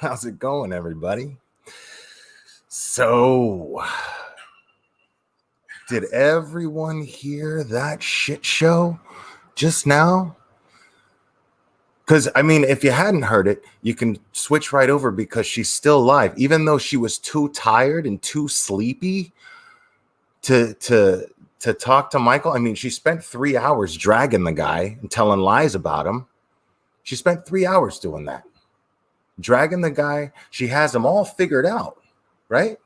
How's it going, everybody? So, did everyone hear that shit show just now? Because, I mean, if you hadn't heard it, you can switch right over because she's still alive, even though she was too tired and too sleepy to talk to Michael. I mean, she spent 3 hours dragging the guy and telling lies about him. She spent 3 hours doing that, dragging the guy. She has him all figured out, right?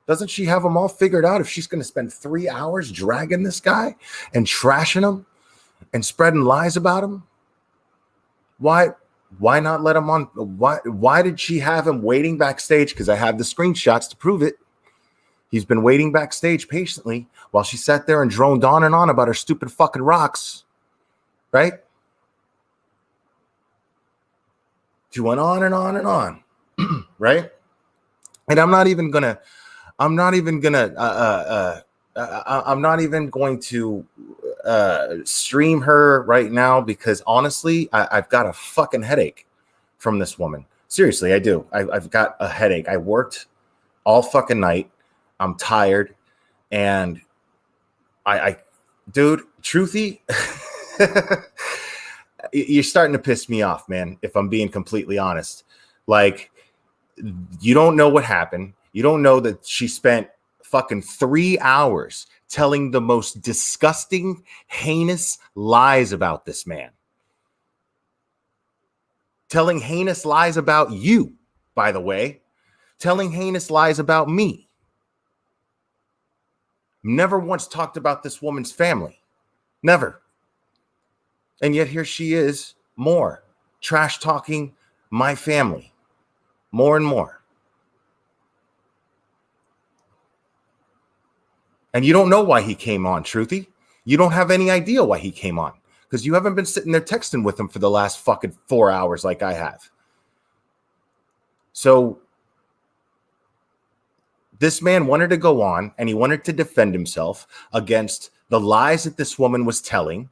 Doesn't she have them all figured out if she's going to spend 3 hours dragging this guy and trashing him and spreading lies about him? Why not let him on? Why did she have him waiting backstage? Because I have the screenshots to prove it. He's been waiting backstage patiently while she sat there and droned on and on about her stupid fucking rocks, right? She went on and on and on, right? And I'm not even going to stream her right now because honestly, I've got a fucking headache from this woman. Seriously, I do. I've got a headache. I worked all fucking night. I'm tired, and dude, truthy, you're starting to piss me off, man. If I'm being completely honest, like, you don't know what happened. You don't know that she spent fucking 3 hours telling the most disgusting, heinous lies about this man. Telling heinous lies about you, by the way. Telling heinous lies about me. Never once talked about this woman's family. Never. And yet here she is, more trash talking my family. More and more. And you don't know why he came on, Truthy. You don't have any idea why he came on because you haven't been sitting there texting with him for the last fucking 4 hours like I have. So this man wanted to go on and he wanted to defend himself against the lies that this woman was telling.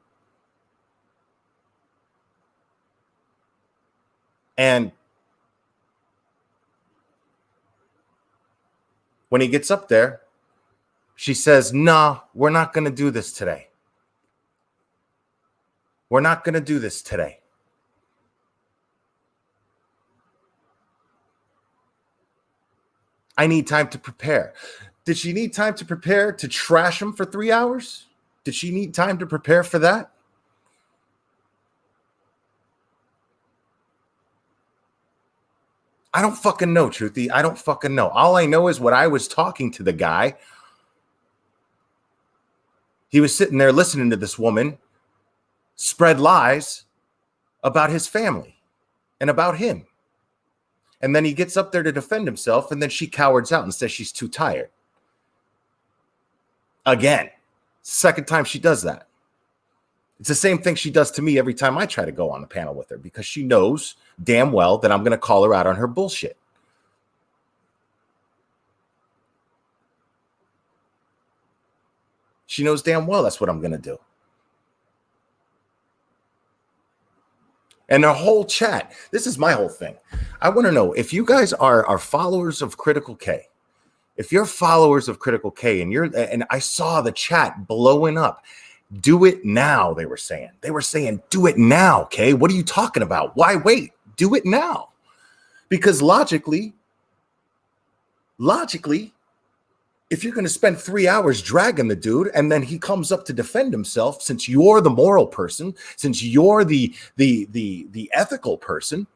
And when he gets up there, she says, "No, we're not going to do this today. We're not going to do this today." I need time to prepare. Did she need time to prepare to trash him for 3 hours? Did she need time to prepare for that? I don't fucking know, Truthy. I don't fucking know. All I know is when I was talking to the guy, he was sitting there listening to this woman spread lies about his family and about him. And then he gets up there to defend himself, and then she cowards out and says she's too tired. Again, second time she does that. It's the same thing she does to me every time I try to go on the panel with her because she knows damn well that I'm going to call her out on her bullshit. She knows damn well that's what I'm going to do. And the whole chat, this is my whole thing. I want to know if you guys are followers of Critical K. If you're followers of Critical K and I saw the chat blowing up. Do it now, they were saying. They were saying, do it now, Kay. What are you talking about? Why wait? Do it now. Because logically, if you're going to spend 3 hours dragging the dude and then he comes up to defend himself, since you're the moral person, since you're the ethical person,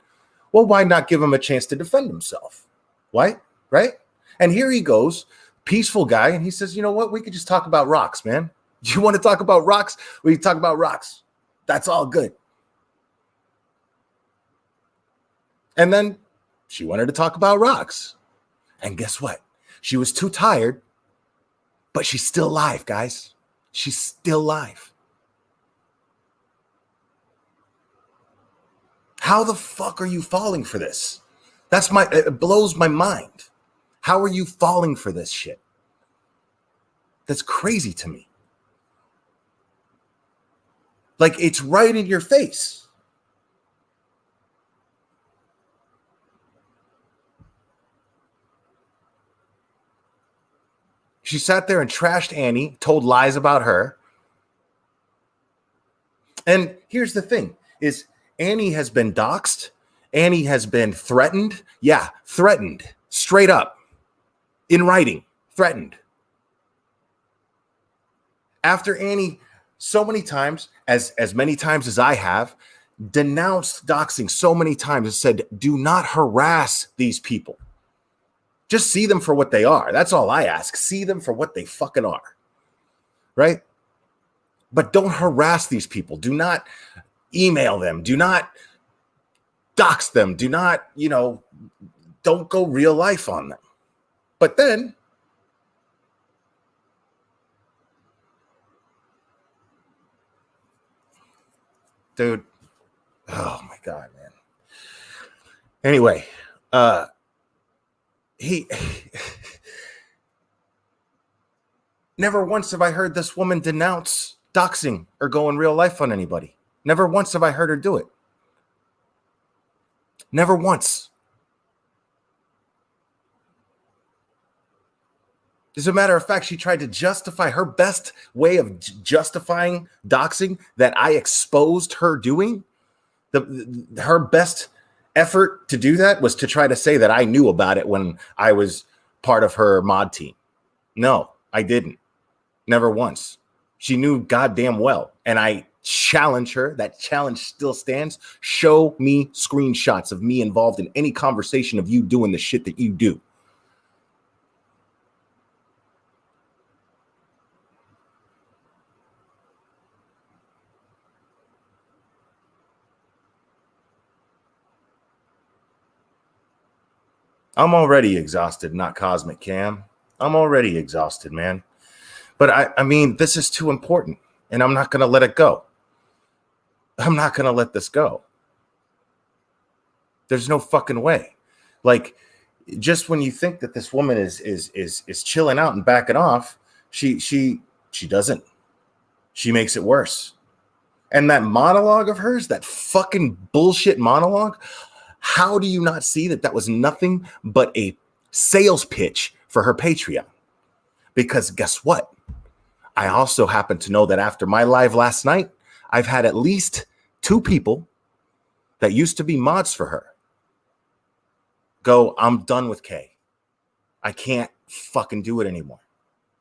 well, why not give him a chance to defend himself? Why? Right? And here he goes, peaceful guy, and he says, you know what? We could just talk about rocks, man. You want to talk about rocks? We talk about rocks. That's all good. And then she wanted to talk about rocks. And guess what? She was too tired, but she's still alive, guys. She's still alive. How the fuck are you falling for this? It blows my mind. How are you falling for this shit? That's crazy to me. Like, it's right in your face. She sat there and trashed Annie, told lies about her. And here's the thing is Annie has been doxxed. Annie has been threatened. Yeah, threatened. Straight up. In writing. Threatened. After Annie so many times, as many times as I have, denounced doxing so many times and said, do not harass these people. Just see them for what they are. That's all I ask. See them for what they fucking are. Right? But don't harass these people. Do not email them. Do not dox them. Do not, don't go real life on them. But then, dude, oh my God, man. Anyway, he never once have I heard this woman denounce doxing or go in real life on anybody. Never once have I heard her do it. Never once. As a matter of fact, she tried to justify her best way of justifying doxing that I exposed her doing. Her best effort to do that was to try to say that I knew about it when I was part of her mod team. No, I didn't. Never once. She knew goddamn well. And I challenge her. That challenge still stands. Show me screenshots of me involved in any conversation of you doing the shit that you do. I'm already exhausted, not Cosmic Cam. I'm already exhausted, man. But I mean, this is too important, and I'm not going to let it go. I'm not going to let this go. There's no fucking way. Like, just when you think that this woman is chilling out and backing off, she doesn't. She makes it worse. And that monologue of hers, that fucking bullshit monologue, how do you not see that that was nothing but a sales pitch for her Patreon? Because guess what? I also happen to know that after my live last night, I've had at least 2 people that used to be mods for her go, I'm done with Kay. I can't fucking do it anymore.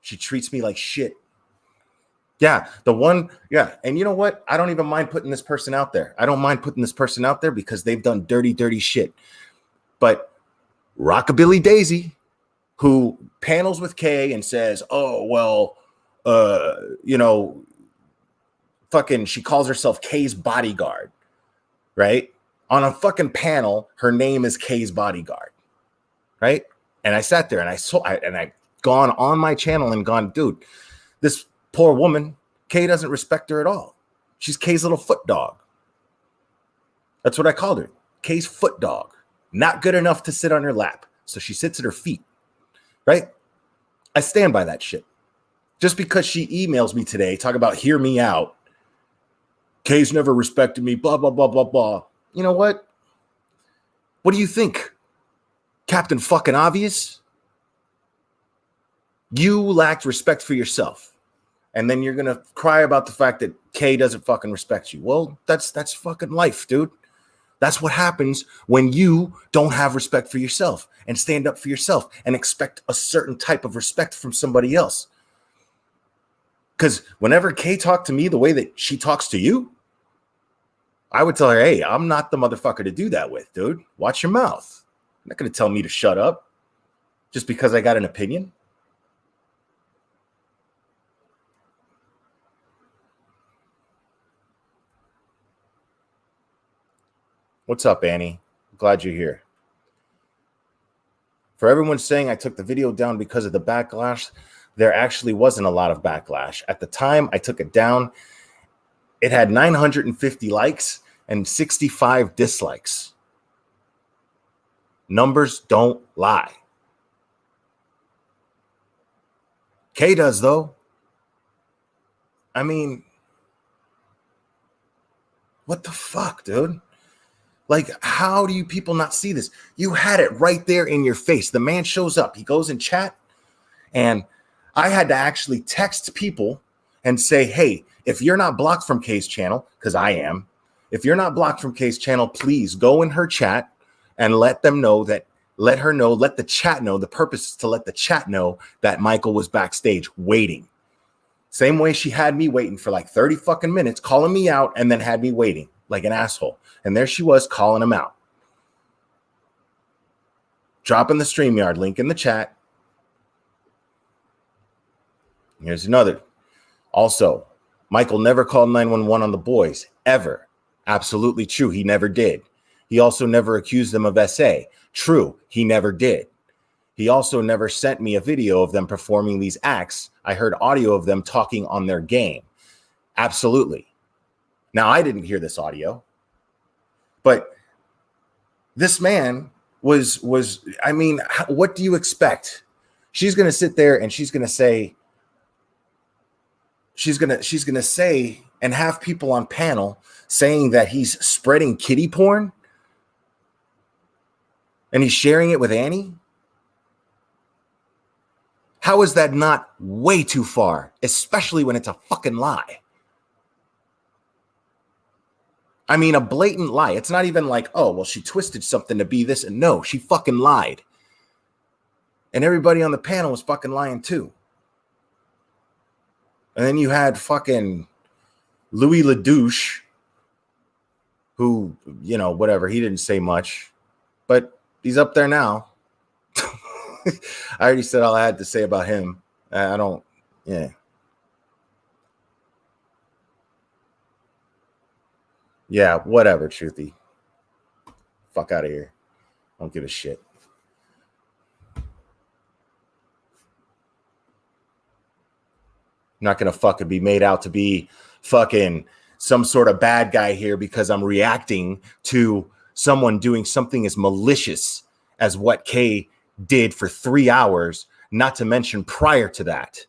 She treats me like shit. Yeah, and you know what? I don't even mind putting this person out there. I don't mind putting this person out there because they've done dirty, dirty shit. But Rockabilly Daisy, who panels with Kay and says, oh, well, fucking, she calls herself Kay's bodyguard, right? On a fucking panel, her name is Kay's bodyguard, right? And I sat there and I gone on my channel and gone, dude, this poor woman, Kay doesn't respect her at all. She's Kay's little foot dog. That's what I called her. Kay's foot dog. Not good enough to sit on her lap. So she sits at her feet, right? I stand by that shit. Just because she emails me today, talk about hear me out. Kay's never respected me, blah, blah, blah, blah, blah. You know what? What do you think? Captain fucking Obvious? You lacked respect for yourself. And then you're going to cry about the fact that Kay doesn't fucking respect you. Well, that's fucking life, dude. That's what happens when you don't have respect for yourself and stand up for yourself and expect a certain type of respect from somebody else. Because whenever Kay talked to me the way that she talks to you, I would tell her, hey, I'm not the motherfucker to do that with, dude. Watch your mouth. You're not going to tell me to shut up just because I got an opinion. What's up, Annie? Glad you're here. For everyone saying I took the video down because of the backlash, there actually wasn't a lot of backlash. At the time I took it down, it had 950 likes and 65 dislikes. Numbers don't lie. Kay does, though. I mean, what the fuck, dude? Like, how do you people not see this? You had it right there in your face. The man shows up. He goes in chat, and I had to actually text people and say, hey, if you're not blocked from Kay's channel, because I am, if you're not blocked from Kay's channel, please go in her chat and let them know that, let her know, let the chat know. The purpose is to let the chat know that Michael was backstage waiting. Same way she had me waiting for like 30 fucking minutes, calling me out, and then had me waiting like an asshole. And there she was calling him out. Dropping the StreamYard link in the chat. Here's another. Also, Michael never called 911 on the boys, ever. Absolutely true. He never did. He also never accused them of SA. True. He never did. He also never sent me a video of them performing these acts. I heard audio of them talking on their game. Absolutely. Now, I didn't hear this audio, but this man was, I mean, what do you expect? She's going to sit there and she's going to say, she's going to say and have people on panel saying that he's spreading kiddie porn and he's sharing it with Annie. How is that not way too far, especially when it's a fucking lie? I mean, a blatant lie. It's not even like, oh, well, she twisted something to be this. And no, she fucking lied. And everybody on the panel was fucking lying too. And then you had fucking Louis LaDouche, who, you know, whatever, he didn't say much, but he's up there now. I already said all I had to say about him. I don't, yeah. Yeah, whatever, Truthy. Fuck out of here. Don't give a shit. I'm not going to fucking be made out to be fucking some sort of bad guy here because I'm reacting to someone doing something as malicious as what Kay did for 3 hours, not to mention prior to that,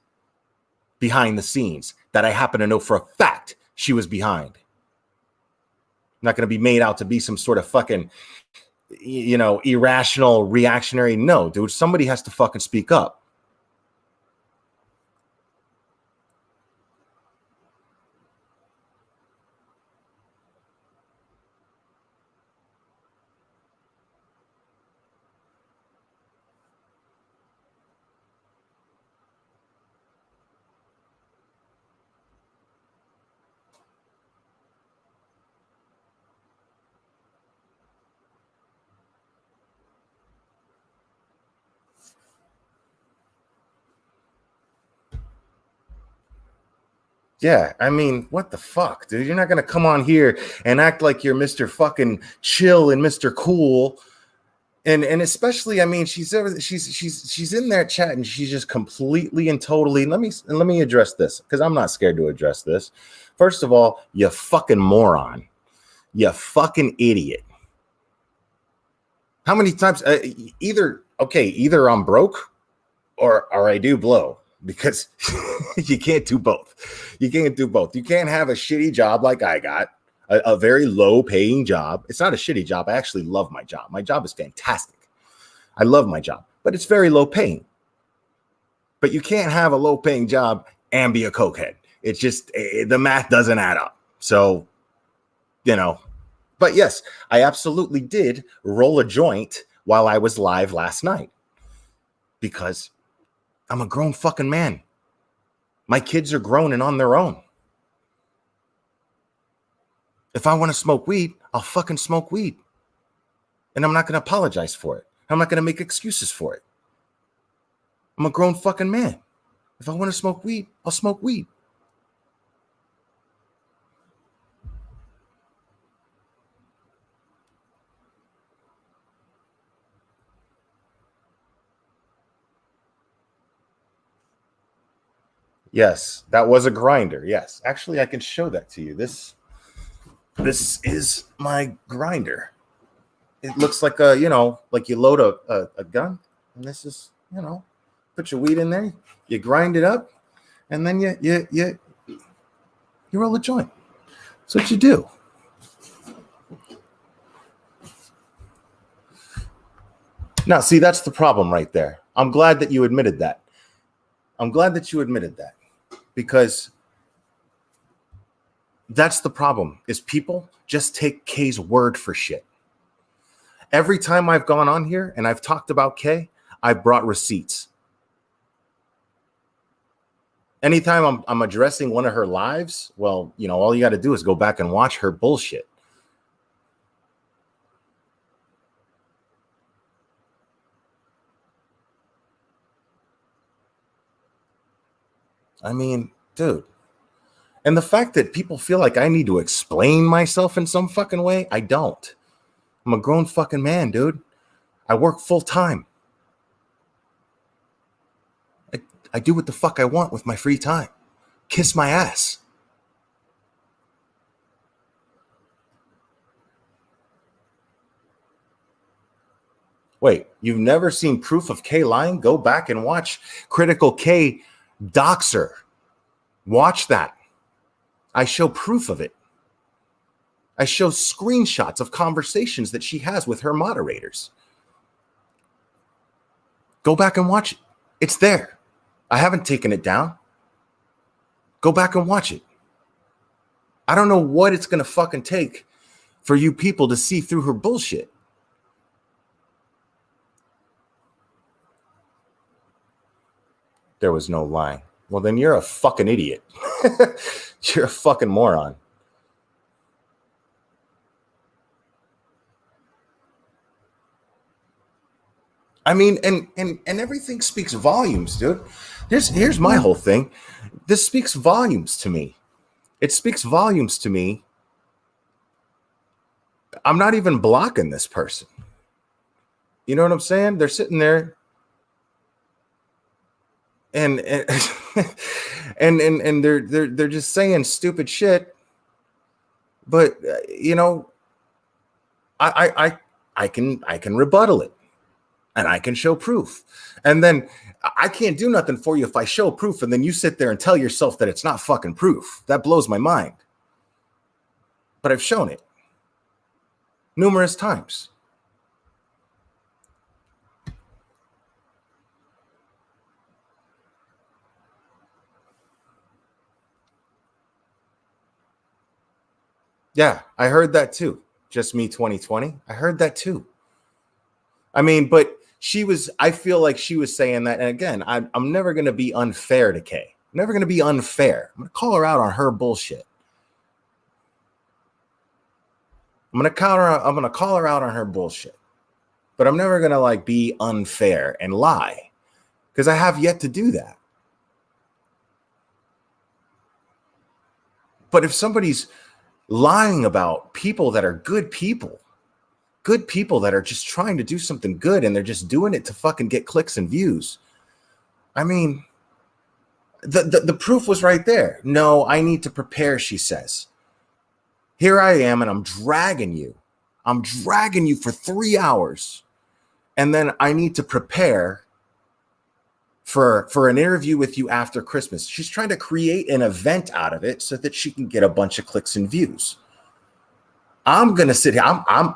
behind the scenes, that I happen to know for a fact she was behind. I'm not going to be made out to be some sort of fucking, you know, irrational reactionary. No, dude, somebody has to fucking speak up. Yeah, I mean, what the fuck, dude? You're not gonna come on here and act like you're Mr. fucking chill and Mr. Cool, and especially, I mean, she's in there chat and she's just completely and totally. Let me address this because I'm not scared to address this. First of all, you fucking moron, you fucking idiot. How many times? Either I'm broke or I do blow. Because you can't do both. You can't do both. You can't have a shitty job like I got, a very low paying job. It's not a shitty job. I actually love my job. My job is fantastic. I love my job, but it's very low paying. But you can't have a low paying job and be a cokehead. It's just, the math doesn't add up. So, you know, but yes, I absolutely did roll a joint while I was live last night because I'm a grown fucking man. My kids are grown and on their own. If I want to smoke weed, I'll fucking smoke weed. And I'm not going to apologize for it. I'm not going to make excuses for it. I'm a grown fucking man. If I want to smoke weed, I'll smoke weed. Yes, that was a grinder. Yes, actually, I can show that to you. This is my grinder. It looks like a, you know, like you load a gun, and this is, you know, put your weed in there, you grind it up, and then you roll a joint. That's what you do. Now, see, that's the problem right there. I'm glad that you admitted that. I'm glad that you admitted that, because that's the problem, is people just take Kay's word for shit. Every time I've gone on here and I've talked about Kay, I've brought receipts. Anytime I'm addressing one of her lives, well, you know, all you got to do is go back and watch her bullshit. I mean, dude. And the fact that people feel like I need to explain myself in some fucking way, I don't. I'm a grown fucking man, dude. I work full time. I do what the fuck I want with my free time. Kiss my ass. Wait, you've never seen proof of Kay lying? Go back and watch Critical K Doxer. Watch that. I show proof of it. I show screenshots of conversations that she has with her moderators. Go back and watch it. It's there. I haven't taken it down. Go back and watch it. I don't know what it's going to fucking take for you people to see through her bullshit. There was no lying. Well, then you're a fucking idiot. You're a fucking moron. I mean, and everything speaks volumes, dude. Here's my whole thing. This speaks volumes to me. It speaks volumes to me. I'm not even blocking this person. You know what I'm saying? They're sitting there and and they're just saying stupid shit. But you know, I can rebuttal it. And I can show proof. And then I can't do nothing for you if I show proof and then you sit there and tell yourself that it's not fucking proof. That blows my mind. But I've shown it numerous times. Yeah, I heard that too. Just me 2020. I heard that too. I mean, but I feel like she was saying that. And again, I'm never going to be unfair to Kay. I'm never going to be unfair. I'm going to call her out on her bullshit. I'm going to call her out on her bullshit. But I'm never going to like be unfair and lie, because I have yet to do that. But if somebody's lying about people that are good people that are just trying to do something good and they're just doing it to fucking get clicks and views, I mean, the proof was right there. No, I need to prepare, she says. Here I am, and I'm dragging you for 3 hours, and then I need to prepare for an interview with you after Christmas. She's trying to create an event out of it so that she can get a bunch of clicks and views. I'm gonna sit here. I'm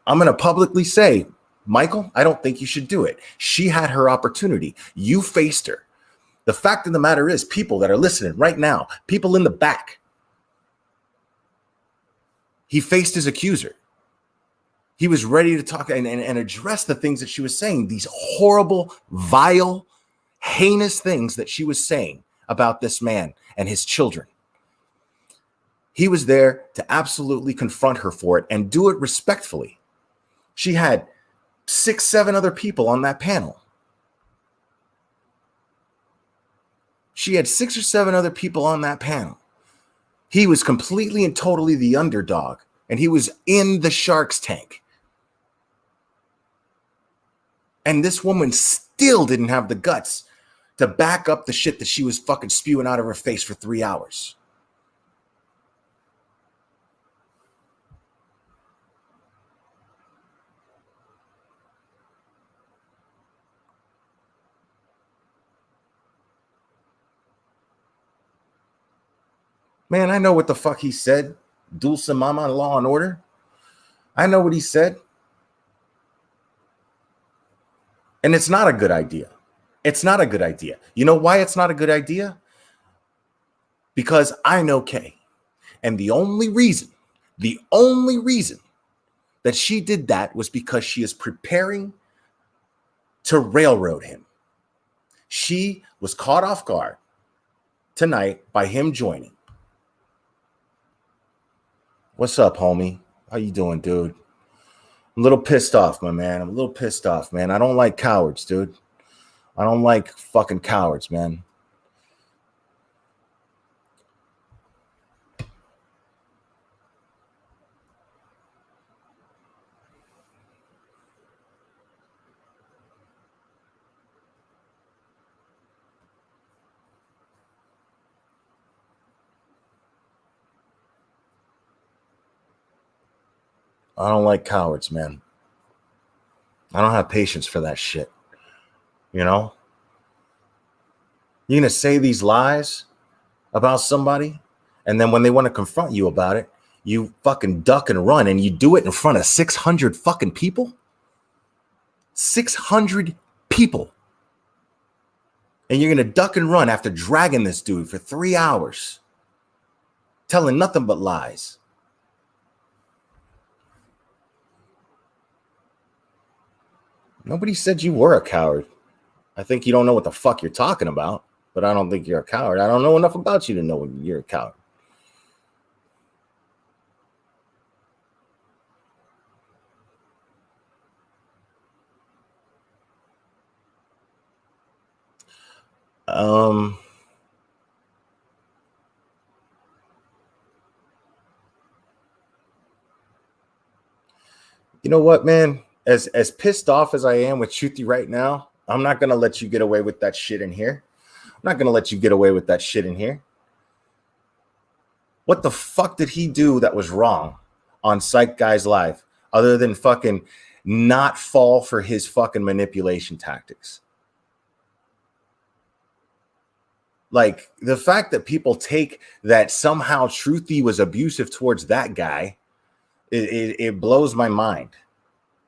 gonna publicly say, Michael, I don't think you should do it. She had her opportunity. You faced her. The fact of the matter is, people that are listening right now, people in the back, he faced his accuser. He was ready to talk and address the things that she was saying, these horrible, vile, heinous things that she was saying about this man and his children. He was there to absolutely confront her for it and do it respectfully. She had 6, 7 other people on that panel. She had 6 or 7 other people on that panel. He was completely and totally the underdog, and he was in the Shark's tank. And this woman still didn't have the guts to back up the shit that she was fucking spewing out of her face for 3 hours. Man, I know what the fuck he said. Dulce Mama, Law and Order. I know what he said. And it's not a good idea. It's not a good idea. You know why it's not a good idea? Because I know Kay. And the only reason that she did that was because she is preparing to railroad him. She was caught off guard tonight by him joining. What's up, homie? How you doing, dude? I'm a little pissed off, my man. I'm a little pissed off, man. I don't like cowards, dude. I don't like fucking cowards, man. I don't like cowards, man. I don't have patience for that shit. You know? You're going to say these lies about somebody, and then when they want to confront you about it, you fucking duck and run, and you do it in front of 600 fucking people? 600 people. And you're going to duck and run after dragging this dude for 3 hours, telling nothing but lies. Nobody said you were a coward. I think you don't know what the fuck you're talking about, but I don't think you're a coward. I don't know enough about you to know you're a coward. You know what, man? As pissed off as I am with Shruti right now, I'm not gonna let you get away with that shit in here. I'm not gonna let you get away with that shit in here. What the fuck did he do that was wrong on Psych Guys Live other than fucking not fall for his fucking manipulation tactics? Like, the fact that people take that somehow Shruti was abusive towards that guy, it blows my mind.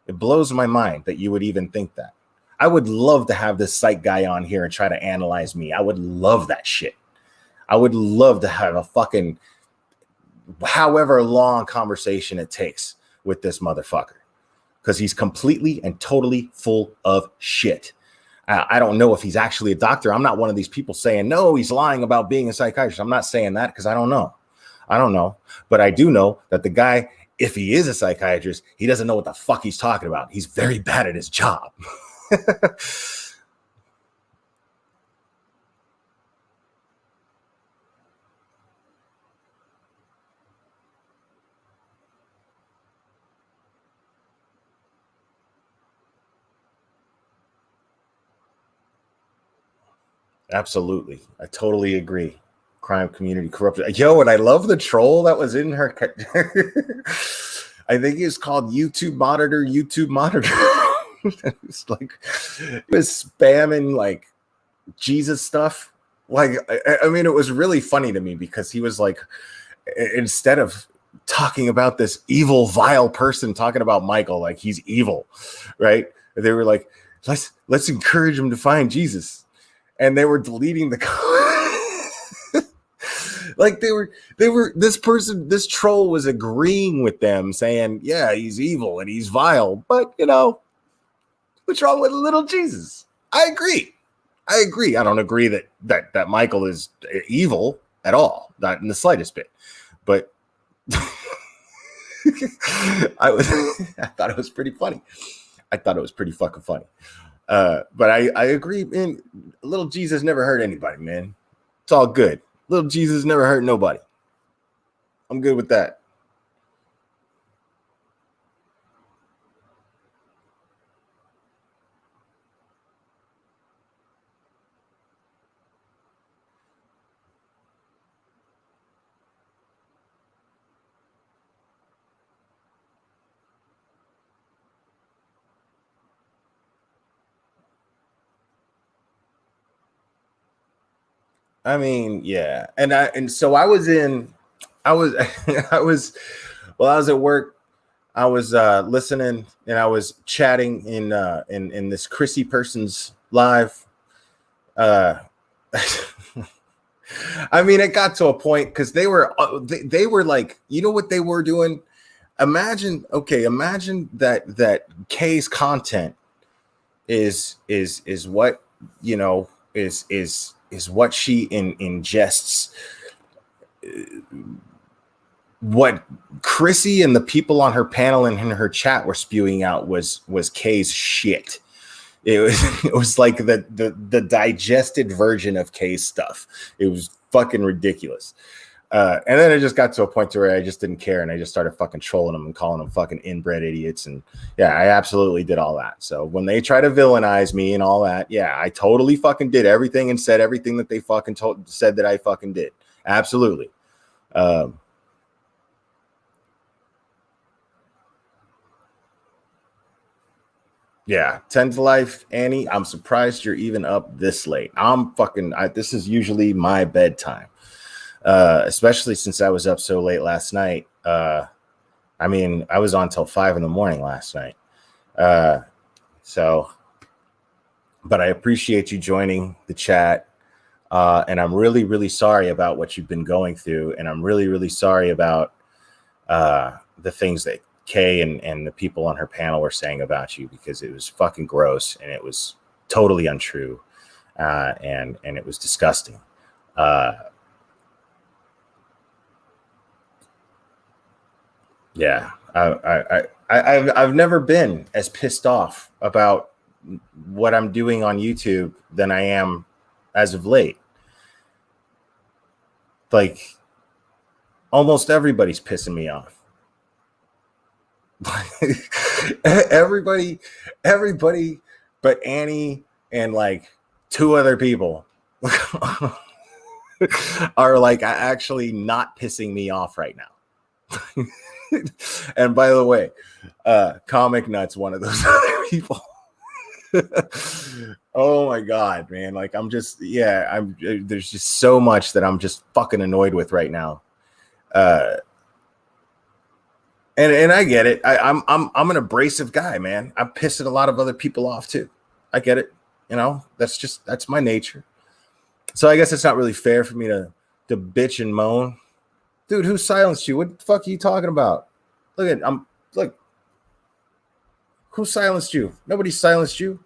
It blows my mind that you would even think that. I would love to have this Psych guy on here and try to analyze me. I would love that shit. I would love to have a fucking however long conversation it takes with this motherfucker, because he's completely and totally full of shit. I don't know if he's actually a doctor. I'm not one of these people saying, no, he's lying about being a psychiatrist. I'm not saying that because I don't know. But I do know that the guy, if he is a psychiatrist, he doesn't know what the fuck he's talking about. He's very bad at his job. Absolutely. I totally agree. Crime community corrupted. Yo, and I love the troll that was in her. I think it's called YouTube Monitor. It's like, it was spamming like Jesus stuff. Like, I mean, it was really funny to me because he was like, instead of talking about this evil, vile person, talking about Michael like he's evil, right? They were like, let's encourage him to find Jesus. And they were deleting the like they were this troll was agreeing with them, saying, yeah, he's evil and he's vile, but you know, what's wrong with little Jesus? I agree. I don't agree that Michael is evil at all, not in the slightest bit. But I thought it was pretty funny. I thought it was pretty fucking funny. But I agree, man. Little Jesus never hurt anybody, man. It's all good. Little Jesus never hurt nobody. I'm good with that. I mean, yeah. And so I was I was while I was at work, I was listening and I was chatting in this Chrissy person's live, Uh, I mean, it got to a point because they were like, you know what they were doing? Imagine that K's content is what, you know, is what she ingests. What Chrissy and the people on her panel and in her chat were spewing out was K's shit. It was it was like the digested version of K's stuff. It was fucking ridiculous. And then it just got to a point to where I just didn't care, and I just started fucking trolling them and calling them fucking inbred idiots. And yeah, I absolutely did all that. So when they try to villainize me and all that, yeah, I totally fucking did everything and said everything that they fucking said that I fucking did. Absolutely. Yeah, 10 to life, Annie. I'm surprised you're even up this late. This is usually my bedtime. Especially since I was up so late last night. I mean, I was on till 5 a.m. last night. But I appreciate you joining the chat. And I'm really, really sorry about what you've been going through. And I'm really, really sorry about the things that Kay and the people on her panel were saying about you, because it was fucking gross and it was totally untrue. And it was disgusting. Yeah, I've never been as pissed off about what I'm doing on YouTube than I am as of late. Like, almost everybody's pissing me off. everybody but Annie and like 2 other people are like actually not pissing me off right now. And by the way, Comic Nuts, one of those other people. Oh my god, man. Like, there's just so much that I'm just fucking annoyed with right now. And I get it. I'm an abrasive guy, man. I'm pissing a lot of other people off too. I get it. You know, that's my nature. So I guess it's not really fair for me to bitch and moan. Dude, who silenced you? What the fuck are you talking about? Look. Who silenced you? Nobody silenced you.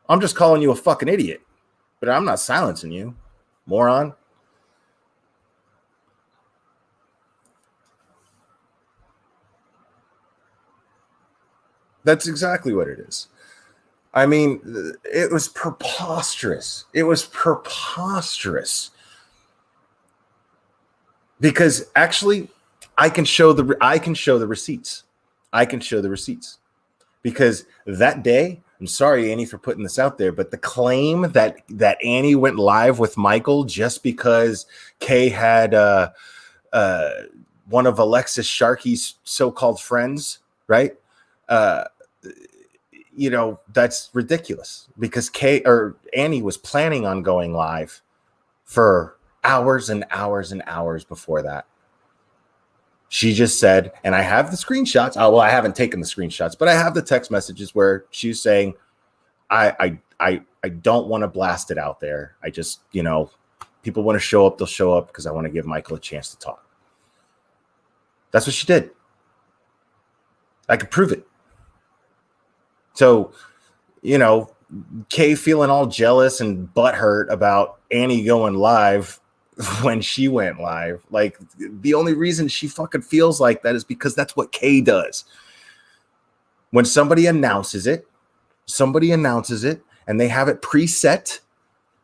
I'm just calling you a fucking idiot. But I'm not silencing you, moron. That's exactly what it is. I mean, it was preposterous. It was preposterous. Because actually, I can show the receipts. I can show the receipts. Because that day, I'm sorry, Annie, for putting this out there, but the claim that Annie went live with Michael just because Kay had one of Alexis Sharkey's so-called friends, right? You know, that's ridiculous, because Annie was planning on going live for hours and hours and hours before that. She just said, and I have the screenshots. Oh, well, I haven't taken the screenshots, but I have the text messages where she's saying, I don't want to blast it out there. I just, you know, people want to show up, they'll show up, because I want to give Michael a chance to talk. That's what she did. I could prove it. So, you know, Kay feeling all jealous and butthurt about Annie going live when she went live. Like, the only reason she fucking feels like that is because that's what Kay does. When somebody announces it, and they have it preset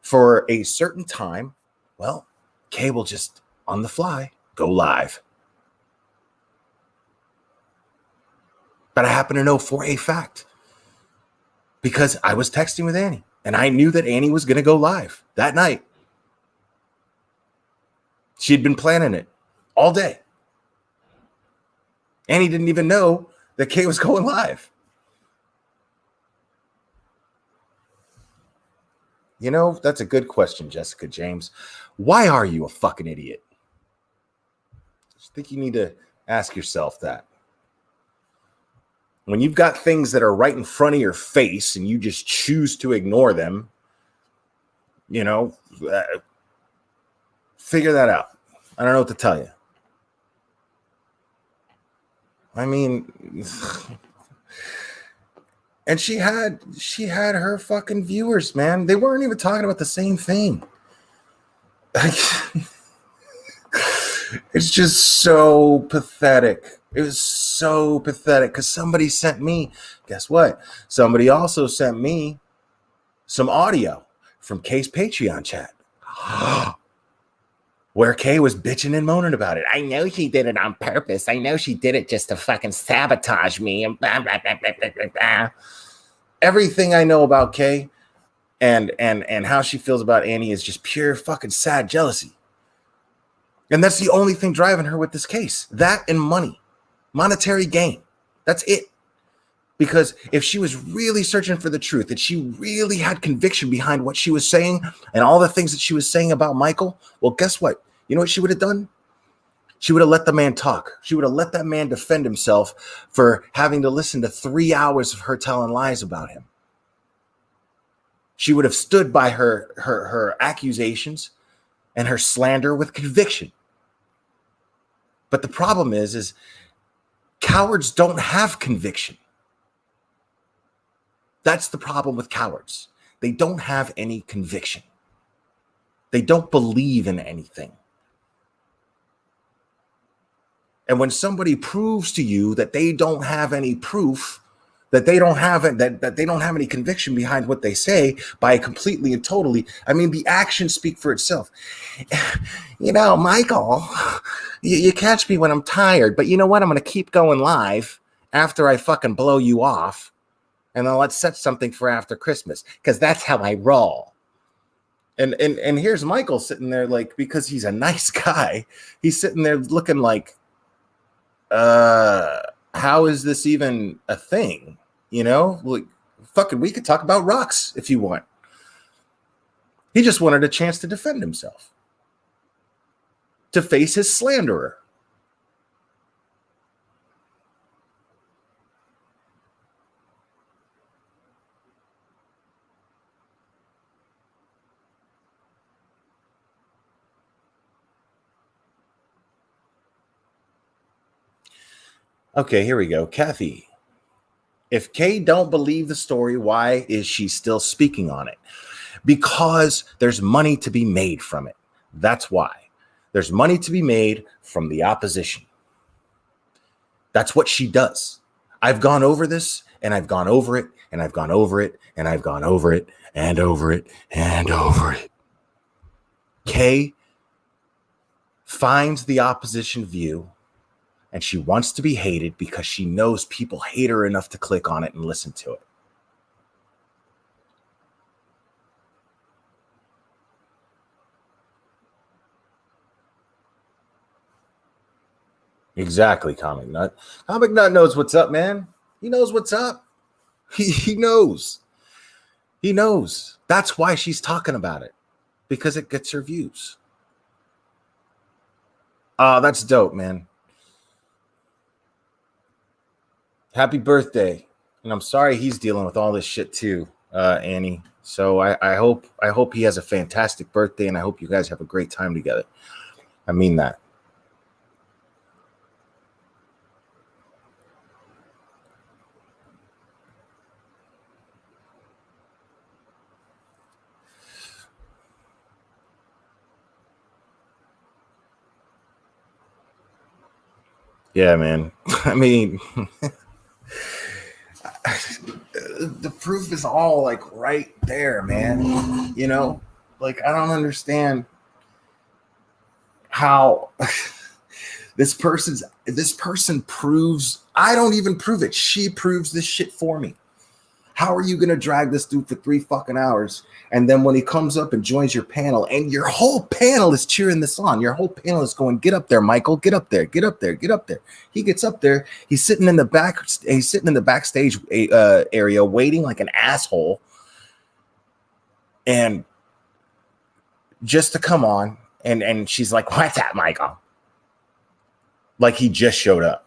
for a certain time, well, Kay will just, on the fly, go live. But I happen to know for a fact, because I was texting with Annie, and I knew that Annie was going to go live that night. She'd been planning it all day. Annie didn't even know that Kay was going live. You know, that's a good question, Jessica James. Why are you a fucking idiot? I think you need to ask yourself that. When you've got things that are right in front of your face and you just choose to ignore them, you know, figure that out. I don't know what to tell you. I mean, and she had her fucking viewers, man. They weren't even talking about the same thing. It's just so pathetic. It was so pathetic because somebody sent me, guess what? Somebody also sent me some audio from Kay's Patreon chat where Kay was bitching and moaning about it. I know she did it on purpose. I know she did it just to fucking sabotage me. And blah, blah, blah, blah, blah, blah. Everything I know about Kay and how she feels about Annie is just pure fucking sad jealousy. And that's the only thing driving her with this case. That and money, monetary gain. That's it. Because if she was really searching for the truth and she really had conviction behind what she was saying and all the things that she was saying about Michael, well, guess what? You know what she would have done? She would have let the man talk. She would have let that man defend himself for having to listen to 3 hours of her telling lies about him. She would have stood by her accusations and her slander with conviction. But the problem is cowards don't have conviction. That's the problem with cowards. They don't have any conviction. They don't believe in anything. And when somebody proves to you that they don't have any proof, that they don't have that they don't have any conviction behind what they say by completely and totally, I mean, the actions speak for itself. You know, Michael, you catch me when I'm tired, but you know what? I'm going to keep going live after I fucking blow you off. And then let's set something for after Christmas, because that's how I roll. And here's Michael sitting there like, because he's a nice guy, he's sitting there looking like, how is this even a thing? You know, like, fucking, we could talk about rocks if you want. He just wanted a chance to defend himself, to face his slanderer. Okay, here we go. Kathy, if Kay don't believe the story, why is she still speaking on it? Because there's money to be made from it. That's why. There's money to be made from the opposition. That's what she does. I've gone over this, and I've gone over it, and I've gone over it, and I've gone over it, and over it, and over it. Kay finds the opposition view, and she wants to be hated because she knows people hate her enough to click on it and listen to it. Exactly, Comic Nut. Comic Nut knows what's up, man. He knows what's up. He knows. He knows. That's why she's talking about it, because it gets her views. That's dope, man. Happy birthday. And I'm sorry he's dealing with all this shit too, Annie. So I hope he has a fantastic birthday, and I hope you guys have a great time together. I mean that. Yeah, man. I mean, the proof is all like right there, man. You know, like, I don't understand how this person proves. I don't even prove it. She proves this shit for me. How are you going to drag this dude for 3 fucking hours? And then when he comes up and joins your panel, and your whole panel is cheering this on, your whole panel is going, get up there, Michael, get up there, get up there, get up there. He gets up there. He's sitting in the backstage area waiting like an asshole. And just to come on. And she's like, what's that, Michael? Like he just showed up.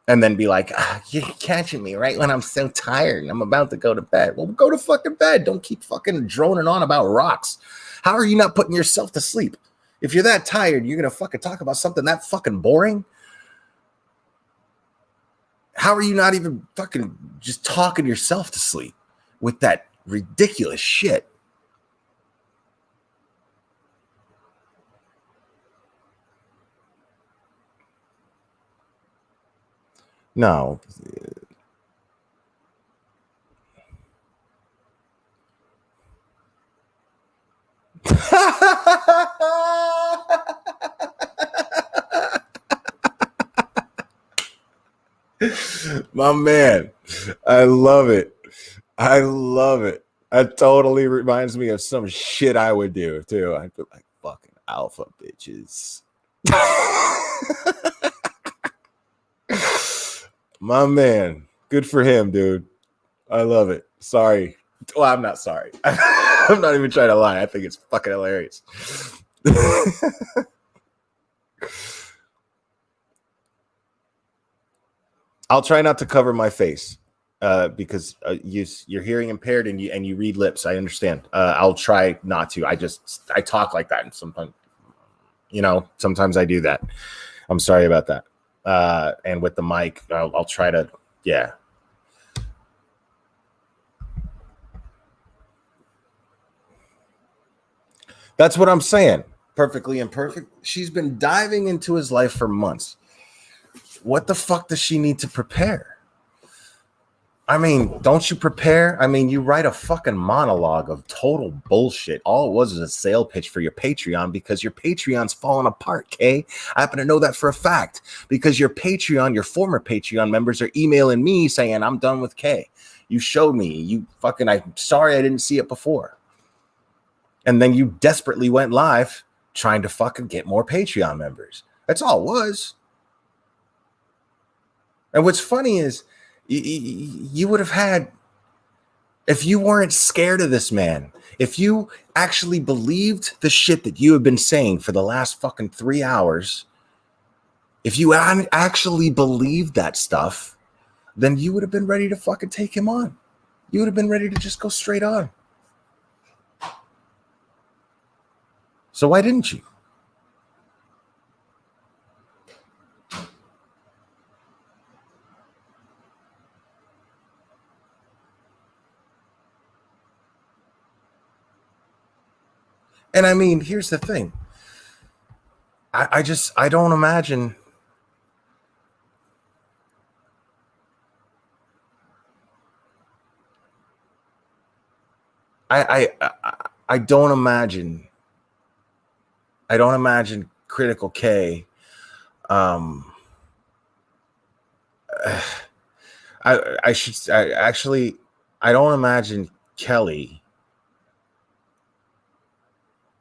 and then be like, you're catching me right when I'm so tired and I'm about to go to bed. Well, go to fucking bed. Don't keep fucking droning on about rocks. How are you not putting yourself to sleep? If you're that tired, you're going to fucking talk about something that fucking boring? How are you not even fucking just talking yourself to sleep with that ridiculous shit? No. My man, I love it. I love it. That totally reminds me of some shit I would do too. I'd be like, fucking alpha bitches. My man, good for him, dude. I love it. Sorry. Well, I'm not sorry. I'm not even trying to lie. I think it's fucking hilarious. I'll try not to cover my face because you're hearing impaired and you read lips. I understand. I'll try not to. I talk like that, and sometimes I do that. I'm sorry about that. And with the mic, I'll try to. Yeah. That's what I'm saying. Perfectly imperfect. She's been diving into his life for months. What the fuck does she need to prepare? I mean, don't you prepare? I mean, you write a fucking monologue of total bullshit. All it was is a sale pitch for your Patreon because your Patreon's falling apart, Kay. I happen to know that for a fact because your former Patreon members are emailing me saying, I'm done with Kay. You showed me. I'm sorry I didn't see it before. And then you desperately went live trying to fucking get more Patreon members. That's all it was. And what's funny is you would have had, if you weren't scared of this man, if you actually believed the shit that you have been saying for the last fucking 3 hours, if you actually believed that stuff, then you would have been ready to fucking take him on. You would have been ready to just go straight on. So why didn't you? And I mean, here's the thing. I don't imagine. I don't imagine. I don't imagine Critical K. I don't imagine Kelly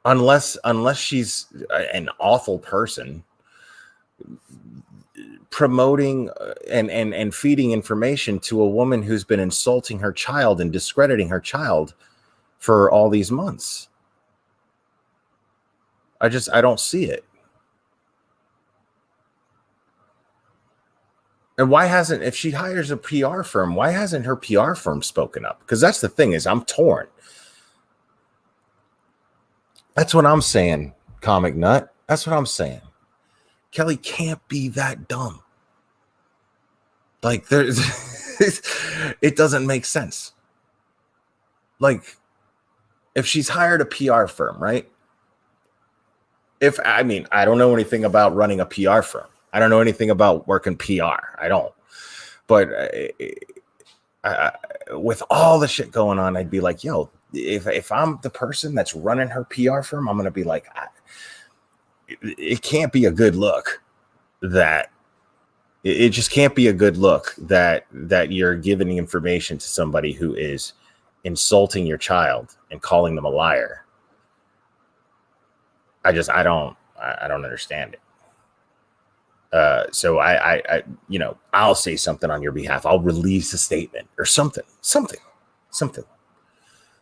unless she's an awful person promoting and feeding information to a woman who's been insulting her child and discrediting her child for all these months. I don't see it. And why hasn't, if she hires a PR firm, why hasn't her PR firm spoken up? Because that's the thing, is I'm torn. That's what I'm saying, Comic Nut. That's what I'm saying. Kelly can't be that dumb. Like, there's it doesn't make sense. Like, if she's hired a PR firm, right? I don't know anything about running a PR firm. I don't know anything about working PR. I don't. But with all the shit going on, I'd be like, yo, if I'm the person that's running her PR firm, I'm going to be like, it can't be a good look that it just can't be a good look that you're giving information to somebody who is insulting your child and calling them a liar. I don't understand it. So I'll say something on your behalf. I'll release a statement or something.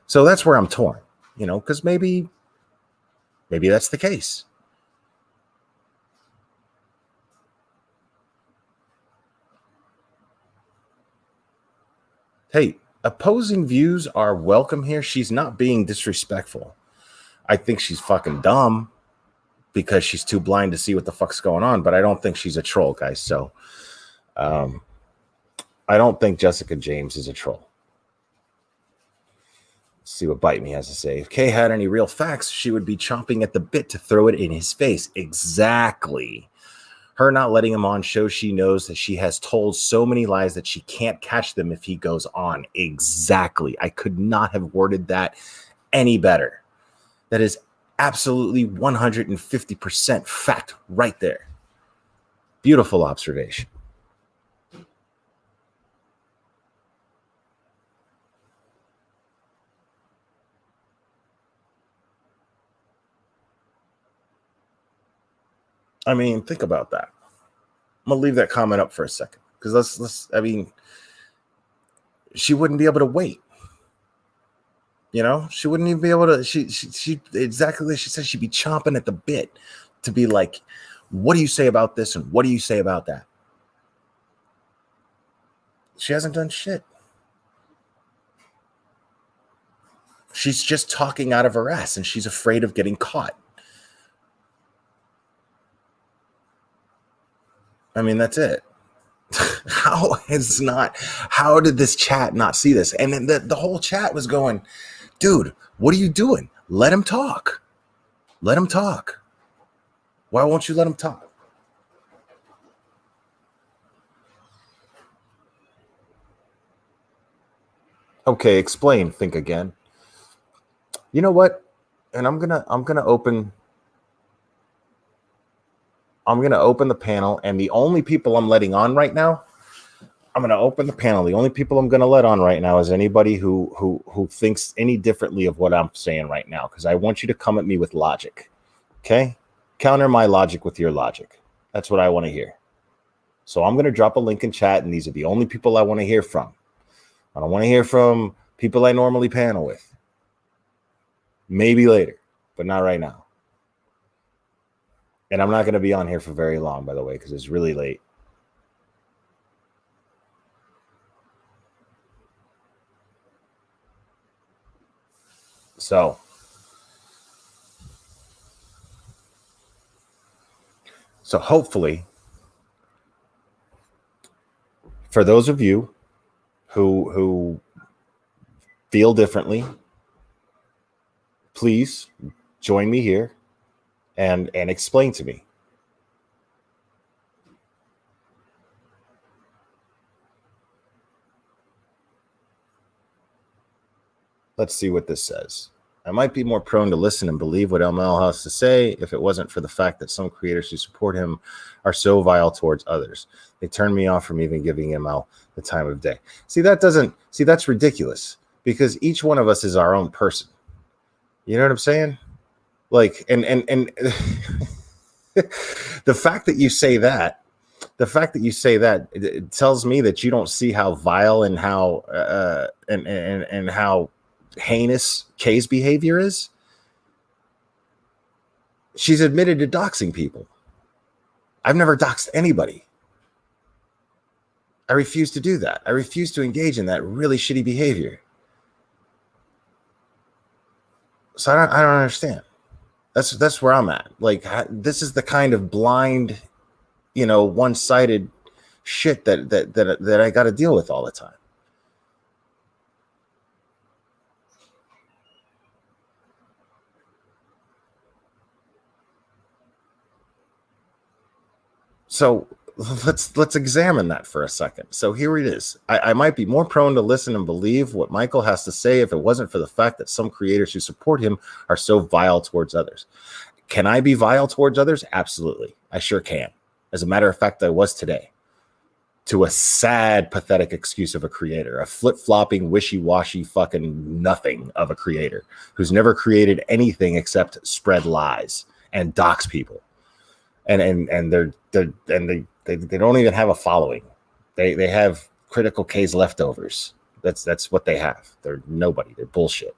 So that's where I'm torn, because maybe that's the case. Hey, opposing views are welcome here. She's not being disrespectful. I think she's fucking dumb because she's too blind to see what the fuck's going on, but I don't think she's a troll, guys. So I don't think Jessica James is a troll. Let's see what Bite Me has to say. If Kay had any real facts, she would be chomping at the bit to throw it in his face. Exactly. Her not letting him on shows she knows that she has told so many lies that she can't catch them if he goes on. Exactly. I could not have worded that any better. That is absolutely 150% fact right there. Beautiful observation. I mean, think about that. I'm gonna leave that comment up for a second because let's. I mean, she wouldn't be able to wait. You know, she wouldn't even be able to. She exactly. She said she'd be chomping at the bit to be like, "What do you say about this?" and "What do you say about that?" She hasn't done shit. She's just talking out of her ass, and she's afraid of getting caught. I mean, that's it. How did this chat not see this? And then the whole chat was going, dude, what are you doing? Let him talk. Let him talk. Why won't you let him talk? Okay, explain. Think again. You know what? And I'm gonna open the panel, and the only people I'm letting on right now, I'm gonna open the panel. The only people I'm gonna let on right now is anybody who thinks any differently of what I'm saying right now, because I want you to come at me with logic. Okay? Counter my logic with your logic. That's what I want to hear. So I'm gonna drop a link in chat, and these are the only people I want to hear from. I don't want to hear from people I normally panel with. Maybe later, but not right now. And I'm not going to be on here for very long, by the way, because it's really late. So hopefully, for those of you who feel differently, please join me here and explain to me. Let's see what this says. I might be more prone to listen and believe what ML has to say if it wasn't for the fact that some creators who support him are so vile towards others. They turn me off from even giving ML the time of day. That's ridiculous, because each one of us is our own person. You know what I'm saying? Like, and the fact that you say that, it tells me that you don't see how vile and how and how heinous Kay's behavior is. She's admitted to doxing people. I've never doxed anybody. I refuse to do that. I refuse to engage in that really shitty behavior. So I don't understand. That's where I'm at. Like, this is the kind of blind, one-sided shit that I got to deal with all the time. So let's examine that for a second. So here it is. I might be more prone to listen and believe what Michael has to say if it wasn't for the fact that some creators who support him are so vile towards others. Can I be vile towards others? Absolutely. I sure can. As a matter of fact, I was today. To a sad, pathetic excuse of a creator, a flip-flopping, wishy-washy fucking nothing of a creator who's never created anything except spread lies and dox people. And they don't even have a following. They have Critical K's leftovers. That's what they have. They're nobody. They're bullshit.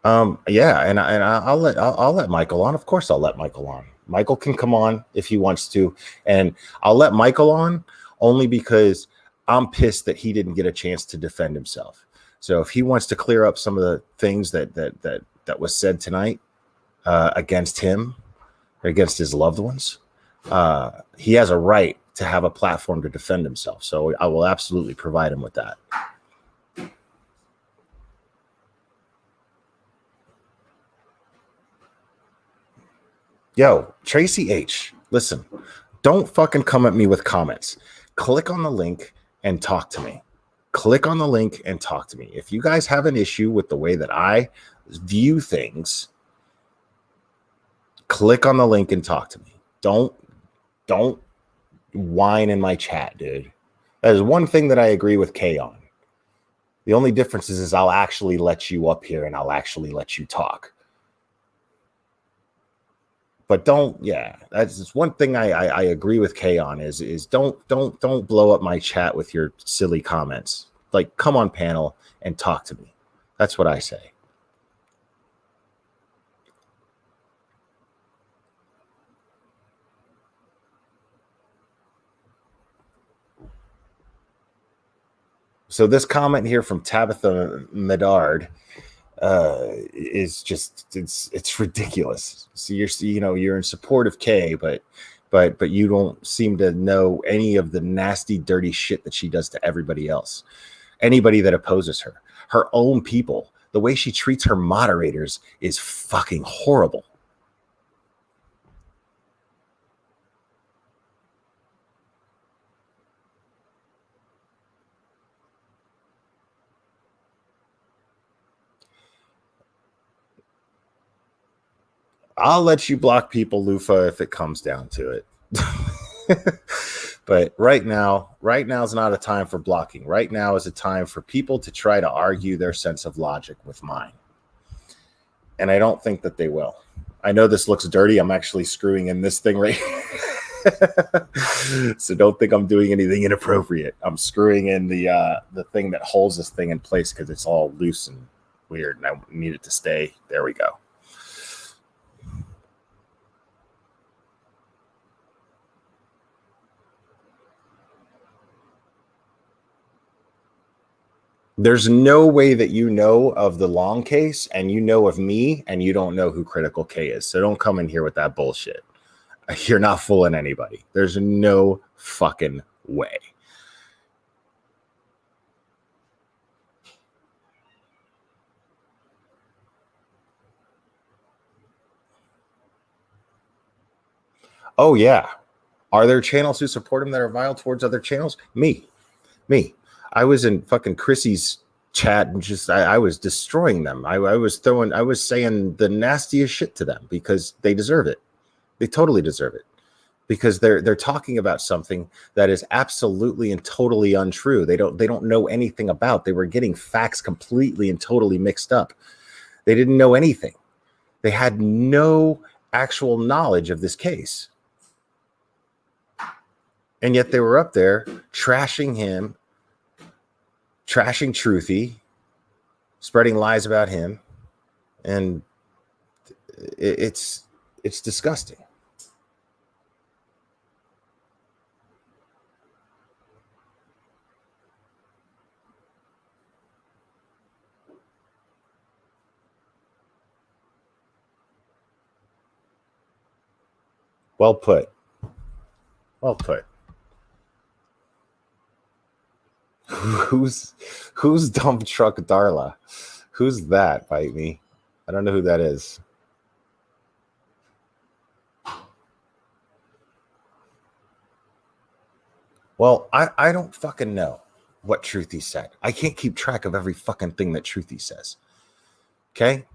Yeah, and I'll let Michael on. Of course, I'll let Michael on. Michael can come on if he wants to, and I'll let Michael on only because I'm pissed that he didn't get a chance to defend himself. So if he wants to clear up some of the things that was said tonight against him, or against his loved ones, he has a right to have a platform to defend himself. So I will absolutely provide him with that. Yo, Tracy H, listen, don't fucking come at me with comments. Click on the link and talk to me. Click on the link and talk to me. If you guys have an issue with the way that I view things, click on the link and talk to me. Don't whine in my chat, dude. That is one thing that I agree with Kay on. The only difference is I'll actually let you up here and I'll actually let you talk. But that's one thing I agree with Kay on is don't blow up my chat with your silly comments. Like, come on panel and talk to me. That's what I say. So this comment here from Tabitha Medard is just it's ridiculous. So you're in support of Kay, but you don't seem to know any of the nasty, dirty shit that she does to everybody else. Anybody that opposes her, her own people, the way she treats her moderators is fucking horrible. I'll let you block people, Lufa, if it comes down to it. But right now is not a time for blocking. Right now is a time for people to try to argue their sense of logic with mine. And I don't think that they will. I know this looks dirty. I'm actually screwing in this thing right here. So don't think I'm doing anything inappropriate. I'm screwing in the thing that holds this thing in place because it's all loose and weird, and I need it to stay. There we go. There's no way that you know of the long case and you know of me and you don't know who Critical K is. So don't come in here with that bullshit. You're not fooling anybody. There's no fucking way. Oh, yeah. Are there channels who support him that are vile towards other channels? Me. I was in fucking Chrissy's chat and just I was destroying them. I was saying the nastiest shit to them because they deserve it. They totally deserve it. Because they're talking about something that is absolutely and totally untrue. They don't know anything about. They were getting facts completely and totally mixed up. They didn't know anything. They had no actual knowledge of this case. And yet they were up there trashing him, trashing Truthy, spreading lies about him, and it's disgusting. Well put. Well put. Who's dump truck Darla? Who's that? Bite me. I don't know who that is. Well, I don't fucking know what Truthy said. I can't keep track of every fucking thing that Truthy says. Okay?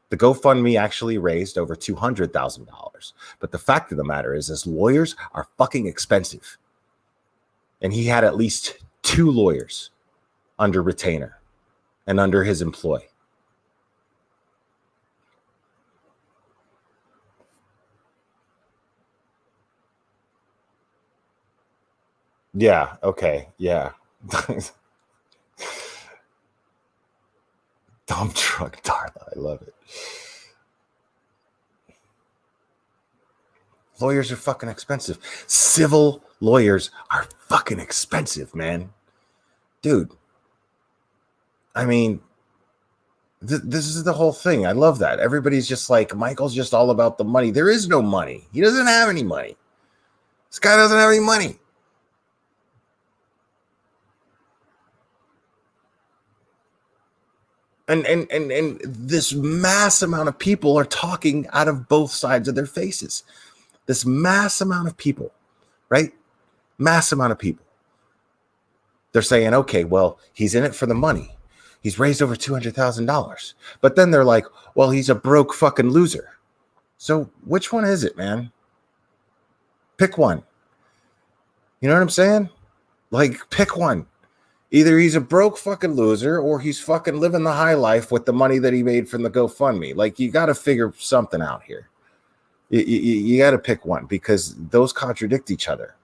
The GoFundMe actually raised over $200,000. But the fact of the matter is, his lawyers are fucking expensive. And he had at least 2 lawyers under retainer and under his employ. Yeah, okay, yeah. Dump truck Darla, I love it. Lawyers are fucking expensive. Civil lawyers are fucking expensive, man. Dude. I mean, this is the whole thing. I love that. Everybody's just like, Michael's just all about the money. There is no money. He doesn't have any money. This guy doesn't have any money. And this mass amount of people are talking out of both sides of their faces. This mass amount of people, right? Mass amount of people. They're saying, okay, well, he's in it for the money. He's raised over $200,000. But then they're like, well, he's a broke fucking loser. So which one is it, man? Pick one. You know what I'm saying? Like, pick one. Either he's a broke fucking loser or he's fucking living the high life with the money that he made from the GoFundMe. Like, you got to figure something out here. You got to pick one because those contradict each other.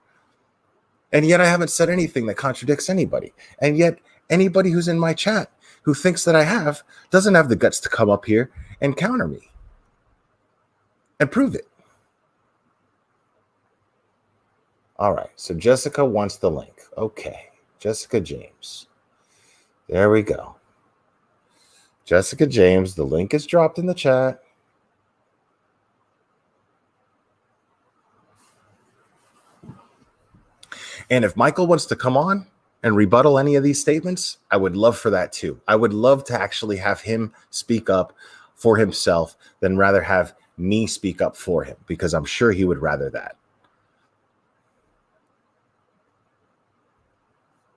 And yet I haven't said anything that contradicts anybody. And yet anybody who's in my chat who thinks that I have doesn't have the guts to come up here and counter me and prove it. All right. So Jessica wants the link. Okay. Jessica James. There we go. Jessica James. The link is dropped in the chat. And if Michael wants to come on and rebuttal any of these statements, I would love for that too. I would love to actually have him speak up for himself than rather have me speak up for him, because I'm sure he would rather that.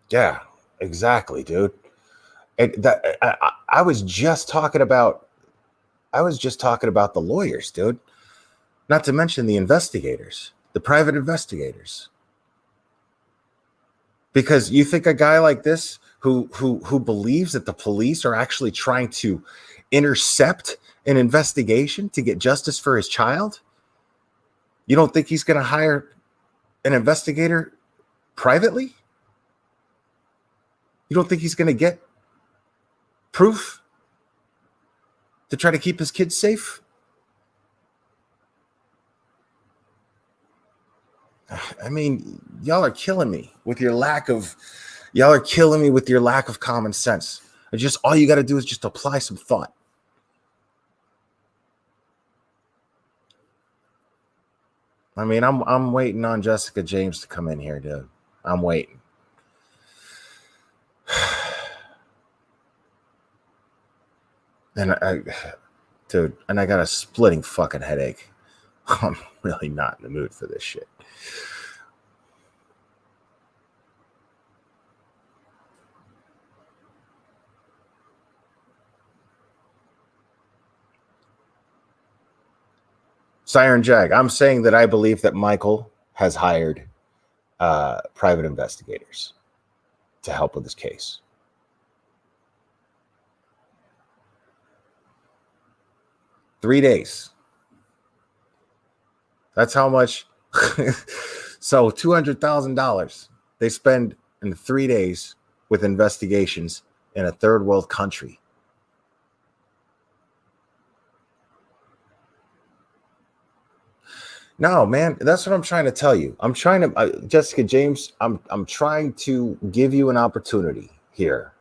Yeah, exactly, dude. And I was just talking about the lawyers, dude. Not to mention the investigators, the private investigators. Because you think a guy like this who believes that the police are actually trying to intercept an investigation to get justice for his child, you don't think he's going to hire an investigator privately? You don't think he's going to get proof to try to keep his kids safe? I mean, y'all are killing me with your lack of common sense. Just all you got to do is just apply some thought. I mean, I'm waiting on Jessica James to come in here, dude. I'm waiting. And I got a splitting fucking headache. I'm really not in the mood for this shit. Siren Jag, I'm saying that I believe that Michael has hired private investigators to help with this case. $3 days. That's how much. So $200,000 they spend in 3 days with investigations in a third world country. No, man, that's what I'm trying to tell you. I'm trying to, Jessica James, I'm trying to give you an opportunity here.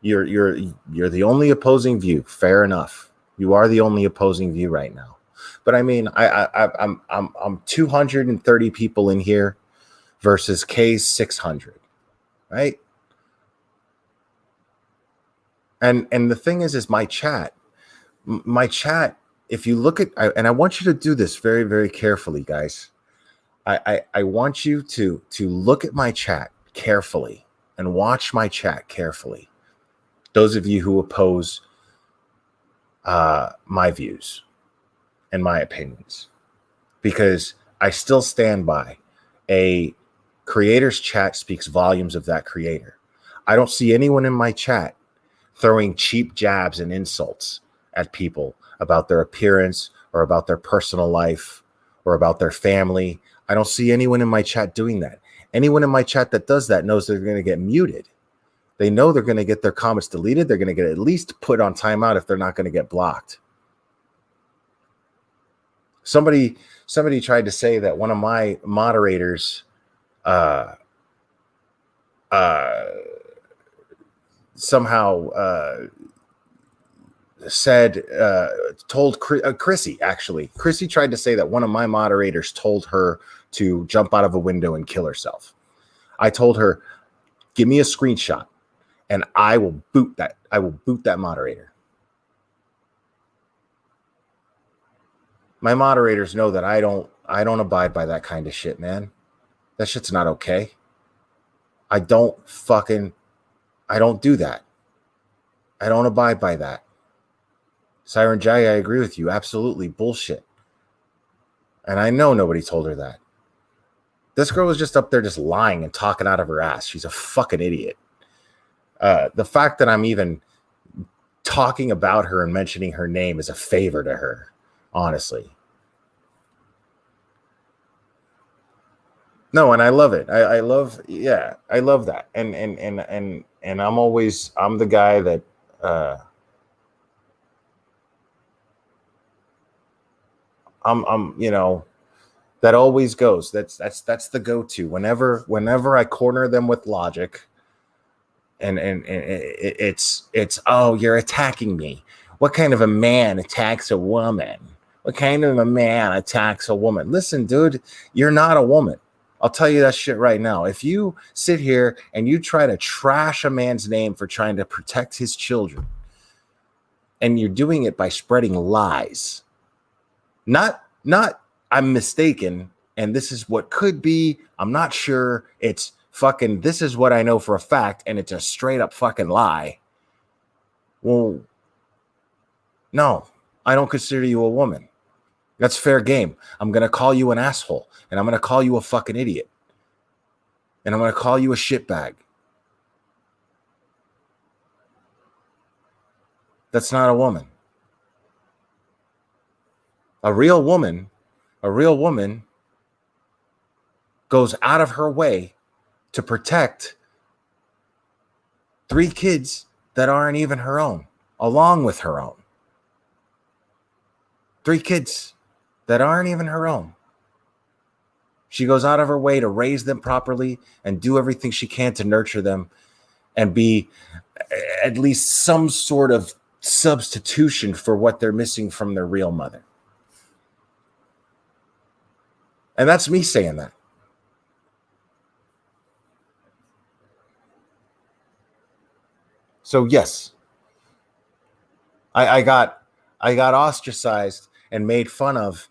You're the only opposing view. Fair enough. You are the only opposing view right now. But I mean, I'm 230 people in here versus K's 600, right? And the thing is my chat. If you look at, and I want you to do this very, very carefully, guys. I want you to look at my chat carefully and watch my chat carefully. Those of you who oppose my views and my opinions, because I still stand by a creator's chat speaks volumes of that creator. I don't see anyone in my chat throwing cheap jabs and insults at people about their appearance or about their personal life or about their family. I don't see anyone in my chat doing that. Anyone in my chat that does that knows they're going to get muted. They know they're going to get their comments deleted. They're going to get at least put on timeout if they're not going to get blocked. Somebody tried to say that one of my moderators somehow said told Chrissy, actually Chrissy tried to say that one of my moderators told her to jump out of a window and kill herself. I told her, give me a screenshot and I will boot that moderator. My moderators know that I don't abide by that kind of shit, man. That shit's not okay. I don't do that. I don't abide by that. Siren Jai, I agree with you. Absolutely bullshit. And I know nobody told her that. This girl was just up there just lying and talking out of her ass. She's a fucking idiot. The fact that I'm even talking about her and mentioning her name is a favor to her, honestly. No, and I love it. I love that. And I'm the guy that I'm that always goes. That's the go-to. Whenever I corner them with logic, and it's oh, you're attacking me. What kind of a man attacks a woman? What kind of a man attacks a woman? Listen, dude, you're not a woman. I'll tell you that shit right now. If you sit here and you try to trash a man's name for trying to protect his children, and you're doing it by spreading lies, not I'm mistaken, and this is what could be, I'm not sure, it's fucking, this is what I know for a fact, and it's a straight up fucking lie. Well, no, I don't consider you a woman. That's fair game. I'm going to call you an asshole, and I'm going to call you a fucking idiot, and I'm going to call you a shitbag. That's not a woman. A real woman goes out of her way to protect 3 kids that aren't even her own, along with her own. 3 kids that aren't even her own. She goes out of her way to raise them properly and do everything she can to nurture them and be at least some sort of substitution for what they're missing from their real mother. And that's me saying that. So yes, I got ostracized and made fun of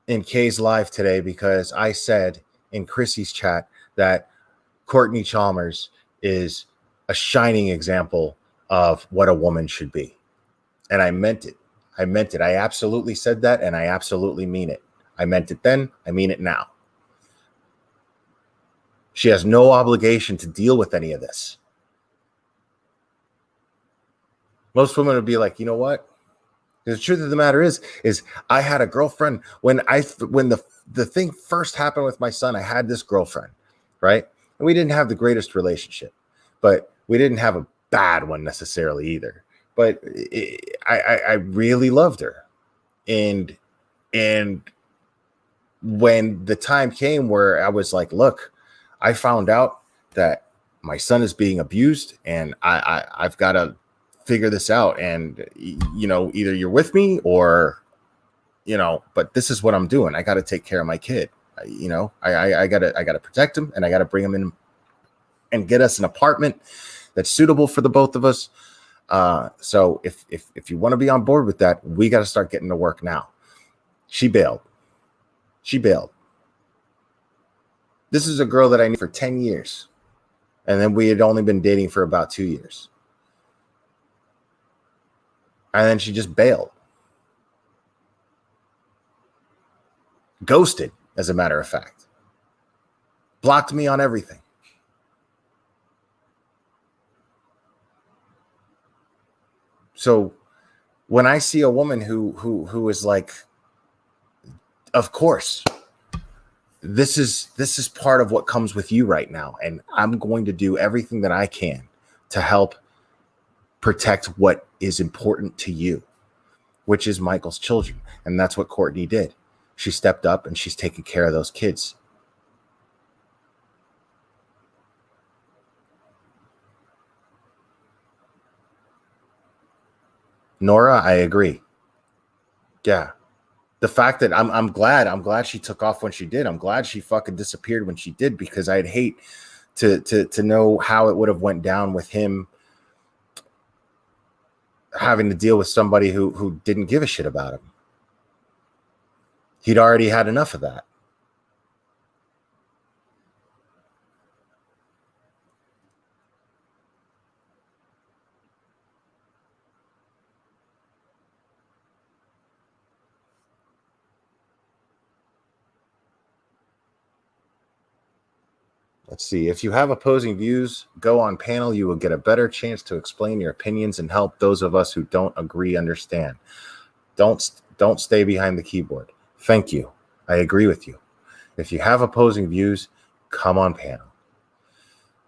in Kay's live today because I said in Chrissy's chat that Courtney Chalmers is a shining example of what a woman should be. And I meant it. I absolutely said that, and I absolutely mean it. I meant it then. I mean it now. She has no obligation to deal with any of this. Most women would be like, you know what? The truth of the matter is I had a girlfriend when the thing first happened with my son. I had this girlfriend, right? And we didn't have the greatest relationship, but we didn't have a bad one necessarily either. But I really loved her, and when the time came where I was like, look, I found out that my son is being abused, and I've got to figure this out, and either you're with me or but this is what I'm doing. I got to take care of my kid. I gotta protect him, and I gotta bring him in and get us an apartment that's suitable for the both of us. So if you want to be on board with that, we got to start getting to work now. She bailed. This is a girl that I knew for 10 years, and then we had only been dating for about 2 years. And then she just bailed. Ghosted, as a matter of fact. Blocked me on everything. So when I see a woman who is like, of course, this is part of what comes with you right now, and I'm going to do everything that I can to help protect what is important to you, which is Michael's children. And that's what Courtney did. She stepped up and she's taking care of those kids. Nora, I agree. Yeah. The fact that I'm glad she took off when she did. I'm glad she fucking disappeared when she did, because I'd hate to know how it would have went down with him having to deal with somebody who didn't give a shit about him. He'd already had enough of that. Let's see. If you have opposing views, go on panel. You will get a better chance to explain your opinions and help those of us who don't agree understand. Don't stay behind the keyboard. Thank you. I agree with you. If you have opposing views, come on panel.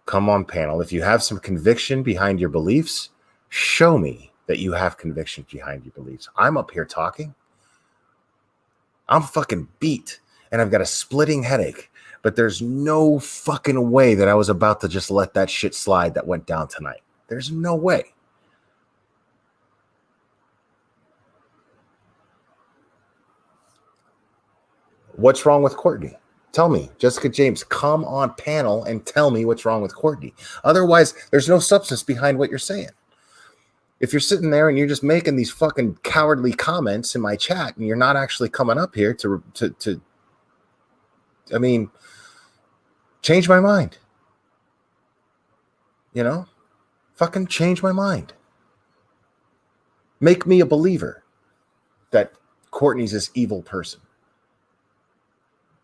Come on panel. If you have some conviction behind your beliefs, show me that you have conviction behind your beliefs. I'm up here talking. I'm fucking beat and I've got a splitting headache. But there's no fucking way that I was about to just let that shit slide that went down tonight. There's no way. What's wrong with Courtney? Tell me. Jessica James, come on panel and tell me what's wrong with Courtney. Otherwise, there's no substance behind what you're saying. If you're sitting there and you're just making these fucking cowardly comments in my chat and you're not actually coming up here to I mean, change my mind. You know? Fucking change my mind. Make me a believer that Courtney's this evil person.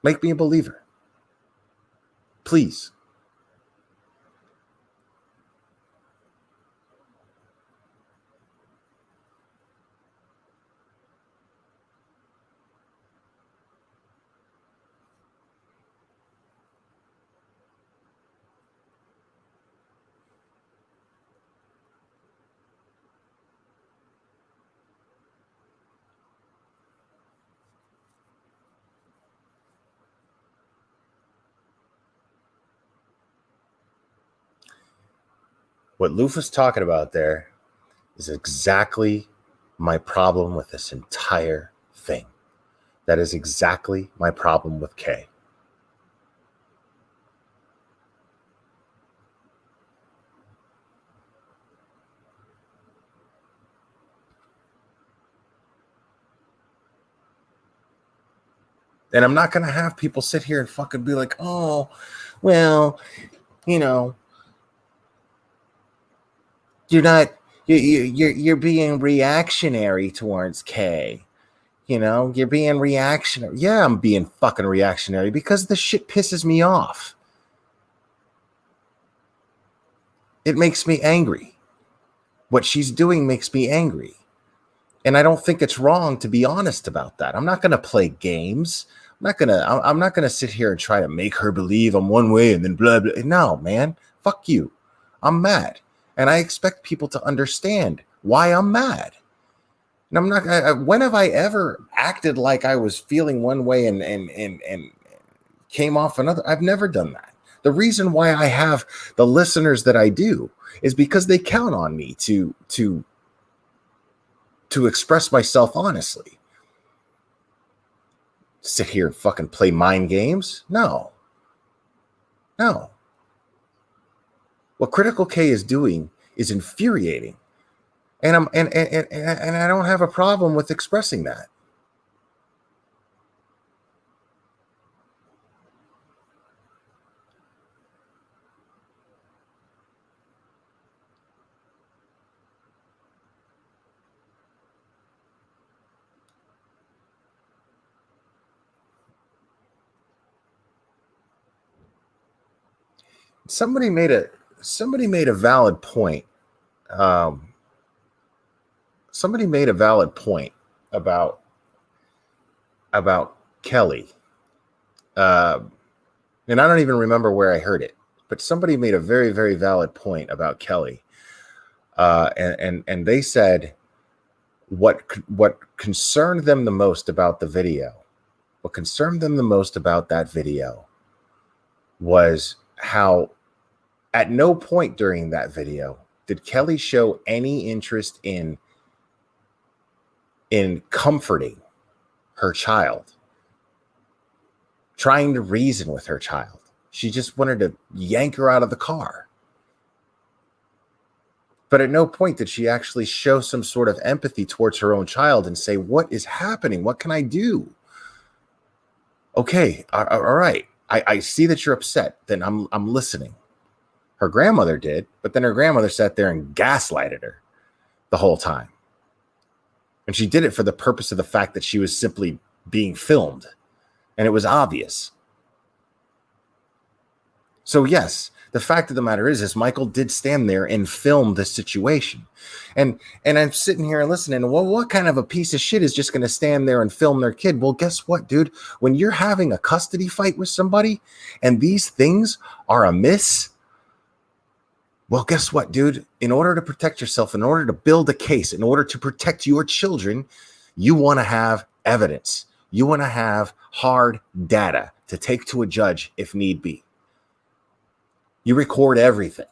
Make me a believer. Please. What Lufa's talking about there is exactly my problem with this entire thing. That is exactly my problem with Kay. And I'm not going to have people sit here and fucking be like, oh, well, you know, you're being reactionary towards Kay. You know, you're being reactionary. Yeah, I'm being fucking reactionary because the shit pisses me off. It makes me angry. What she's doing makes me angry. And I don't think it's wrong to be honest about that. I'm not going to play games. I'm not gonna sit here and try to make her believe I'm one way and then blah blah. No, man, fuck you. I'm mad, and I expect people to understand why I'm mad. And I'm not. When have I ever acted like I was feeling one way and came off another? I've never done that. The reason why I have the listeners that I do is because they count on me to express myself honestly. Sit here and fucking play mind games? No. What Critical K is doing is infuriating, and I don't have a problem with expressing that. Somebody made a valid point. Somebody made a valid point about Kelly. And I don't even remember where I heard it, but somebody made a very, very valid point about Kelly. And they said what concerned them the most about the video what concerned them the most about that video was how at no point during that video did Kelly show any interest in comforting her child, trying to reason with her child. She just wanted to yank her out of the car. But at no point did she actually show some sort of empathy towards her own child and say, what is happening? What can I do? Okay, all right. I see that you're upset. Then I'm listening. Her grandmother did, but then her grandmother sat there and gaslighted her the whole time. And she did it for the purpose of the fact that she was simply being filmed. And it was obvious. So yes, the fact of the matter is Michael did stand there and film the situation. And I'm sitting here and listening, well, what kind of a piece of shit is just going to stand there and film their kid? Well, guess what, dude? When you're having a custody fight with somebody and these things are amiss, well, guess what, dude? In order to protect yourself, in order to build a case, in order to protect your children, you want to have evidence. You want to have hard data to take to a judge if need be. You record everything.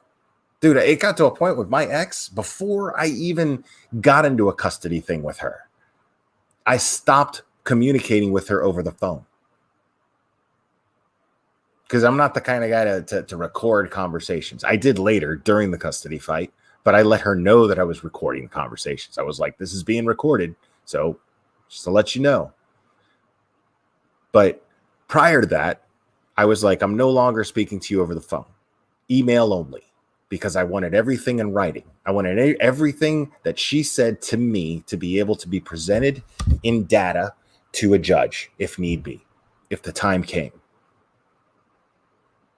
Dude, it got to a point with my ex, before I even got into a custody thing with her, I stopped communicating with her over the phone. Because I'm not the kind of guy to record conversations. I did later during the custody fight, but I let her know that I was recording conversations. I was like, this is being recorded, so just to let you know. But prior to that, I was like, I'm no longer speaking to you over the phone. Email only, because I wanted everything in writing. I wanted everything that she said to me to be able to be presented in data to a judge if need be, if the time came.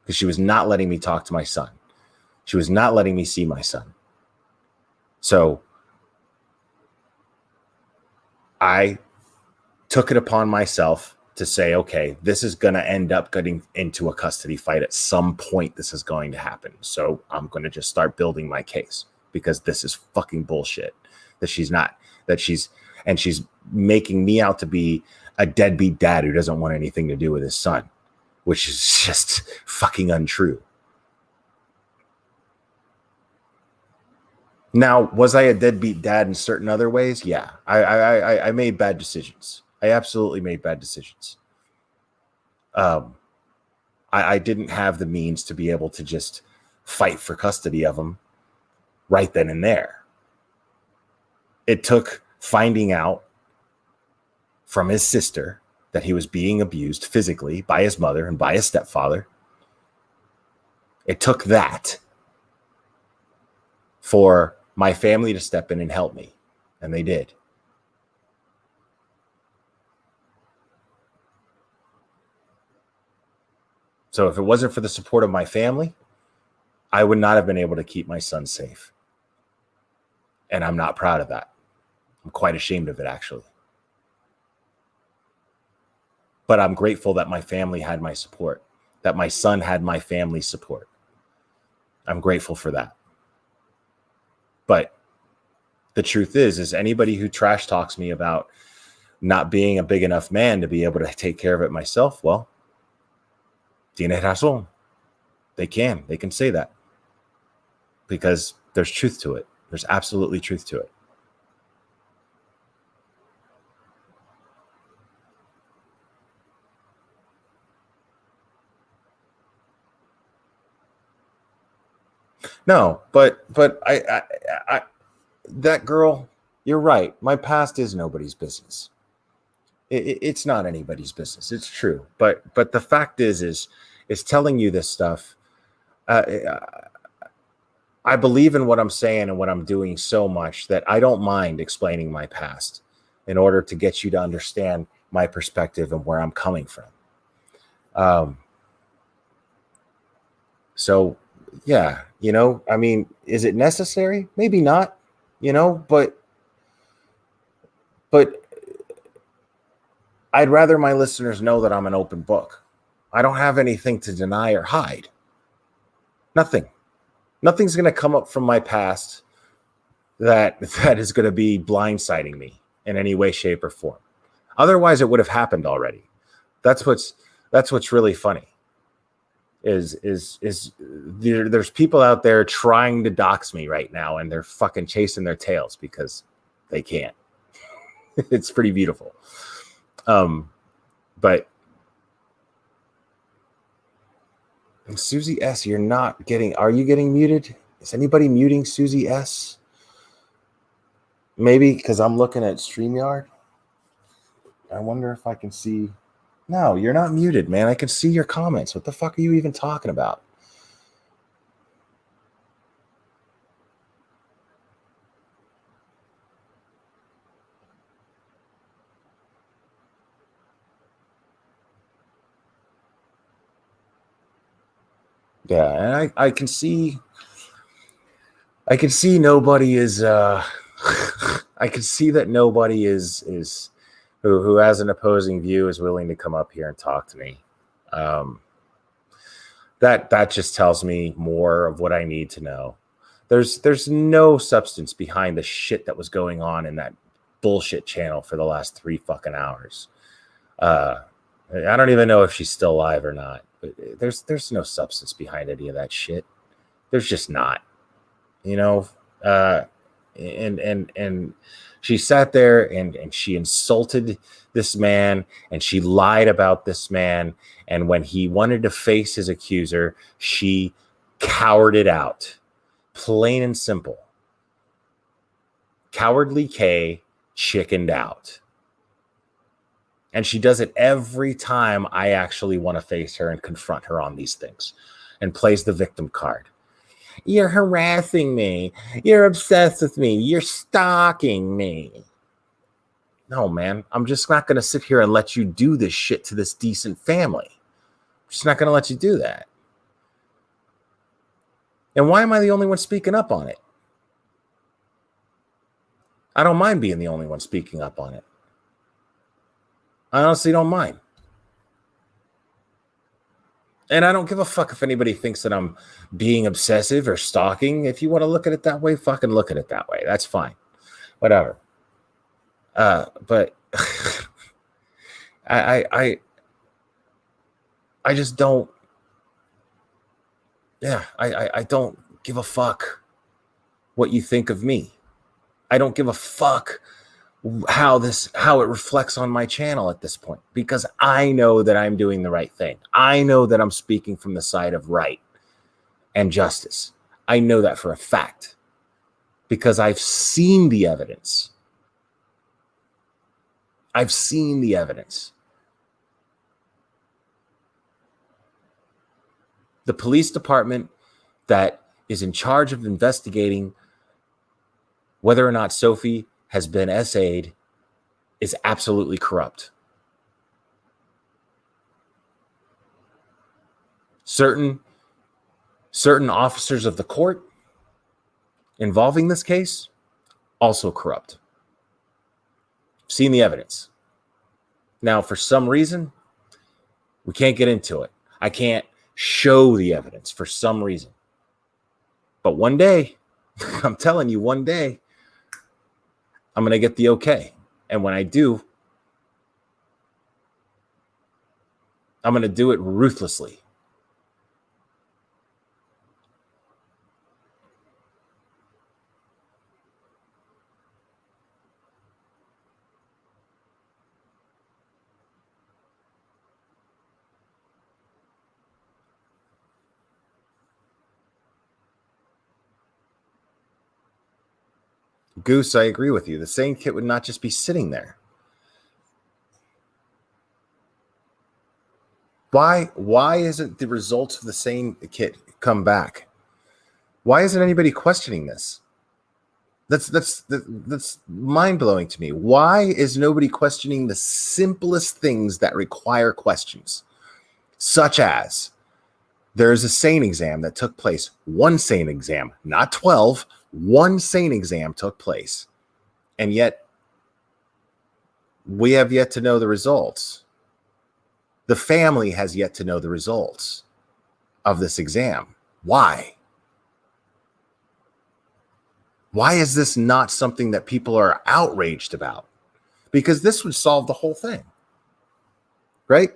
Because she was not letting me talk to my son. She was not letting me see my son. So I took it upon myself to say, okay, this is going to end up getting into a custody fight at some point. This is going to happen. So I'm going to just start building my case, because this is fucking bullshit that she's making me out to be a deadbeat dad who doesn't want anything to do with his son, which is just fucking untrue. Now, was I a deadbeat dad in certain other ways? Yeah, I made bad decisions. I absolutely made bad decisions. I didn't have the means to be able to just fight for custody of him right then and there. It took finding out from his sister that he was being abused physically by his mother and by his stepfather. It took that for my family to step in and help me, and they did. So if it wasn't for the support of my family, I would not have been able to keep my son safe. And I'm not proud of that. I'm quite ashamed of it, actually. But I'm grateful that my family had my support, that my son had my family's support. I'm grateful for that. But the truth is anybody who trash talks me about not being a big enough man to be able to take care of it myself, well, tiene razón. They can say that, because there's truth to it. There's absolutely truth to it. No, but I that girl, you're right. My past is nobody's business. It's not anybody's business. It's true. But the fact is telling you this stuff. I believe in what I'm saying and what I'm doing so much that I don't mind explaining my past in order to get you to understand my perspective and where I'm coming from. So yeah, I mean, is it necessary? Maybe not, but I'd rather my listeners know that I'm an open book. I don't have anything to deny or hide. Nothing's going to come up from my past that is going to be blindsiding me in any way, shape, or form. Otherwise, it would have happened already. That's what's really funny. Is there's people out there trying to dox me right now, and they're fucking chasing their tails because they can't. It's pretty beautiful. But Susie S, you're not getting. Are you getting muted? Is anybody muting Susie S? Maybe because I'm looking at StreamYard. I wonder if I can see. No, you're not muted, man. I can see your comments. What the fuck are you even talking about? Yeah, and I can see nobody is I can see that nobody is who has an opposing view is willing to come up here and talk to me. That just tells me more of what I need to know. There's no substance behind the shit that was going on in that bullshit channel for the last 3 fucking hours. I don't even know if she's still alive or not. But there's no substance behind any of that shit. There's just not. You know, and she sat there and she insulted this man and she lied about this man. And when he wanted to face his accuser, she cowered out. Plain and simple. Cowardly K chickened out. And she does it every time I actually want to face her and confront her on these things, and plays the victim card. You're harassing me. You're obsessed with me. You're stalking me. No, man, I'm just not going to sit here and let you do this shit to this decent family. I'm just not going to let you do that. And why am I the only one speaking up on it? I don't mind being the only one speaking up on it. I honestly don't mind. And I don't give a fuck if anybody thinks that I'm being obsessive or stalking. If you want to look at it that way, fucking look at it that way. That's fine. Whatever. But I just don't. Yeah, I don't give a fuck what you think of me. I don't give a fuck how it reflects on my channel at this point, because I know that I'm doing the right thing. I know that I'm speaking from the side of right and justice. I know that for a fact because I've seen the evidence. I've seen the evidence. The police department that is in charge of investigating whether or not Sophie has been SA'd is absolutely corrupt. Certain officers of the court involving this case, also corrupt. Seen the evidence. Now, for some reason, we can't get into it. I can't show the evidence for some reason. But one day, I'm telling you, one day, I'm going to get the okay. And when I do, I'm going to do it ruthlessly. Goose, I agree with you. The same kit would not just be sitting there. Why isn't the results of the same kit come back? Why isn't anybody questioning this? That's mind-blowing to me. Why is nobody questioning the simplest things that require questions? Such as, there's a SANE exam that took place. One SANE exam, not 12. One SANE exam took place. And yet, we have yet to know the results. The family has yet to know the results of this exam. Why? Why is this not something that people are outraged about? Because this would solve the whole thing, right?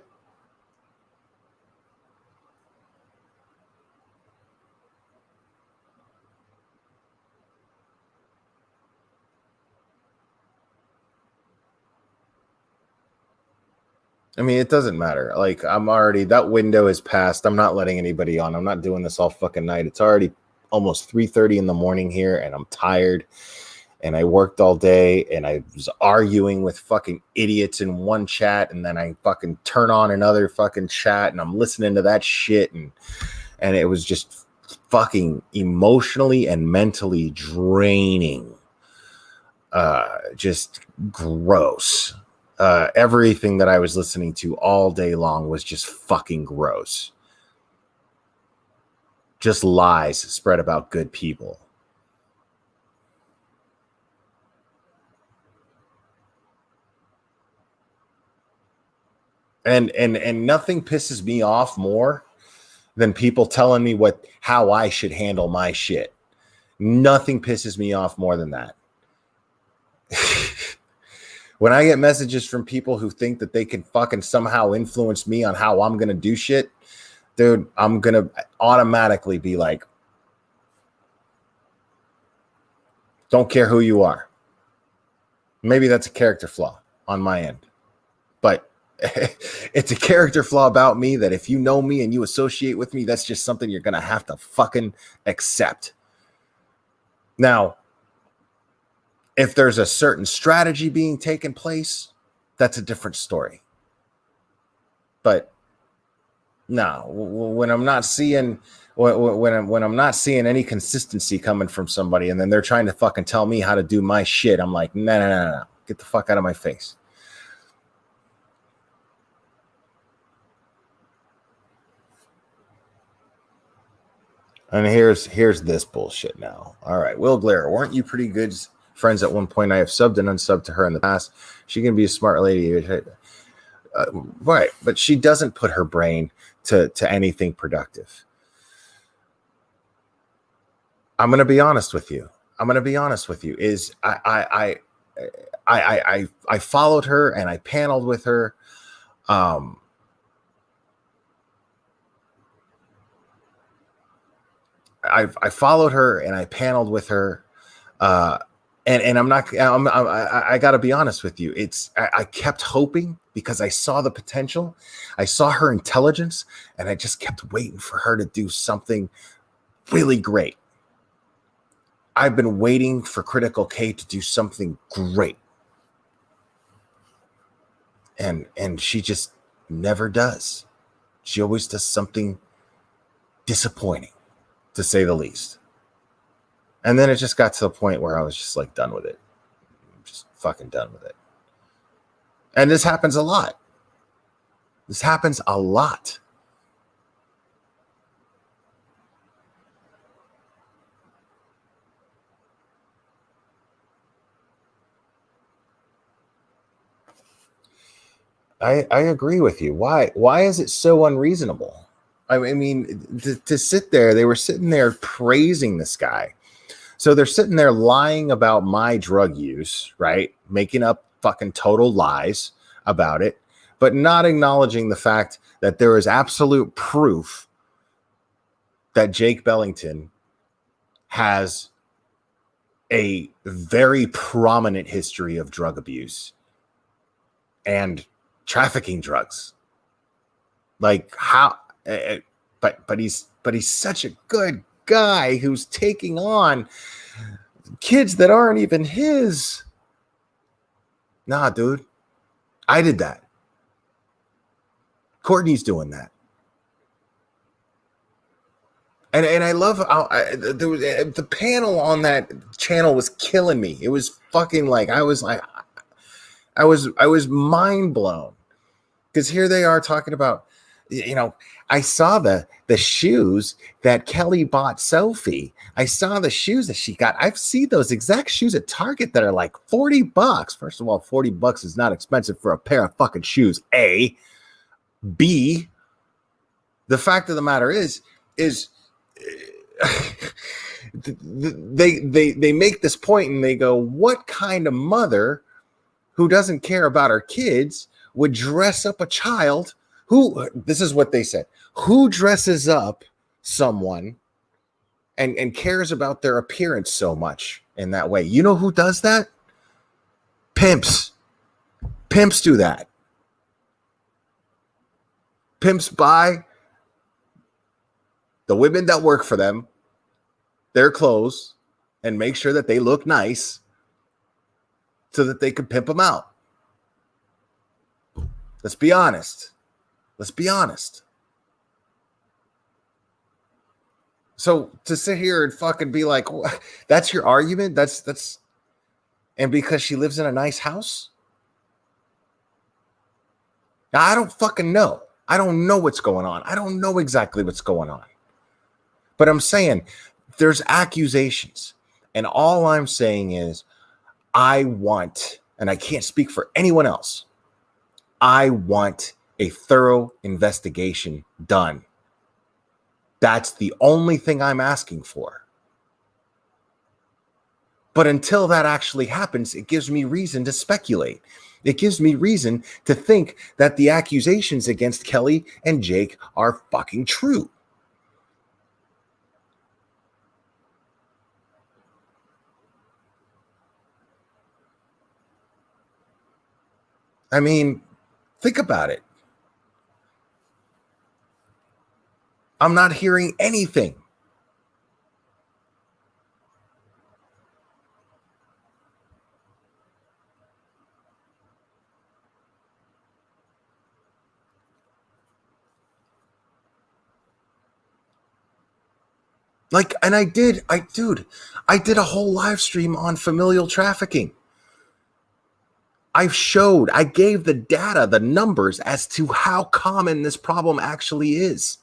I mean, it doesn't matter. Like, I'm already, that window is passed. I'm not letting anybody on. I'm not doing this all fucking night. It's already almost 3:30 in the morning here, and I'm tired. And I worked all day, and I was arguing with fucking idiots in one chat, and then I fucking turn on another fucking chat, and I'm listening to that shit, and it was just fucking emotionally and mentally draining. Just gross. Everything that I was listening to all day long was just fucking gross. Just lies spread about good people. And nothing pisses me off more than people telling me how I should handle my shit. Nothing pisses me off more than that. When I get messages from people who think that they can fucking somehow influence me on how I'm going to do shit, dude, I'm going to automatically be like, don't care who you are. Maybe that's a character flaw on my end, but it's a character flaw about me that if you know me and you associate with me, that's just something you're going to have to fucking accept. Now, if there's a certain strategy being taken place, that's a different story. But no, when I'm not seeing when I'm not seeing any consistency coming from somebody, and then they're trying to fucking tell me how to do my shit, I'm like, no, get the fuck out of my face. And here's this bullshit now. All right, Will Blair, weren't you pretty good friends at one point? I have subbed and unsubbed to her in the past. She can be a smart lady, right? But she doesn't put her brain to anything productive. I'm going to be honest with you. Is I followed her and I paneled with her. I followed her and I paneled with her. And I got to be honest with you. I kept hoping because I saw the potential. I saw her intelligence, and I just kept waiting for her to do something really great. I've been waiting for Critical K to do something great. And she just never does. She always does something disappointing, to say the least. And then it just got to the point where I was just like done with it. I'm just fucking done with it. And this happens a lot. I agree with you. Why is it so unreasonable? I mean, to sit there, they were sitting there praising this guy. So they're sitting there lying about my drug use, right? Making up fucking total lies about it, but not acknowledging the fact that there is absolute proof that Jake Bellington has a very prominent history of drug abuse and trafficking drugs. Like how, but he's such a good guy who's taking on kids that aren't even his. Nah, dude, I did that. Courtney's doing that. And I love how the panel on that channel was killing me. It was fucking like I was mind blown, because here they are talking about, I saw the shoes that Kelly bought Sophie. I saw the shoes that she got. I've seen those exact shoes at Target that are like $40. First of all, $40 is not expensive for a pair of fucking shoes. A. B. The fact of the matter is they make this point and they go, what kind of mother who doesn't care about her kids would dress up a child who, this is what they said, who dresses up someone and cares about their appearance so much in that way? You know who does that? Pimps do that. pimps buy the women that work for them their clothes and make sure that they look nice so that they can pimp them out. Let's be honest. Let's be honest. So to sit here and fucking be like, that's your argument? That's and because she lives in a nice house? Now, I don't fucking know. I don't know what's going on. I don't know exactly what's going on. But I'm saying there's accusations. And all I'm saying is I want, and I can't speak for anyone else, I want a thorough investigation done. That's the only thing I'm asking for. But until that actually happens, it gives me reason to speculate. It gives me reason to think that the accusations against Kelly and Jake are fucking true. I mean, think about it. I'm not hearing anything. Like, and I did a whole live stream on familial trafficking. I gave the data, the numbers as to how common this problem actually is.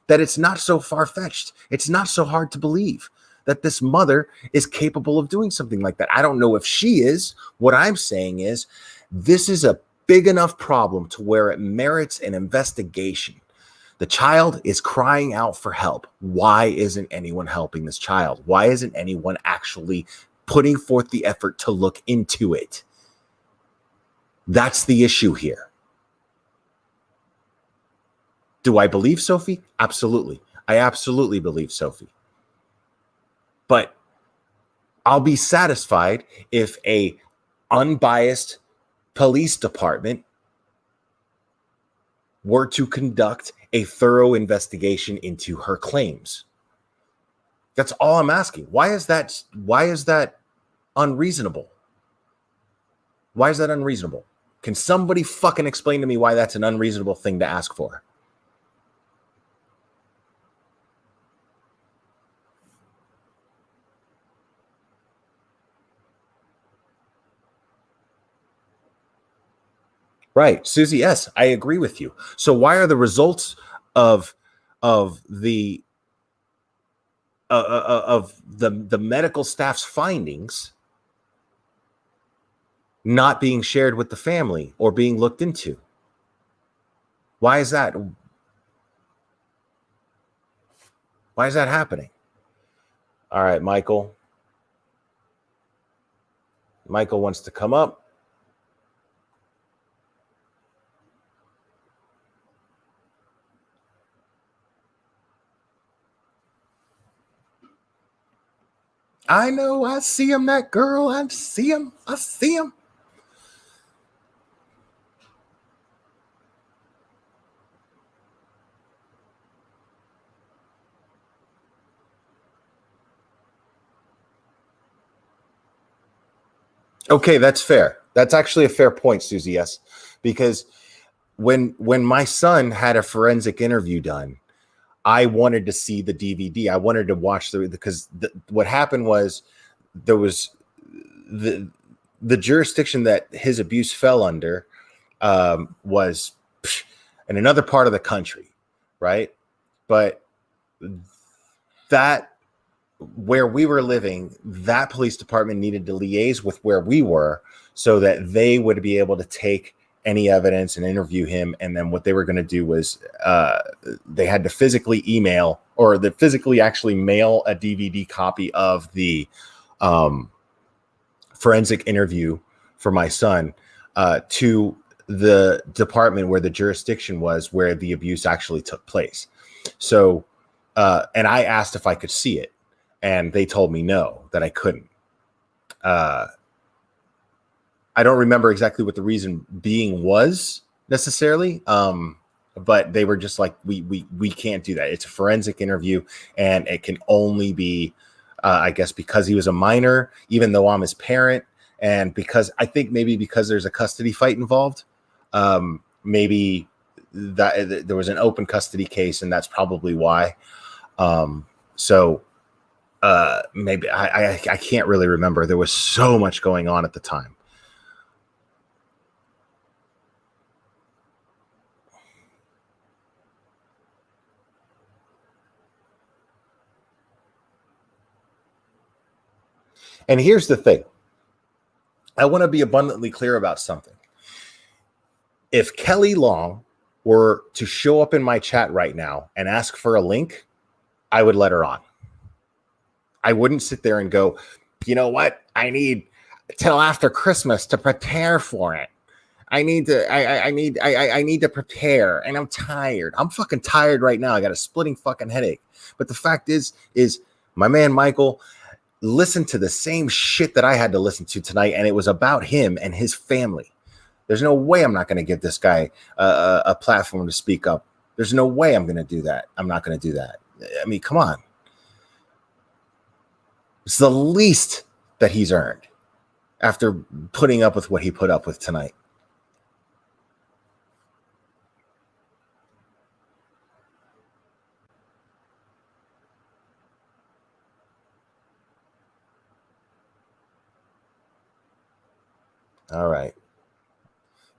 That it's not so far-fetched. It's not so hard to believe that this mother is capable of doing something like that. I don't know if she is. What I'm saying is this is a big enough problem to where it merits an investigation. The child is crying out for help. Why isn't anyone helping this child? Why isn't anyone actually putting forth the effort to look into it? That's the issue here. Do I believe Sophie? Absolutely. I absolutely believe Sophie. But I'll be satisfied if a unbiased police department were to conduct a thorough investigation into her claims. That's all I'm asking. Why is that unreasonable? Why is that unreasonable? Can somebody fucking explain to me why that's an unreasonable thing to ask for? Right, Susie. Yes, I agree with you. So why are the results of the medical staff's findings not being shared with the family or being looked into? Why is that? Why is that happening? All right, Michael. Michael wants to come up. I know. I see him, that girl. I see him. I see him. Okay, that's fair. That's actually a fair point, Susie. Yes, because when my son had a forensic interview done, I wanted to see the DVD. I wanted to watch because what happened was there was the jurisdiction that his abuse fell under was in another part of the country, right? But that where we were living, that police department needed to liaise with where we were so that they would be able to take any evidence and interview him. And then what they were going to do was they had to physically email or physically actually mail a DVD copy of the forensic interview for my son to the department where the jurisdiction was, where the abuse actually took place. So, and I asked if I could see it, and they told me no, that I couldn't. I don't remember exactly what the reason being was necessarily. but they were just like, we can't do that. It's a forensic interview, and it can only be, I guess, because he was a minor, even though I'm his parent, and because I think maybe because there's a custody fight involved, maybe that there was an open custody case, and that's probably why. So maybe I can't really remember. There was so much going on at the time. And here's the thing. I want to be abundantly clear about something. If Kelly Long were to show up in my chat right now and ask for a link, I would let her on. I wouldn't sit there and go, you know what? I need till after Christmas to prepare for it. I need to prepare, and I'm tired. I'm fucking tired right now. I got a splitting fucking headache. But the fact is my man Michael listened to the same shit that I had to listen to tonight, and it was about him and his family. There's no way I'm not going to give this guy a platform to speak up. There's no way I'm going to do that. I'm not going to do that. I mean, come on. It's the least that he's earned after putting up with what he put up with tonight. All right.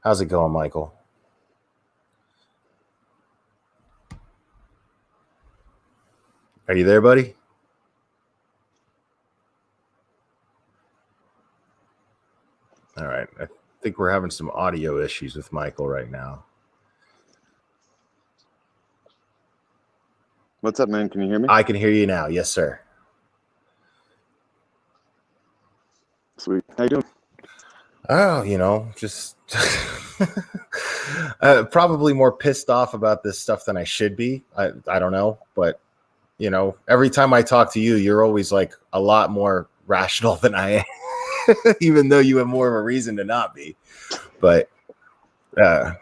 How's it going, Michael? Are you there, buddy? All right. I think we're having some audio issues with Michael right now. What's up, man? Can you hear me? I can hear you now. Yes, sir. Sweet. How you doing? Oh, you know, just probably more pissed off about this stuff than I should be. I don't know, but you know, every time I talk to you, you're always like a lot more rational than I am, even though you have more of a reason to not be. But yeah,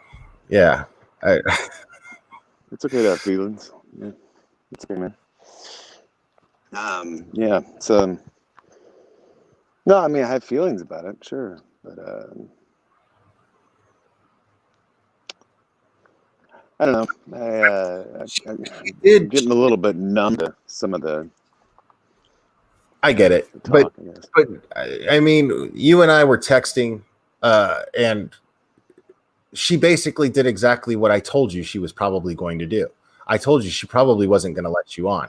it's okay to have feelings. Yeah, it's okay, man. Yeah, it's no, I mean, I have feelings about it, sure, but I don't know. I'm getting a little bit numb to some of the. I get it, talk, but I mean, you and I were texting, and she basically did exactly what I told you she was probably going to do. I told you she probably wasn't going to let you on,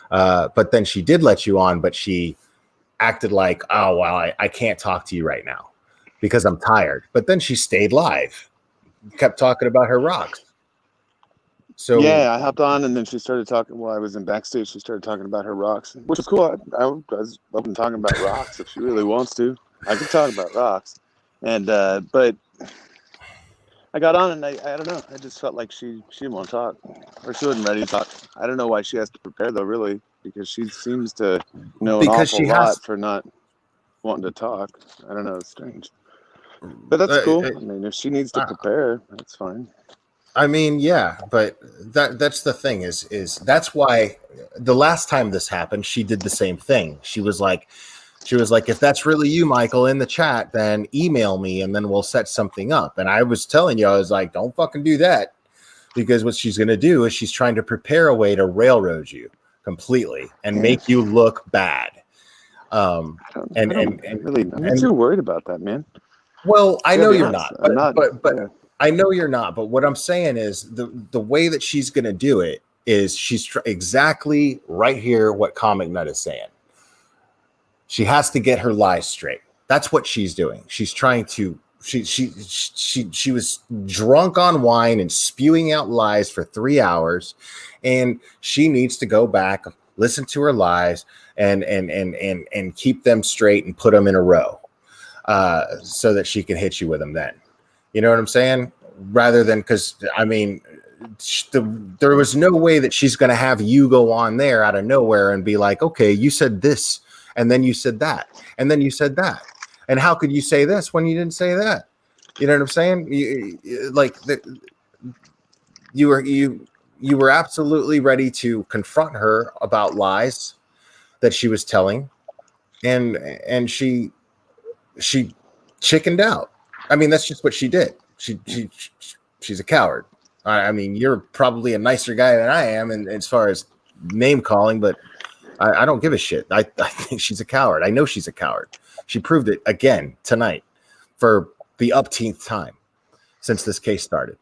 but then she did let you on, but she acted like, oh, well, I can't talk to you right now because I'm tired. But then she stayed live, kept talking about her rocks. So yeah, I hopped on, and then she started talking. While I was in backstage, she started talking about her rocks, which is cool. I was open talking about rocks if she really wants to. I can talk about rocks, and but I got on, and I don't know. I just felt like she didn't want to talk, or she wasn't ready to talk. I don't know why she has to prepare though, really, because she seems to know an awful lot for not wanting to talk. I don't know. It's strange, but that's cool. I mean, if she needs to prepare, that's fine. I mean, yeah, but that's the thing is that's why the last time this happened, she did the same thing. She was like, if that's really you, Michael, in the chat, then email me and then we'll set something up. And I was telling you, I was like, don't fucking do that, because what she's going to do is she's trying to prepare a way to railroad you completely and make you look bad. I'm not too worried about that, man. Well, I know you're not, but yeah. I know you're not, but what I'm saying is the way that she's going to do it is she's exactly right here what Comic Nut is saying. She has to get her lies straight. That's what she's doing. She's trying to. She was drunk on wine and spewing out lies for 3 hours, and she needs to go back, listen to her lies, and keep them straight and put them in a row, so that she can hit you with them then. You know what I'm saying? Rather than, because I mean, there was no way that she's going to have you go on there out of nowhere and be like, okay, you said this, and then you said that, and then you said that, and how could you say this when you didn't say that? You know what I'm saying? you were absolutely ready to confront her about lies that she was telling, and she chickened out. I mean, that's just what she did. She's a coward. I mean, you're probably a nicer guy than I am, and as far as name calling, but I don't give a shit. I think she's a coward. I know she's a coward. She proved it again tonight for the upteenth time since this case started.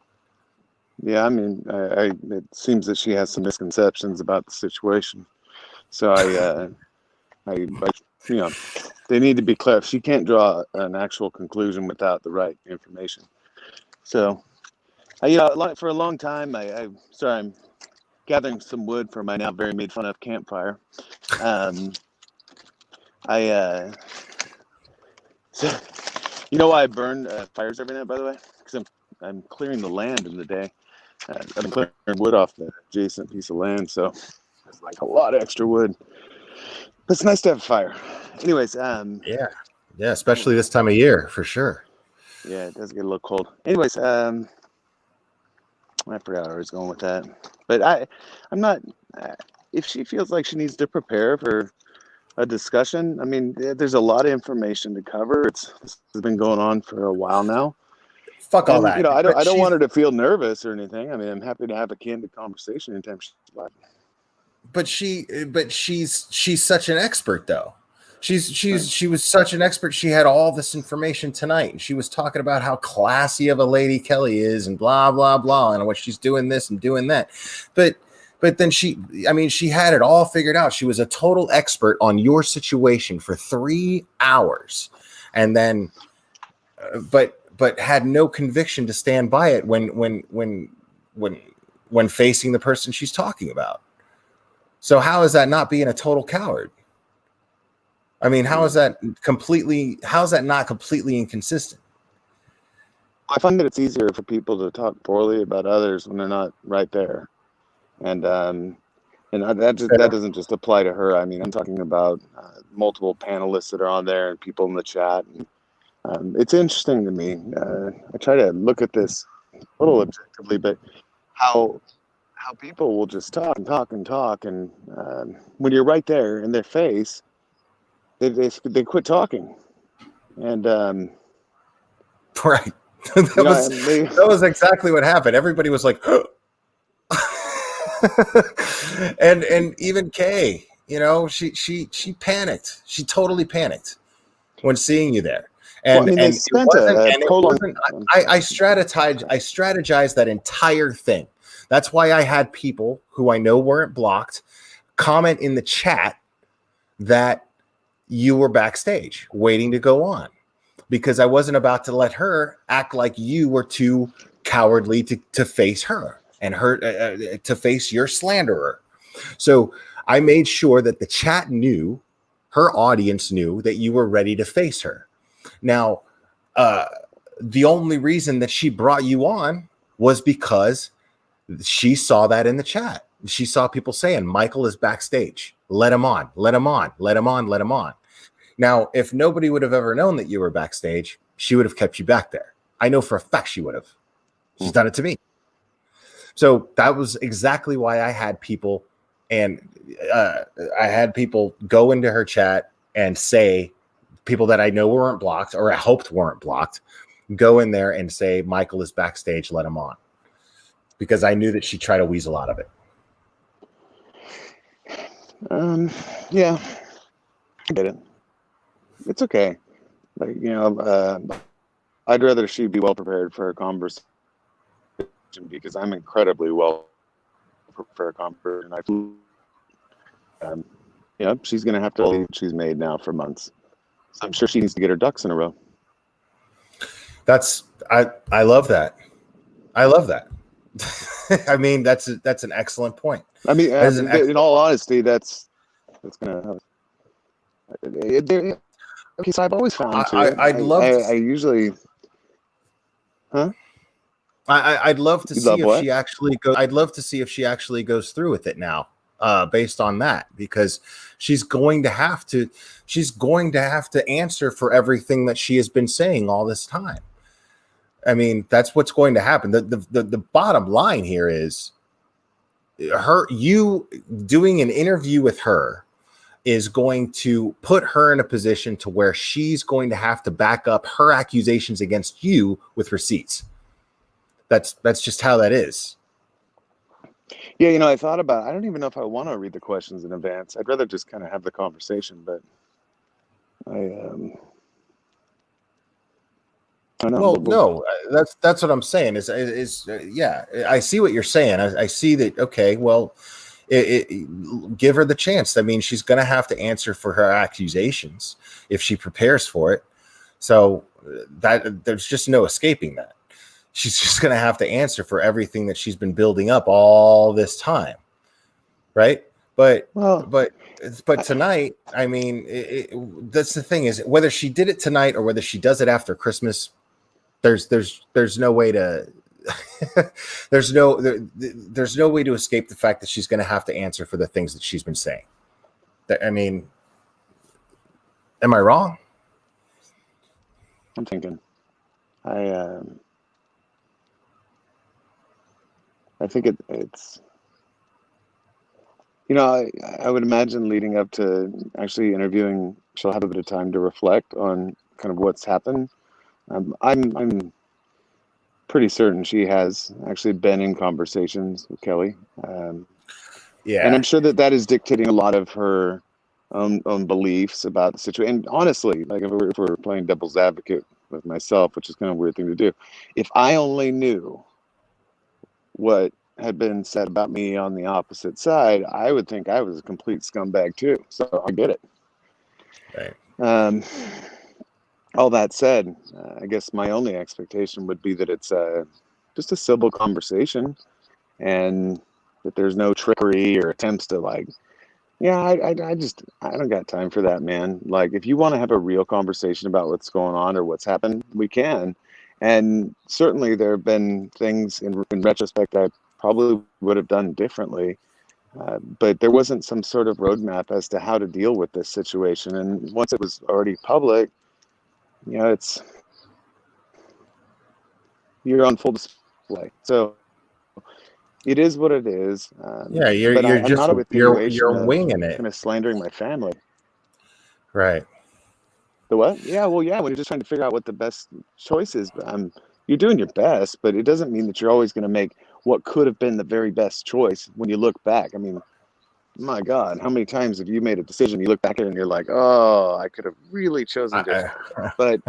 Yeah, I mean, it seems that she has some misconceptions about the situation. So I they need to be clear. She can't draw an actual conclusion without the right information. So, for a long time, I'm gathering some wood for my now very made fun of campfire. So, you know why I burn fires every night, by the way? Because I'm clearing the land in the day. I've been clearing wood off the adjacent piece of land, so there's like a lot of extra wood. But it's nice to have a fire. Anyways, Yeah, especially this time of year for sure. Yeah, it does get a little cold. Anyways, I forgot where I was going with that, but I'm not. If she feels like she needs to prepare for a discussion, I mean, there's a lot of information to cover. This has been going on for a while now. Fuck all that. I don't want her to feel nervous or anything. I mean, I'm happy to have a candid conversation anytime she's like. But she's such an expert though. She was such an expert. She had all this information tonight, and she was talking about how classy of a lady Kelly is, and blah blah blah, and what she's doing this and doing that. But then she had it all figured out. She was a total expert on your situation for 3 hours, and then, but had no conviction to stand by it when facing the person she's talking about. So how is that not being a total coward? I mean, how's that not completely inconsistent? I find that it's easier for people to talk poorly about others when they're not right there. And that doesn't just apply to her. I mean, I'm talking about multiple panelists that are on there and people in the chat. And, it's interesting to me. I try to look at this a little objectively, but how people will just talk and talk and talk, and when you're right there in their face, they quit talking, and right. That was exactly what happened. Everybody was like, and even Kay, she panicked. She totally panicked when seeing you there. And, well, I mean, I strategized that entire thing. That's why I had people who I know weren't blocked comment in the chat that you were backstage waiting to go on, because I wasn't about to let her act like you were too cowardly to face her and to face your slanderer. So I made sure that the chat knew, her audience knew, that you were ready to face her. Now, the only reason that she brought you on was because she saw that in the chat. She saw people saying, Michael is backstage. Let him on, let him on, let him on, let him on. Now, if nobody would have ever known that you were backstage, she would have kept you back there. I know for a fact she would have. She's done it to me. So that was exactly why I had people, and I had people go into her chat and say, people that I know weren't blocked, or I hoped weren't blocked, go in there and say, Michael is backstage, let him on. Because I knew that she'd try to weasel out of it. Yeah, I get it. It's okay. Like, I'd rather she be well prepared for a conversation, because I'm incredibly well prepared for a conversation. She's going to have to leave. She's made now for months. So I'm sure she needs to get her ducks in a row. I love that. I love that. I mean, that's an excellent point. I mean, in all honesty, that's gonna. Okay, so I've always found. I'd love. I usually. Huh? I'd love to see if she actually goes. I'd love to see if she actually goes through with it now, based on that, because she's going to have to. She's going to have to answer for everything that she has been saying all this time. I mean, that's what's going to happen. The bottom line here is you doing an interview with her is going to put her in a position to where she's going to have to back up her accusations against you with receipts. That's just how that is. Yeah, I thought about it. I don't even know if I want to read the questions in advance. I'd rather just kind of have the conversation, but I don't know. Well, no, that's what I'm saying is yeah, I see what you're saying. I see that. Okay, well, give her the chance. I mean, she's going to have to answer for her accusations if she prepares for it. So that there's just no escaping that. She's just going to have to answer for everything that she's been building up all this time, right? But tonight, I mean, that's the thing, is whether she did it tonight or whether she does it after Christmas, there's no way to there's no way to escape the fact that she's going to have to answer for the things that she's been saying. I mean, am I wrong? I'm thinking. I think it's I would imagine leading up to actually interviewing, she'll have a bit of time to reflect on kind of what's happened. I'm pretty certain she has actually been in conversations with Kelly. Yeah, and I'm sure that is dictating a lot of her own beliefs about the situation. And honestly, like if we're playing devil's advocate with myself, which is kind of a weird thing to do, if I only knew what had been said about me on the opposite side, I would think I was a complete scumbag too. So I get it. Right. All that said, I guess my only expectation would be that it's just a civil conversation, and that there's no trickery or attempts to I don't got time for that, man. Like, if you want to have a real conversation about what's going on or what's happened, we can. And certainly there have been things in retrospect I probably would have done differently. But there wasn't some sort of roadmap as to how to deal with this situation. And once it was already public, you're on full display. So it is what it is. Yeah, I'm not a continuation you're winging it, kind of slandering my family. right? The what? Yeah, well, yeah. When you're just trying to figure out what the best choice is, you're doing your best, but it doesn't mean that you're always going to make what could have been the very best choice when you look back. I mean, my God, how many times have you made a decision? You look back at it and you're like, "Oh, I could have really chosen different." But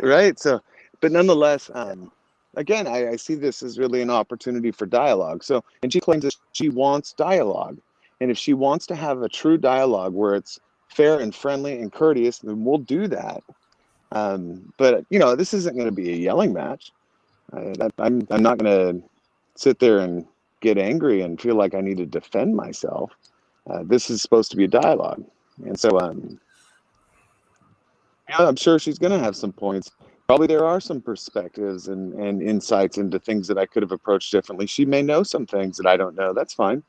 right. So, but nonetheless, again, I see this as really an opportunity for dialogue. So, and she claims that she wants dialogue, and if she wants to have a true dialogue where it's fair and friendly and courteous, then we'll do that. But this isn't going to be a yelling match. I'm not going to sit there and get angry and feel like I need to defend myself. This is supposed to be a dialogue, and so I'm sure she's going to have some points. Probably there are some perspectives and insights into things that I could have approached differently. She may know some things that I don't know. That's fine.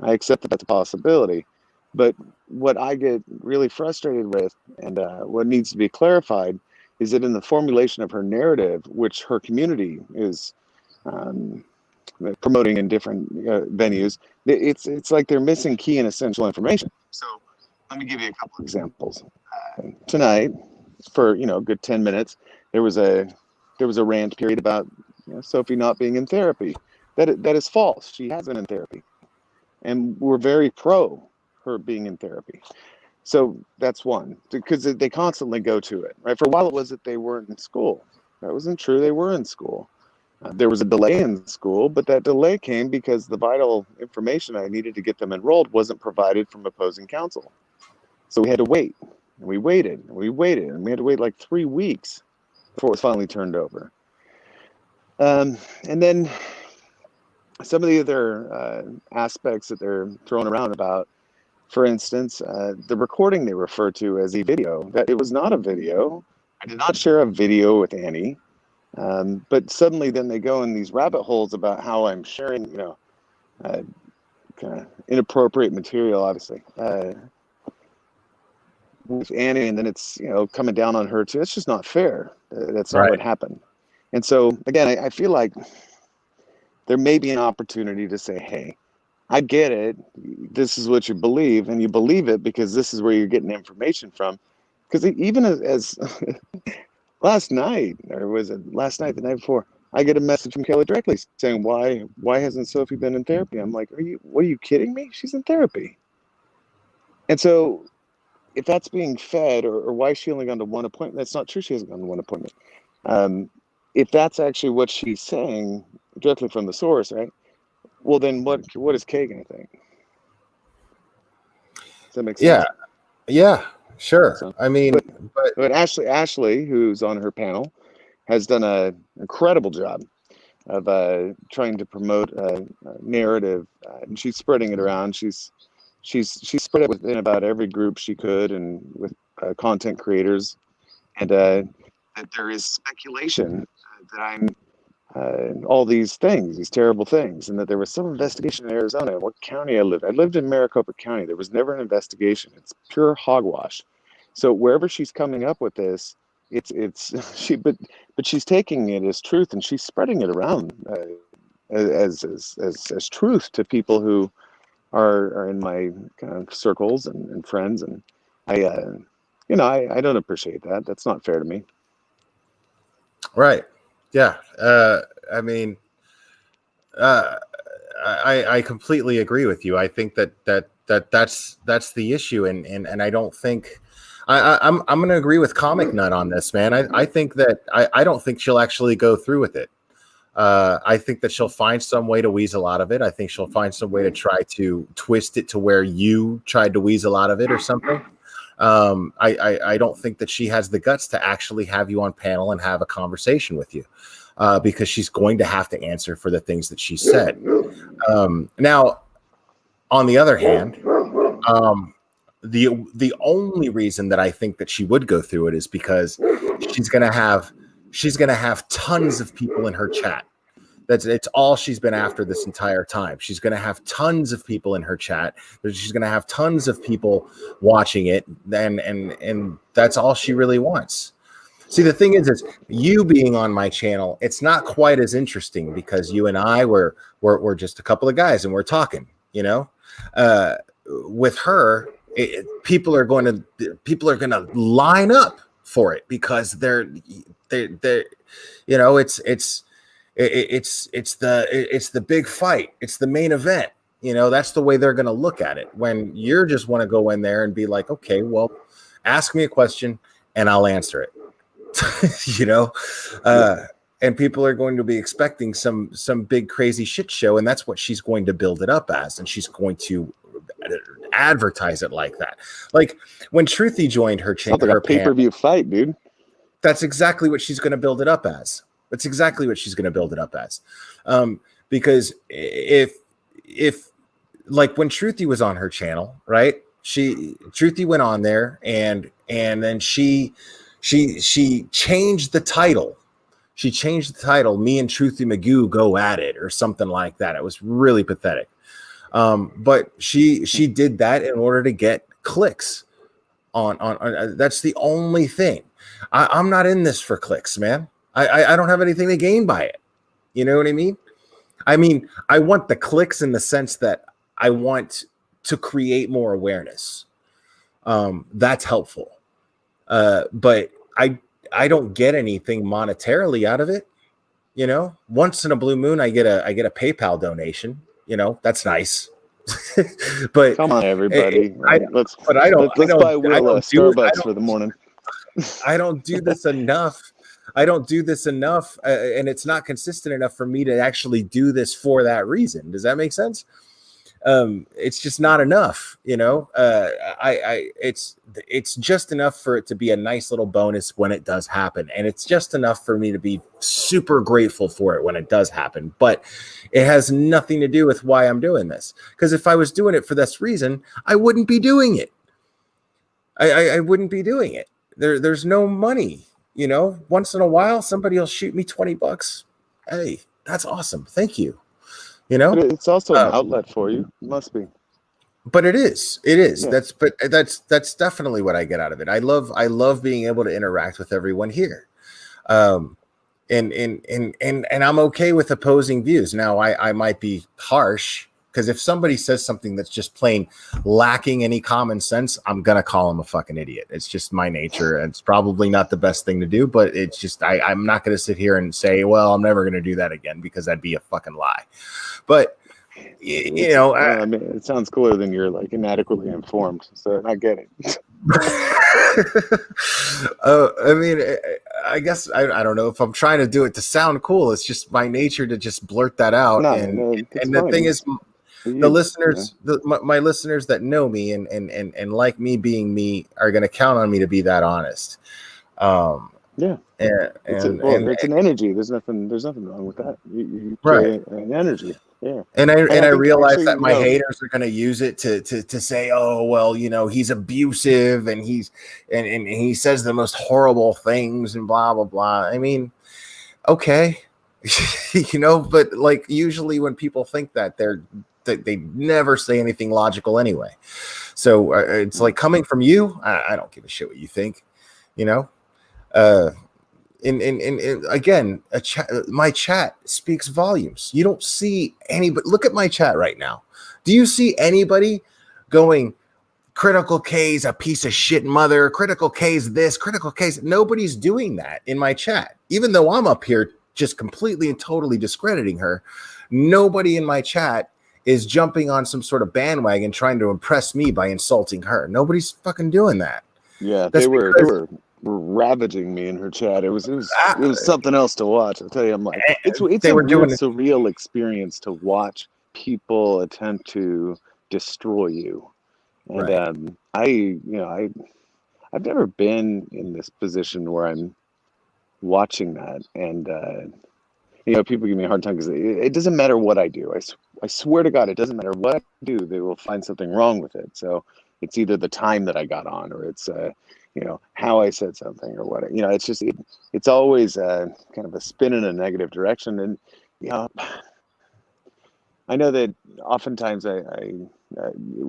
I accept that that's a possibility. But what I get really frustrated with, and what needs to be clarified, is that in the formulation of her narrative, which her community is promoting in different venues, it's like they're missing key and essential information. So let me give you a couple examples. Tonight, for a good 10 minutes, there was a rant period about Sophie not being in therapy. That is false. She has been in therapy, and we're very pro her being in therapy. So that's one, because they constantly go to it, right? For a while it was that they weren't in school. That wasn't true. They were in school. There was a delay in school, but that delay came because the vital information I needed to get them enrolled wasn't provided from opposing counsel. So we had to wait, and we waited, and we waited, and we had to wait like 3 weeks before it was finally turned over. And then some of the other aspects that they're throwing around about, for instance, the recording they refer to as a video, that it was not a video. I did not share a video with Annie. But suddenly then they go in these rabbit holes about how I'm sharing, kind of inappropriate material, obviously, with Annie, and then it's, coming down on her too. It's just not fair. That's not what happened. And so again, I feel like there may be an opportunity to say, hey, I get it. This is what you believe, and you believe it because this is where you're getting information from. Because even as last night, or was it last night, the night before, I get a message from Kelly directly saying, why hasn't Sophie been in therapy? I'm like, what are you kidding me? She's in therapy. And so if that's being fed, or why is she only gone to one appointment? That's not true. She hasn't gone to one appointment. If that's actually what she's saying directly from the source, right? Well, then what is Kay going to think? Does that make sense? Yeah, sure. So, I mean, but Ashley, who's on her panel, has done an incredible job of trying to promote a narrative, and she's spreading it around. She's spread it within about every group she could, and with content creators, and that there is speculation that I'm all these things, these terrible things, and that there was some investigation in Arizona. What county I lived? I lived in Maricopa County. There was never an investigation. It's pure hogwash. So wherever she's coming up with this, it's but she's taking it as truth, and she's spreading it around as truth to people who are in my kind of circles and friends, and I don't appreciate that. That's not fair to me. Right. Yeah. I mean, I completely agree with you. I think that's the issue. And I don't think I'm going to agree with Comic Nut on this, man. I think that I don't think she'll actually go through with it. I think that she'll find some way to weasel out of it. I think she'll find some way to try to twist it to where you tried to weasel out of it or something. I don't think that she has the guts to actually have you on panel and have a conversation with you, because she's going to have to answer for the things that she said. Now, on the other hand, the only reason that I think that she would go through it is because she's going to have tons of people in her chat. It's all she's been after this entire time. She's going to have tons of people in her chat. She's going to have tons of people watching it, and that's all she really wants. See, the thing is you being on my channel, it's not quite as interesting because you and I we're just a couple of guys and we're talking. With her, people are going to line up for it because they're it's the big fight. It's the main event. That's the way they're going to look at it. When you just want to go in there and be like, okay, well, ask me a question and I'll answer it. And people are going to be expecting some big crazy shit show, and that's what she's going to build it up as, and she's going to advertise it like that. Like when Truthy joined her channel, like a pay-per-view fight, dude. That's exactly what she's going to build it up as. That's exactly what she's going to build it up as. Because if like when Truthy was on her channel, right? Truthy went on there and then she changed the title. She changed the title, Me and Truthy Magoo Go At It, or something like that. It was really pathetic. But she did that in order to get clicks on that's the only thing. I'm not in this for clicks, man. I don't have anything to gain by it. You know what I mean? I want the clicks in the sense that I want to create more awareness. That's helpful. But I don't get anything monetarily out of it. Once in a blue moon, I get a PayPal donation. That's nice. But come on, everybody. Let's buy Will Starbucks for the morning. I don't do this enough. And it's not consistent enough for me to actually do this for that reason. Does that make sense? It's just not enough, it's just enough for it to be a nice little bonus when it does happen. And it's just enough for me to be super grateful for it when it does happen. But it has nothing to do with why I'm doing this. Because if I was doing it for this reason, I wouldn't be doing it. I wouldn't be doing it. There's no money, once in a while, somebody will shoot me $20. Hey, that's awesome. Thank you. But it's also an outlet for you. It must be. But it is. Yeah. That's That's definitely what I get out of it. I love being able to interact with everyone here. Um, and I'm okay with opposing views. Now, I might be harsh because if somebody says something that's just plain lacking any common sense, I'm gonna call them a fucking idiot. It's just my nature. It's probably not the best thing to do, but it's just I'm not gonna sit here and say, well, I'm never gonna do that again, because that'd be a fucking lie. But you know, I mean, it sounds cooler than you're like inadequately informed, so I get it. I mean, I guess I don't know if I'm trying to do it to sound cool. It's just my nature to just blurt that out. No, and no, it's and the fine. thing is, You the listeners, my listeners that know me and like me being me are going to count on me to be that honest. Yeah, it's an energy. There's nothing wrong with that. You right. create an energy. Yeah, And I think realize actually, that my haters are going to use it to say, oh, well, you know, he's abusive and and he says the most horrible things and blah, blah, blah. I mean, okay, you know, but like usually when people think that, they never say anything logical anyway. So it's like, coming from you, I don't give a shit what you think, you know. And again, my chat speaks volumes. You don't see anybody. Look at my chat right now. Do you see anybody going, Critical K's a piece of shit mother, Critical K's this, Critical K's? Nobody's doing that in my chat. Even though I'm up here just completely and totally discrediting her, nobody in my chat is jumping on some sort of bandwagon trying to impress me by insulting her. Nobody's fucking doing that. Yeah, they were ravaging me in her chat. It was something else to watch. I'll tell you, I'm like, it's a weird surreal experience to watch people attempt to destroy you. And right. I've never been in this position where I'm watching that, and people give me a hard time because it doesn't matter what I do. I swear to God, it doesn't matter what I do, they will find something wrong with it. So it's either the time that I got on, or it's how I said something, or what. It's just it's always kind of a spin in a negative direction. And I know that oftentimes I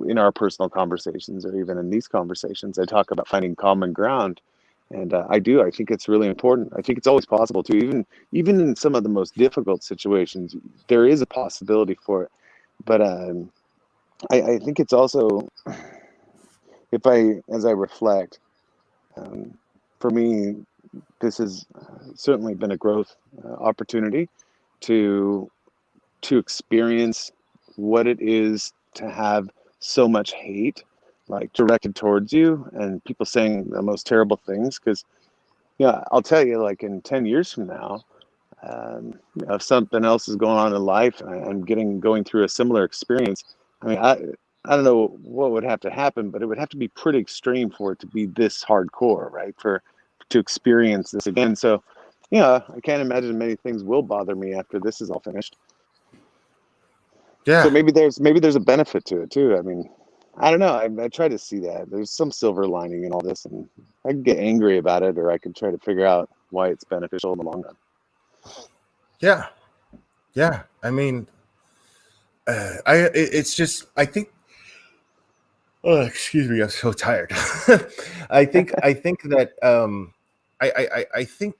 in our personal conversations, or even in these conversations, I talk about finding common ground. And I think it's really important. I think it's always possible to, even in some of the most difficult situations, there is a possibility for it. But I think it's also, as I reflect, for me, this has certainly been a growth opportunity to experience what it is to have so much hate, like, directed towards you, and people saying the most terrible things. Because I'll tell you, like, in 10 years from now, if something else is going on in life and I'm going through a similar experience, I mean, I don't know what would have to happen, but it would have to be pretty extreme for it to be this hardcore, right? To experience this again. So I can't imagine many things will bother me after this is all finished. Yeah. So maybe there's a benefit to it too. I mean, I don't know. I try to see that there's some silver lining in all this, and I can get angry about it, or I can try to figure out why it's beneficial in the long run. Yeah. Yeah. I mean, it's just, I think, oh, excuse me, I'm so tired. I think that, I think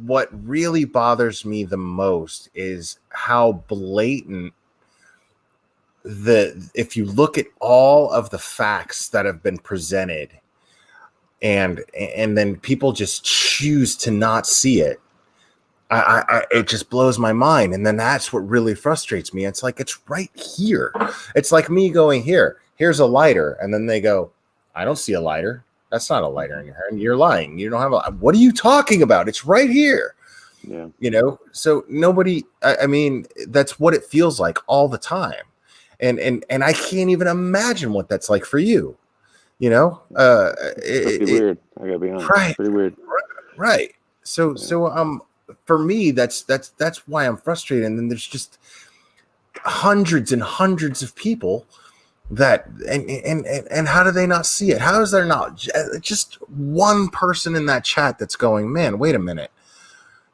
what really bothers me the most is how blatant if you look at all of the facts that have been presented, and then people just choose to not see it, it just blows my mind. And then that's what really frustrates me. It's like, it's right here. It's like me going, here's a lighter, and then they go, I don't see a lighter. That's not a lighter in your hand. You're lying. You don't have what are you talking about? It's right here. Yeah. So nobody, I mean, that's what it feels like all the time. And I can't even imagine what that's like for you. It's pretty weird. I gotta be honest. Right. It's pretty weird. Right. So for me, that's why I'm frustrated. And then there's just hundreds and hundreds of people that, and how do they not see it? How is there not just one person in that chat that's going, man, wait a minute.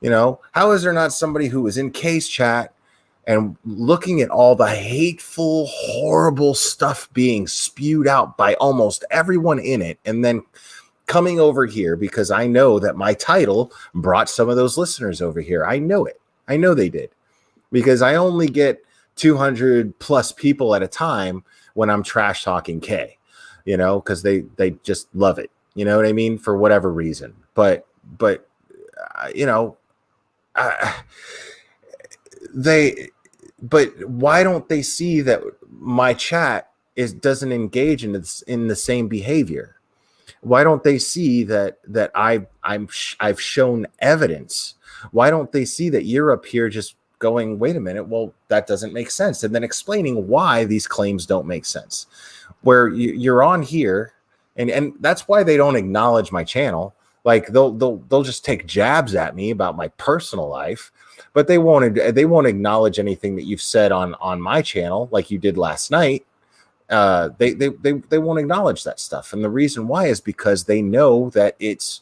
How is there not somebody who was in K's chat and looking at all the hateful, horrible stuff being spewed out by almost everyone in it, and then coming over here because I know that my title brought some of those listeners over here. I know it. I know they did, because I only get 200 plus people at a time when I'm trash talking K, you know, because they just love it. You know what I mean? For whatever reason. But you know, but why don't they see that my chat doesn't engage in the same behavior? Why don't they see that I've shown evidence? Why don't they see that you're up here just going, wait a minute, well, that doesn't make sense, and then explaining why these claims don't make sense? Where you're on here, and that's why they don't acknowledge my channel. Like they'll just take jabs at me about my personal life, but they won't acknowledge anything that you've said on my channel, like you did last night. They won't acknowledge that stuff, and the reason why is because they know that it's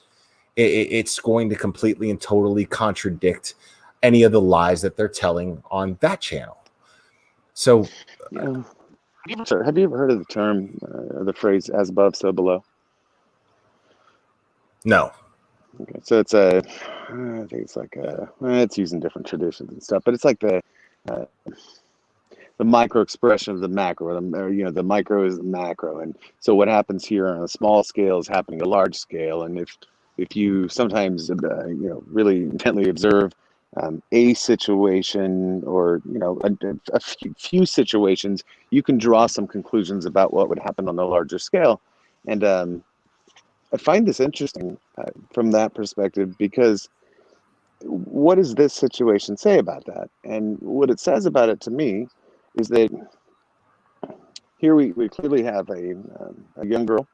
going to completely and totally contradict any of the lies that they're telling on that channel. So, yeah. Have you ever heard of the term, the phrase "as above, so below"? No. Okay, so it's I think it's like it's used in different traditions and stuff, but it's like the micro expression of the macro, or, you know, the micro is the macro, and so what happens here on a small scale is happening at a large scale, and if you sometimes you know, really intently observe a situation, or you know, a few situations, you can draw some conclusions about what would happen on a larger scale. And I find this interesting from that perspective, because what does this situation say about that? And what it says about it to me is that here we clearly have a young girl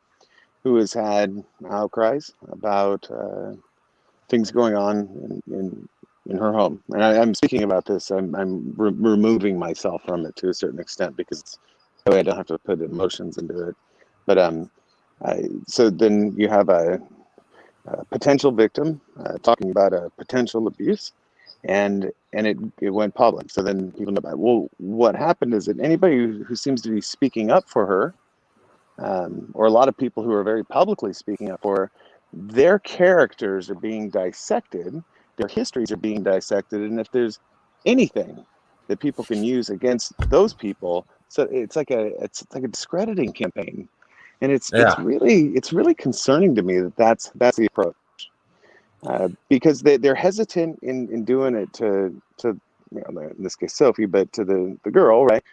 who has had outcries about things going on in her home. And I'm speaking about this, I'm removing myself from it to a certain extent, because that way I don't have to put emotions into it. But so then you have a potential victim talking about a potential abuse, and it went public. So then people know about it. Well, what happened is that anybody who seems to be speaking up for her, or a lot of people who are very publicly speaking up for her, their characters are being dissected, their histories are being dissected, and if there's anything that people can use against those people, so it's like a discrediting campaign, and it's really concerning to me that that's the approach, because they're hesitant in doing it to you know, in this case Sophie, but to the girl, right?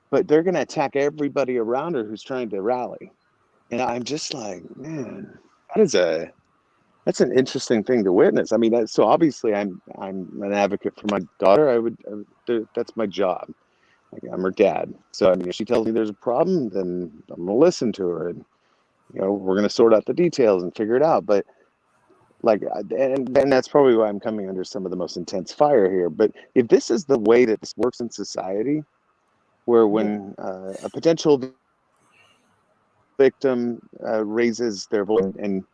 But they're going to attack everybody around her who's trying to rally. And I'm just like, man, that's an interesting thing to witness. I mean, so obviously I'm an advocate for my daughter. I would that's my job. Like, I'm her dad. So I mean, if she tells me there's a problem, then I'm going to listen to her, and you know, we're going to sort out the details and figure it out. But like, and that's probably why I'm coming under some of the most intense fire here. But if this is the way that this works in society, where when a potential victim raises their voice, and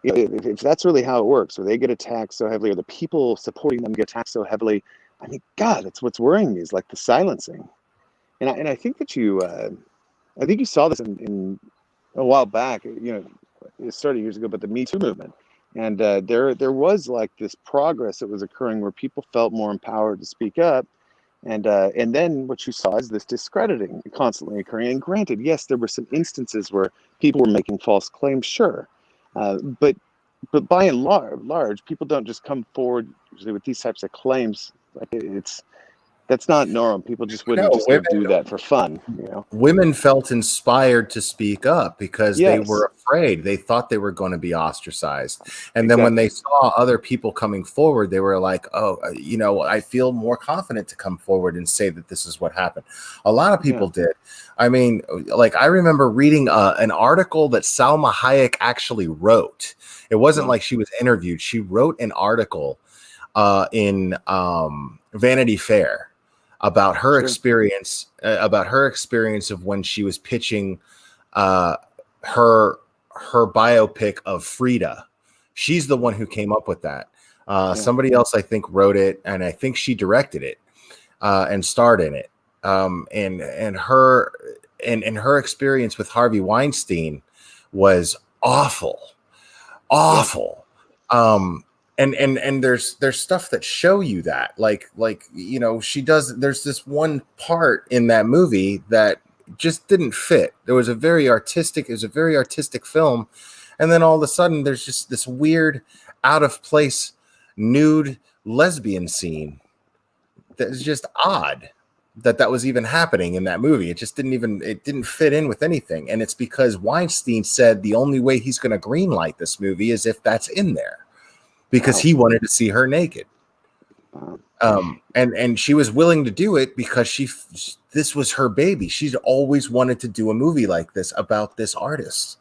you know, if that's really how it works, or they get attacked so heavily, or the people supporting them get attacked so heavily, I mean, God, that's what's worrying me, is like the silencing. And I think that I think you saw this in a while back. You know, it started years ago, but the Me Too movement, and there was like this progress that was occurring where people felt more empowered to speak up. And then what you saw is this discrediting constantly occurring. And granted, yes, there were some instances where people were making false claims, sure, but by and large, people don't just come forward usually with these types of claims. Like, that's not normal. People just wouldn't just go do that for fun, you know. Women felt inspired to speak up because they were afraid. They thought they were going to be ostracized. And then when they saw other people coming forward, they were like, oh, you know, I feel more confident to come forward and say that this is what happened. A lot of people did. I mean, like, I remember reading an article that Salma Hayek actually wrote. It wasn't like she was interviewed. She wrote an article in Vanity Fair about her experience, of when she was pitching her biopic of Frida. She's the one who came up with that. Somebody else, I think, wrote it, and I think she directed it and starred in it. And her experience with Harvey Weinstein was awful. awful. And there's stuff that show you that, like she does. There's this one part in that movie that just didn't fit. It was a very artistic film, and then all of a sudden there's just this weird, out of place, nude lesbian scene that is just odd that was even happening in that movie. It just didn't fit in with anything. And it's because Weinstein said the only way he's going to greenlight this movie is if that's in there, because he wanted to see her naked. And she was willing to do it because this was her baby. She'd always wanted to do a movie like this about this artist.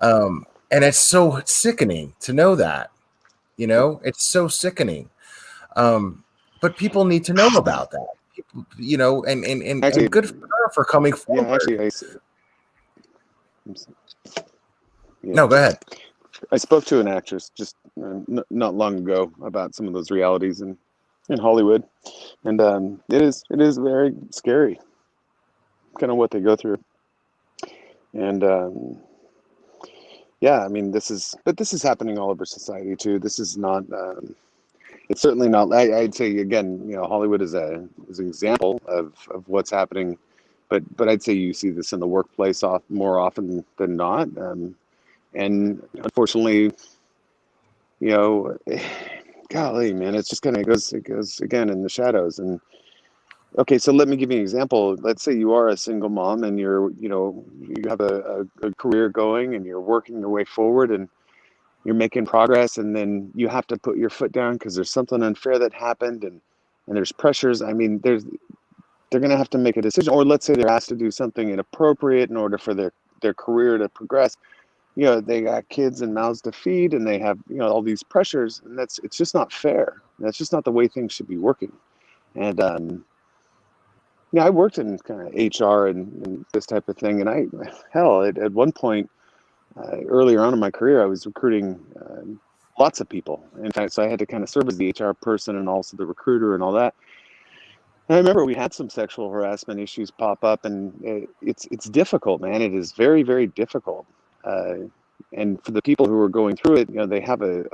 And it's so sickening to know that, it's so sickening. But people need to know about that, and actually, and good for her for coming forward. Yeah, no, go ahead. I spoke to an actress just not long ago about some of those realities in Hollywood, and it is very scary, kind of what they go through. And yeah, I mean, this is happening all over society too. This is not. It's certainly not. I'd say again, Hollywood is an example of what's happening, but I'd say you see this in the workplace more often than not, and unfortunately, golly, man, it's just it goes again in the shadows. And okay, so let me give you an example. Let's say you are a single mom and you have a career going and you're working your way forward and you're making progress, and then you have to put your foot down because there's something unfair that happened, and there's pressures. I mean, they're going to have to make a decision, or let's say they're asked to do something inappropriate in order for their career to progress. They got kids and mouths to feed, and they have all these pressures, and it's just not fair. That's just not the way things should be working. And I worked in kind of HR and this type of thing, and at one point. Earlier on in my career, I was recruiting lots of people. In fact, so I had to kind of serve as the HR person and also the recruiter and all that. And I remember we had some sexual harassment issues pop up, and it's difficult, man. It is very, very difficult. And for the people who are going through it, they have a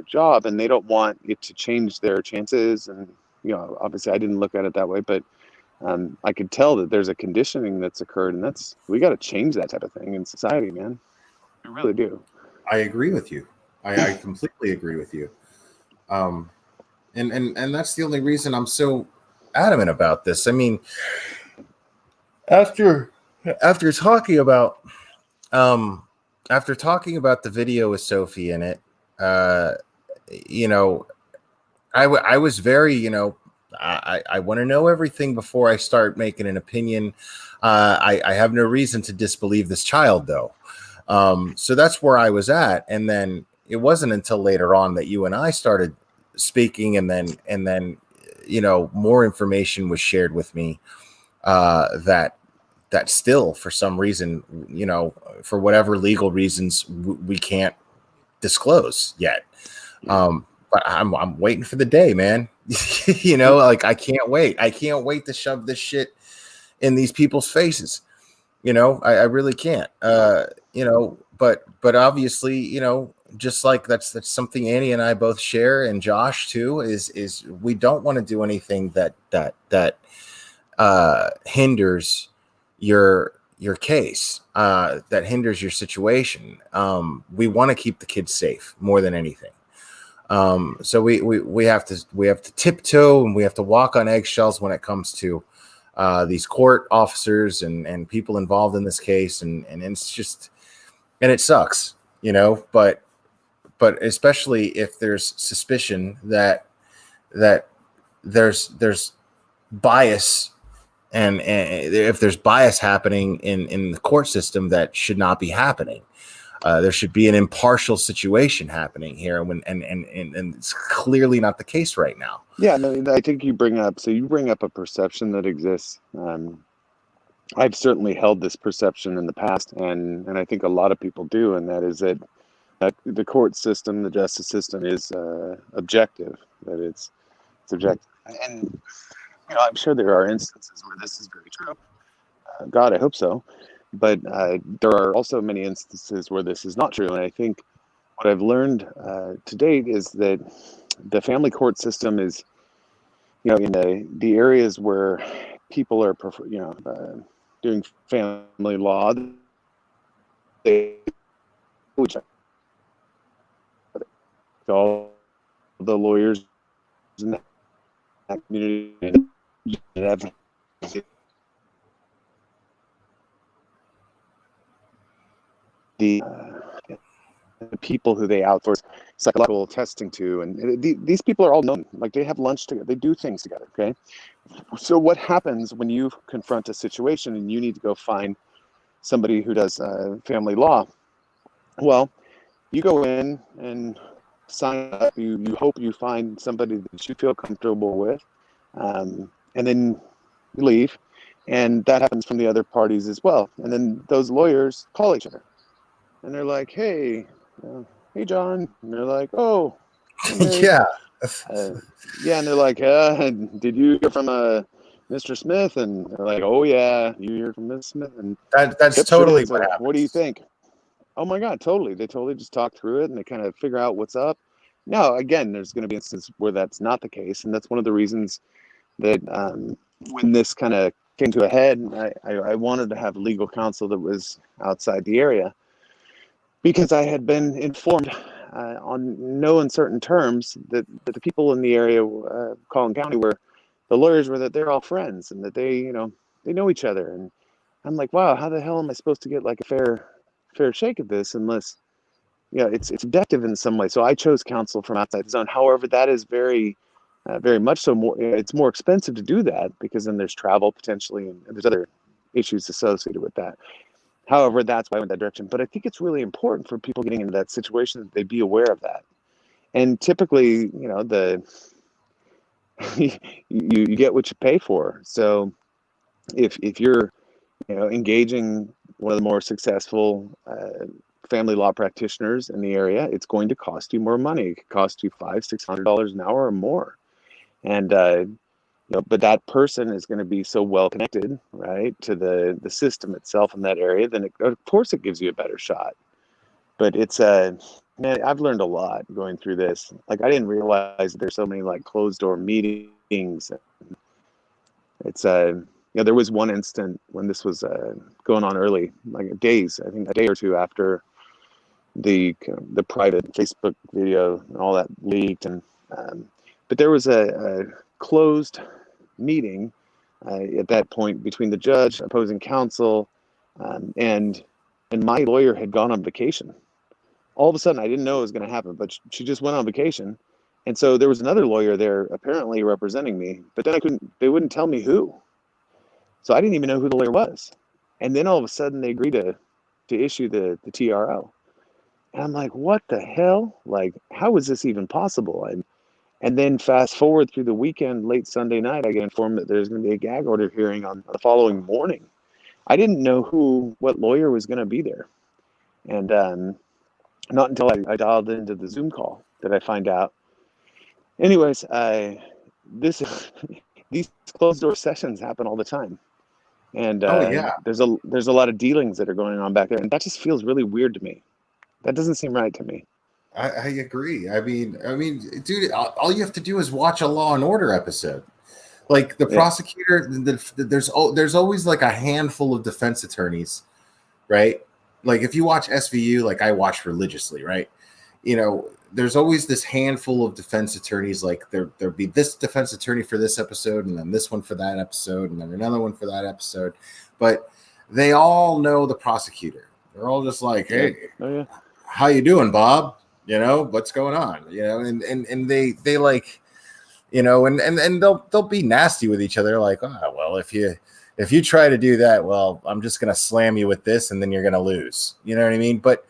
job and they don't want it to change their chances. And obviously, I didn't look at it that way, but I could tell that there's a conditioning that's occurred, and we got to change that type of thing in society, man. I really do. I agree with you. I completely agree with you. And that's the only reason I'm so adamant about this. I mean, after talking about the video with Sophie in it, I was very, I want to know everything before I start making an opinion. I have no reason to disbelieve this child, though. So that's where I was at. And then it wasn't until later on that you and I started speaking, and then more information was shared with me that still, for some reason, for whatever legal reasons, we can't disclose yet. But I'm waiting for the day, man. I can't wait. I can't wait to shove this shit in these people's faces. I really can't. But obviously, just like that's something Annie and I both share, and Josh too, is we don't want to do anything that hinders your case, that hinders your situation. We want to keep the kids safe more than anything. So we have to tiptoe, and we have to walk on eggshells when it comes to these court officers and people involved in this case, and it's just, and it sucks, but especially if there's suspicion that there's bias, and if there's bias happening in the court system that should not be happening. There should be an impartial situation happening here, and it's clearly not the case right now. Yeah, no, I think you bring up a perception that exists. I've certainly held this perception in the past, and I think a lot of people do, and that is that the court system, the justice system, is objective. That it's objective, and I'm sure there are instances where this is very true. God, I hope so. But there are also many instances where this is not true, and I think what I've learned to date is that the family court system is, in the areas where people are, doing family law, they all the lawyers in that community have the people who they outsource psychological testing to, and these people are all known. Like, they have lunch together, they do things together. Okay, so what happens when you confront a situation and you need to go find somebody who does family law? Well, you go in and sign up. You hope you find somebody that you feel comfortable with, and then you leave, and that happens from the other parties as well. And then those lawyers call each other, and they're like, "Hey, hey, John," and they're like, "Oh, hey, Mary." Yeah. Yeah, and they're like, "Did you hear from Mr. Smith?" And they're like, "Oh yeah, you hear from Miss Smith?" And That's yep, totally sure. what So, happens. what do you think? Oh my God, totally. They totally just talk through it and they kind of figure out what's up. Now, again, there's going to be instances where that's not the case, and that's one of the reasons that when this kind of came to a head, I wanted to have legal counsel that was outside the area, because I had been informed on no uncertain terms that the people in the area, Collin County, where the lawyers were, that they're all friends and that they know each other. And I'm like, wow, how the hell am I supposed to get like a fair shake at this unless, it's subjective in some way. So I chose counsel from outside the zone. However, that is very much so more. It's more expensive to do that because then there's travel potentially and there's other issues associated with that. However, that's why I went that direction. But I think it's really important for people getting into that situation that they be aware of that. And typically, you get what you pay for. So if you're engaging one of the more successful family law practitioners in the area, it's going to cost you more money. It could cost you $500-$600 an hour or more. And but that person is going to be so well connected, right, to the system itself in that area, then of course it gives you a better shot. But it's man, I've learned a lot going through this. Like, I didn't realize that there's so many like closed door meetings. It's there was one instant when this was going on early, like days, I think a day or two after the private Facebook video and all that leaked, and but there was a closed meeting at that point between the judge, opposing counsel, and my lawyer had gone on vacation. All of a sudden, I didn't know it was going to happen, but she just went on vacation, and so there was another lawyer there apparently representing me, but then they wouldn't tell me who, so I didn't even know who the lawyer was. And then all of a sudden, they agreed to issue the TRO, and I'm like, what the hell? Like, how is this even possible? And then fast forward through the weekend, late Sunday night, I get informed that there's going to be a gag order hearing on the following morning. I didn't know what lawyer was going to be there. And not until I dialed into the Zoom call did I find out. Anyways, these closed door sessions happen all the time. And Oh yeah. there's a lot of dealings that are going on back there. And that just feels really weird to me. That doesn't seem right to me. I agree. I mean, dude, all you have to do is watch a Law and Order episode. Like the prosecutor, there's always like a handful of defense attorneys, right? Like if you watch SVU, like I watch religiously, right? There's always this handful of defense attorneys. Like there'd be this defense attorney for this episode, and then this one for that episode, and then another one for that episode. But they all know the prosecutor. They're all just like, hey, how you doing, Bob? What's going on? And they like, and they'll be nasty with each other. Like, oh, well, if you try to do that, well, I'm just going to slam you with this and then you're going to lose. You know what I mean? But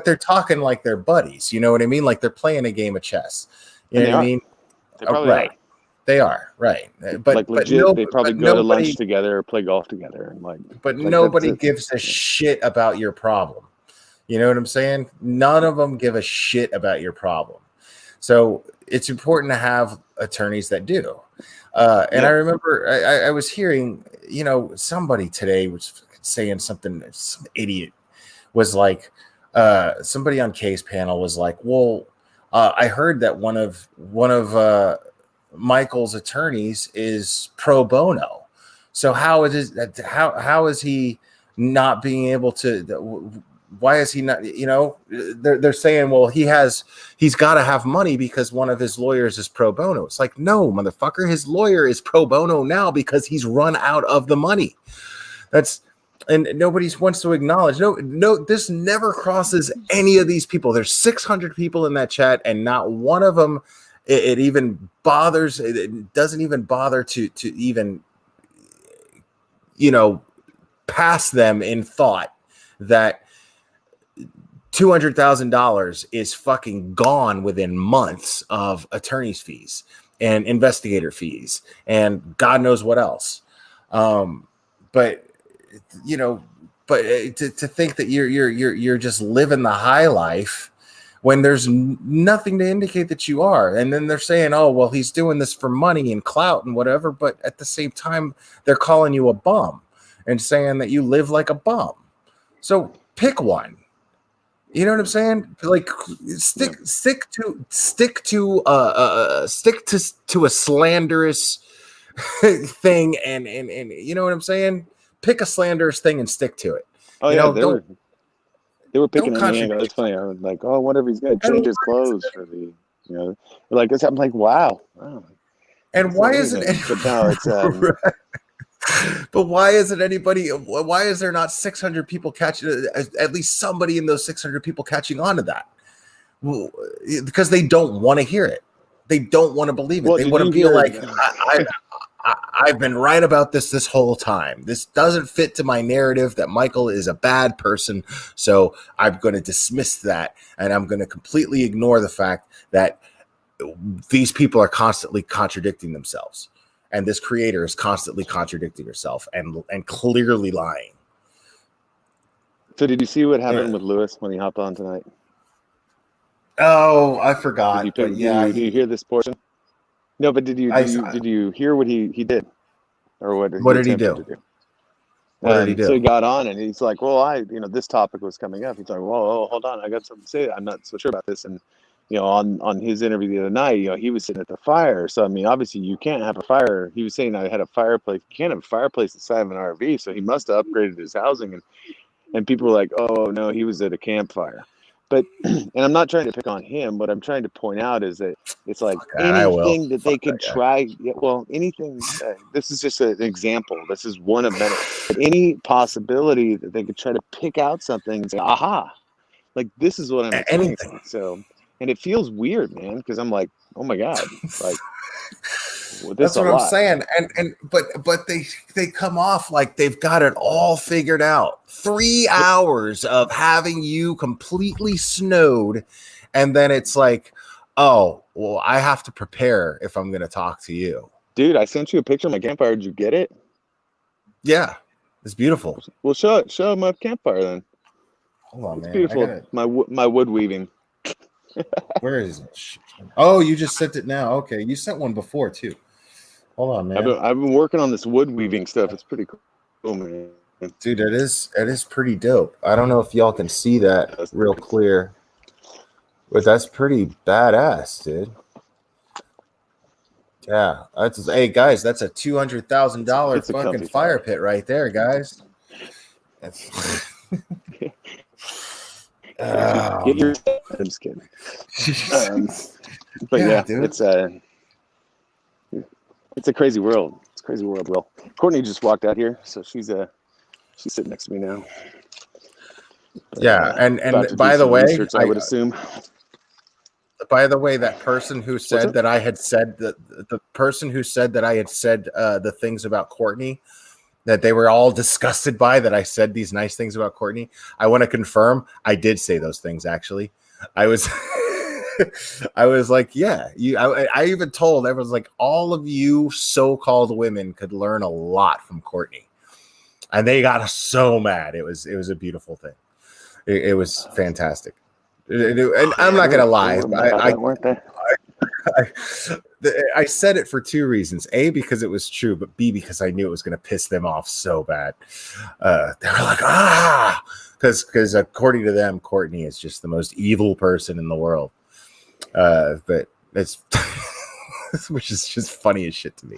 they're talking like they're buddies. You know what I mean? Like they're playing a game of chess. You know what I mean? They probably right. are. They are, right. But like legit, they probably go to lunch together or play golf together. And but nobody gives a shit about your problem. You know what I'm saying? None of them give a shit about your problem. So it's important to have attorneys that do. And I remember I was hearing, somebody today was saying something, some idiot was like, somebody on Kay's panel was like, well, I heard that one of Michael's attorneys is pro bono. So how is he not being able to? Why is he not? They're saying, well, he's got to have money because one of his lawyers is pro bono. It's like, no, motherfucker, his lawyer is pro bono now because he's run out of the money. And nobody wants to acknowledge. No, this never crosses any of these people. There's 600 people in that chat, and not one of them it even bothers. It doesn't even bother to even pass them in thought that $200,000 is fucking gone within months of attorney's fees and investigator fees and God knows what else. But to think that you're just living the high life when there's nothing to indicate that you are. And then they're saying, oh, well, he's doing this for money and clout and whatever. But at the same time, they're calling you a bum and saying that you live like a bum. So pick one. You know what I'm saying? Like stick to a slanderous thing and you know what I'm saying? Pick a slanderous thing and stick to it. Oh yeah, they were picking on me. It's funny. I was like, oh, what if he's gonna change his clothes for the like this? I'm like, wow. And why isn't it? But now it's But why isn't anybody? Why is there not 600 people catching? At least somebody in those 600 people catching on to that? Well, because they don't want to hear it. They don't want to believe it. Well, they want to feel like I've been right about this whole time. This doesn't fit to my narrative that Michael is a bad person. So I'm going to dismiss that, and I'm going to completely ignore the fact that these people are constantly contradicting themselves. And this creator is constantly contradicting herself and clearly lying. So did you see what happened with Lewis when he hopped on tonight? Oh, I forgot. Did you hear this portion? No, but did you hear what he did? Or what did he do? What did he do? So he got on and he's like, well, this topic was coming up. He's like, whoa, hold on. I got something to say. I'm not so sure about this. And on his interview the other night, he was sitting at the fire. So, I mean, obviously you can't have a fire. He was saying I had a fireplace. You can't have a fireplace inside of an RV. So he must have upgraded his housing. And people were like, oh, no, he was at a campfire. But, and I'm not trying to pick on him. What I'm trying to point out is that it's like anything that they could try. Well, anything. This is just an example. This is one of many. But any possibility that they could try to pick out something and say, aha, like this is what I'm anything. So. And it feels weird, man, because I'm like, oh my god, like that's what I'm saying. But they come off like they've got it all figured out. 3 hours of having you completely snowed, and then it's like, oh, well, I have to prepare if I'm going to talk to you, dude. I sent you a picture of my campfire. Did you get it? Yeah, it's beautiful. Well, show my campfire then. Hold on, man. It's beautiful. My wood weaving. Where is it? Oh, you just sent it now. Okay, you sent one before too. Hold on, man. I've been working on this wood weaving stuff. It's pretty cool, man. Dude, it is pretty dope. I don't know if y'all can see that real clear, but that's pretty badass, dude. Yeah, hey guys, that's a $200,000 fucking fire pit right there, guys. Get your. I'm just kidding. But yeah, dude. It's a crazy world. It's a crazy world. Well, Courtney just walked out here, so she's sitting next to me now. But, yeah, and by the way, I would assume. By the way, that person who said that I had said the person who said that I had said the things about Courtney, that they were all disgusted by that I said these nice things about Courtney. I want to confirm I did say those things. Actually, I was like, yeah, I even told everyone's like, all of you so-called women could learn a lot from Courtney, and they got so mad. It was a beautiful thing. It was fantastic. And I'm not gonna lie, I said it for two reasons. A, because it was true, but B, because I knew it was going to piss them off so bad. They were like, because according to them, Courtney is just the most evil person in the world. But it's which is just funny as shit to me.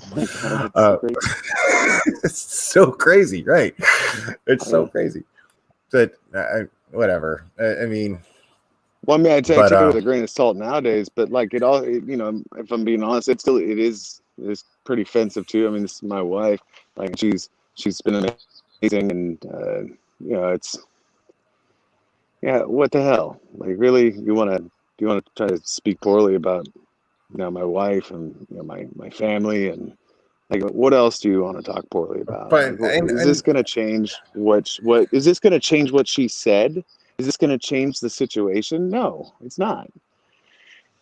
It's so crazy, right? It's so crazy. But whatever. I mean, well, I mean, I take it with a grain of salt nowadays, but like it all, you know, if I'm being honest, it is pretty offensive too. I mean, this is my wife. Like she's been amazing, and you know, it's what the hell? Like, really, do you want to try to speak poorly about, you know, my wife and, you know, my family, and like, what else do you want to talk poorly about? But like, is this going to change what is this going to change what she said? Is this going to change the situation? No, it's not.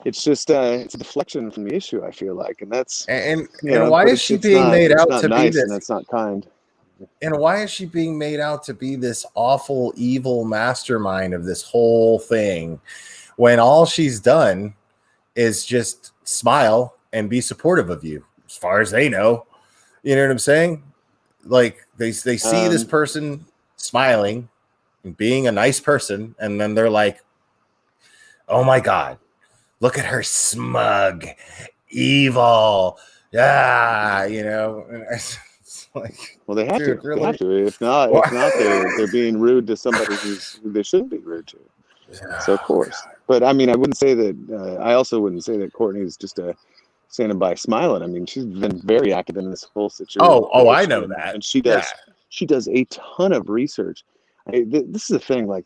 It's just it's a deflection from the issue, I feel like, and that's and why is she being made out to be this? And that's not kind. And why is she being made out to be this awful, evil mastermind of this whole thing, when all she's done is just smile and be supportive of you, as far as they know? You know what I'm saying? Like they see this person smiling and being a nice person, and then they're like, oh my God, look at her, smug, evil. You know, it's like, well, they have dude, to. really? They have to. If not, they're being rude to somebody who they shouldn't be rude to. So of course, but I mean, I wouldn't say that. I also wouldn't say that Courtney is just standing by smiling. I mean, she's been very active in this whole situation. Oh, I know that, and she does a ton of research. This is the thing. Like,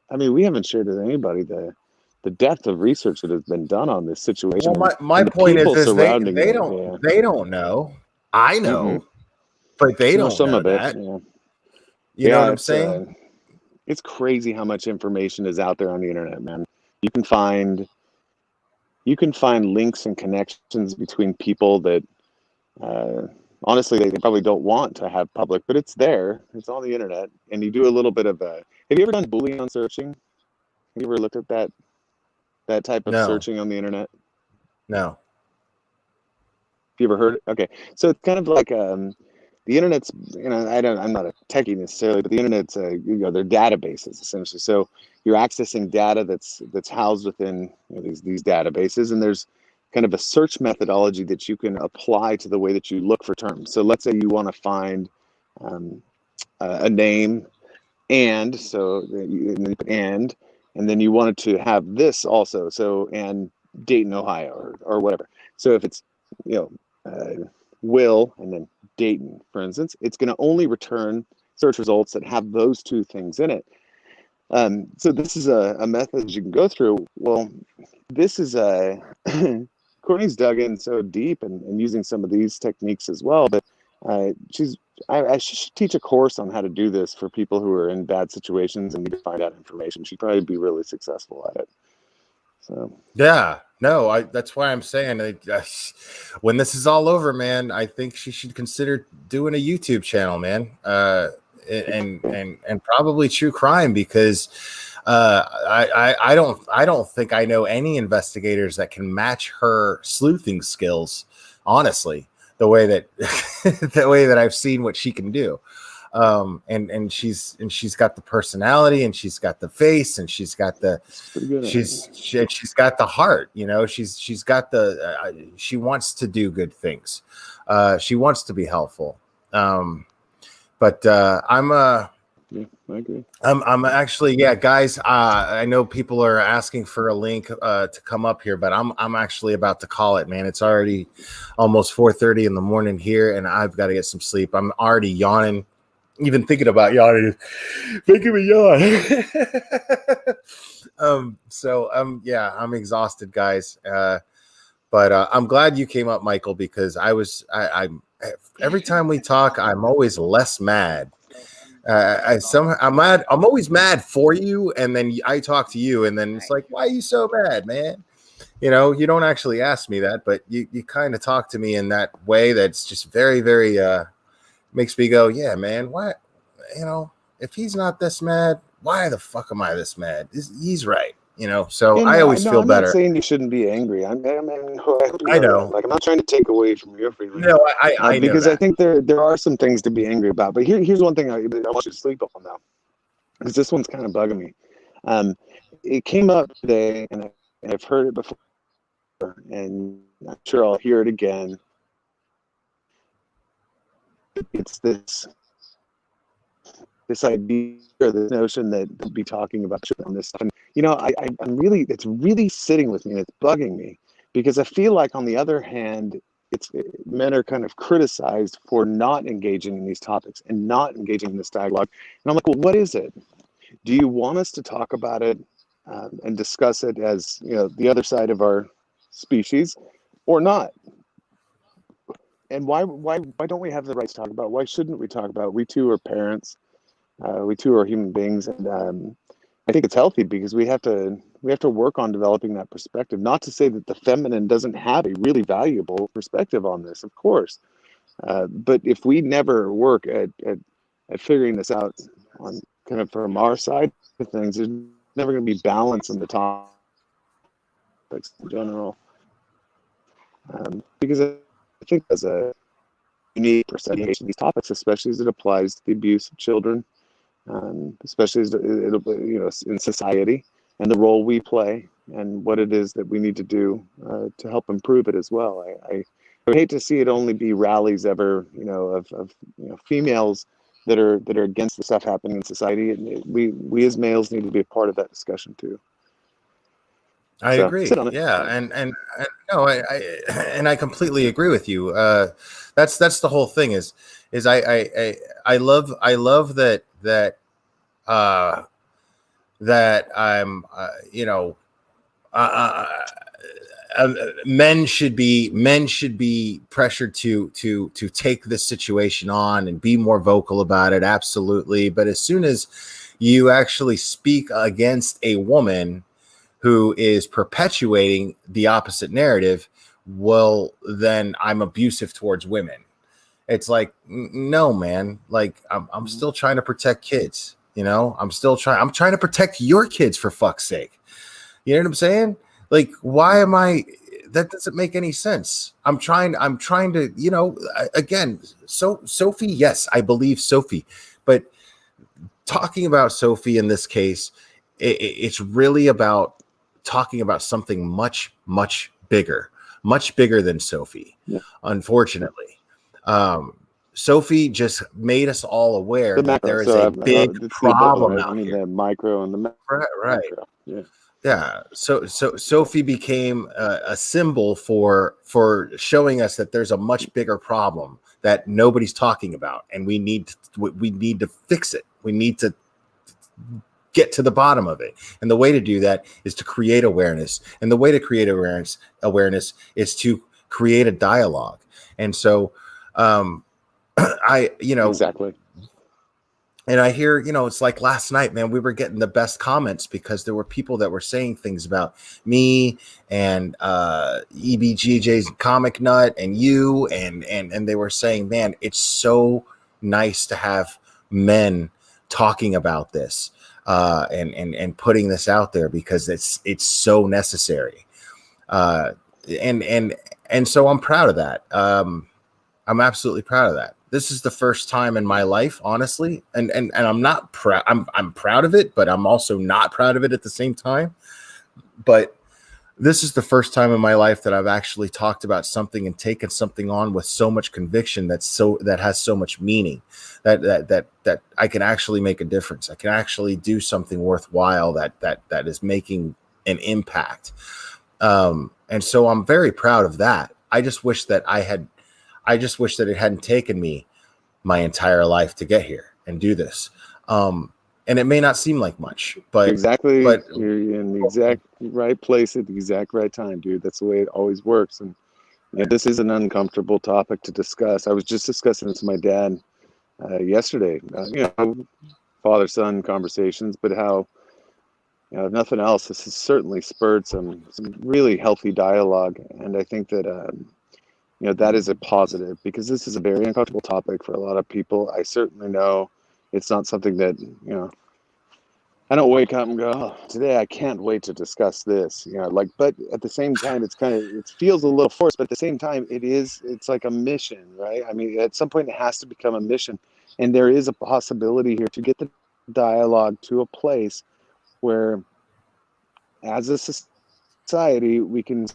I mean, we haven't shared with anybody the depth of research that has been done on this situation. Well, my point is they don't know. I know, but they don't some know of it. that. Yeah. You know what I'm saying? It's crazy how much information is out there on the internet, man. You can find links and connections between people that honestly they probably don't want to have public, but it's there. It's on the internet, and you do a little bit of have you ever done Boolean searching? Have you ever looked at that type of searching on the internet? No. Have you ever heard it? Okay, so it's kind of like the internet's, you know, I'm not a techie necessarily, but the internet's you know, they're databases essentially. So you're accessing data that's housed within, you know, these databases, and there's kind of a search methodology that you can apply to the way that you look for terms. So let's say you want to find a name, and then you wanted to have this also, so, and Dayton, Ohio, or whatever. So if it's, you know, Will and then Dayton, for instance, it's going to only return search results that have those two things in it. So this is a method you can go through. Well, this is Courtney's dug in so deep and using some of these techniques as well, but I should teach a course on how to do this for people who are in bad situations and need to find out information. She'd probably be really successful at it. So yeah, no, that's why I'm saying when this is all over, man, I think she should consider doing a YouTube channel, man, and probably true crime, because I don't think I know any investigators that can match her sleuthing skills, honestly, the way that I've seen what she can do. And she's got the personality, and she's got the face, and she's got she's got the heart, you know, she's got she wants to do good things. She wants to be helpful. But yeah, I agree. I'm actually, yeah, guys. I know people are asking for a link to come up here, but I'm actually about to call it, man. It's already almost 4:30 in the morning here, and I've got to get some sleep. I'm already yawning. Even thinking about yawning, making me yawn. Yeah, I'm exhausted, guys. But I'm glad you came up, Michael, because I'm every time we talk, I'm always less mad. I'm mad. I'm always mad for you, and then I talk to you, and then it's like, why are you so mad, man? You know, you don't actually ask me that, but you kind of talk to me in that way that's just very, very makes me go, yeah, man, what? You know, if he's not this mad, why the fuck am I this mad? He's right. So Yeah, I no, always no, feel I'm not better. saying you shouldn't be angry. I mean, I hope you I know that. know. Like, I'm not trying to take away from your feelings, No, I know because I that. think there are some things to be angry about. But here's one thing I want you to sleep on now, because this one's kind of bugging me. Um, it came up today, and I've heard it before, and I'm sure I'll hear it again. It's this idea, or this notion that we'll be talking about on this stuff. And I'm really, it's really sitting with me, and it's bugging me, because I feel like, on the other hand, men are kind of criticized for not engaging in these topics and not engaging in this dialogue. And I'm like, well, what is it? Do you want us to talk about it, and discuss it as, the other side of our species, or not? And why don't we have the right to talk about it? Why shouldn't we talk about it? We too are parents. We too are human beings, and I think it's healthy, because we have to work on developing that perspective. Not to say that the feminine doesn't have a really valuable perspective on this, of course, but if we never work at figuring this out on kind of from our side of things, there's never going to be balance in the topics in general. Because I think as a unique perception of these topics, especially as it applies to the abuse of children, especially as in society, and the role we play, and what it is that we need to do to help improve it as well. I would hate to see it only be rallies ever, of females that are against the stuff happening in society. And we as males need to be a part of that discussion too. I So sit agree. on it. Yeah, and no, and I completely agree with you. That's the whole thing. Is I love uh, that I'm uh, men should be pressured to take this situation on and be more vocal about it. Absolutely, but as soon as you actually speak against a woman who is perpetuating the opposite narrative, well, then I'm abusive towards women. It's like, no, man. Like, I'm still trying to protect kids. I'm trying to protect your kids, for fuck's sake. You know what I'm saying? Like, why am I? That doesn't make any sense. I'm trying to, again. So Sophie, yes, I believe Sophie, but talking about Sophie in this case, it's really about talking about something much, much bigger than Sophie. Yeah. Unfortunately, Sophie just made us all aware The that macro. there is So a it's big the above, problem right? I out mean, here. the micro and the Right. macro. Yeah. Yeah. So Sophie became a symbol for showing us that there's a much bigger problem that nobody's talking about, and we need to fix it. We need to get to the bottom of it. And the way to do that is to create awareness. And the way to create awareness is to create a dialogue. And so Exactly. and I hear, it's like last night, man, we were getting the best comments because there were people that were saying things about me and EBGJ's Comic Nut and you, and they were saying, man, it's so nice to have men talking about this and putting this out there, because it's so necessary. And so I'm proud of that. I'm absolutely proud of that. This is the first time in my life, honestly, and I'm not proud. I'm proud of it, but I'm also not proud of it at the same time. But this is the first time in my life that I've actually talked about something and taken something on with so much conviction that has so much meaning, that I can actually make a difference. I can actually do something worthwhile that is making an impact. And so I'm very proud of that. I just wish that it hadn't taken me my entire life to get here and do this. And it may not seem like much, but You're in the exact right place at the exact right time, dude. That's the way it always works. And this is an uncomfortable topic to discuss. I was just discussing this with my dad yesterday. Father-son conversations, but how, if nothing else, this has certainly spurred some really healthy dialogue. And I think that that is a positive, because this is a very uncomfortable topic for a lot of people. I certainly know it's not something that I don't wake up and go, oh, today I can't wait to discuss this. Like, but at the same time, it feels a little forced, but at the same time, it's like a mission, right? I mean, at some point it has to become a mission. And there is a possibility here to get the dialogue to a place where, as a society, we can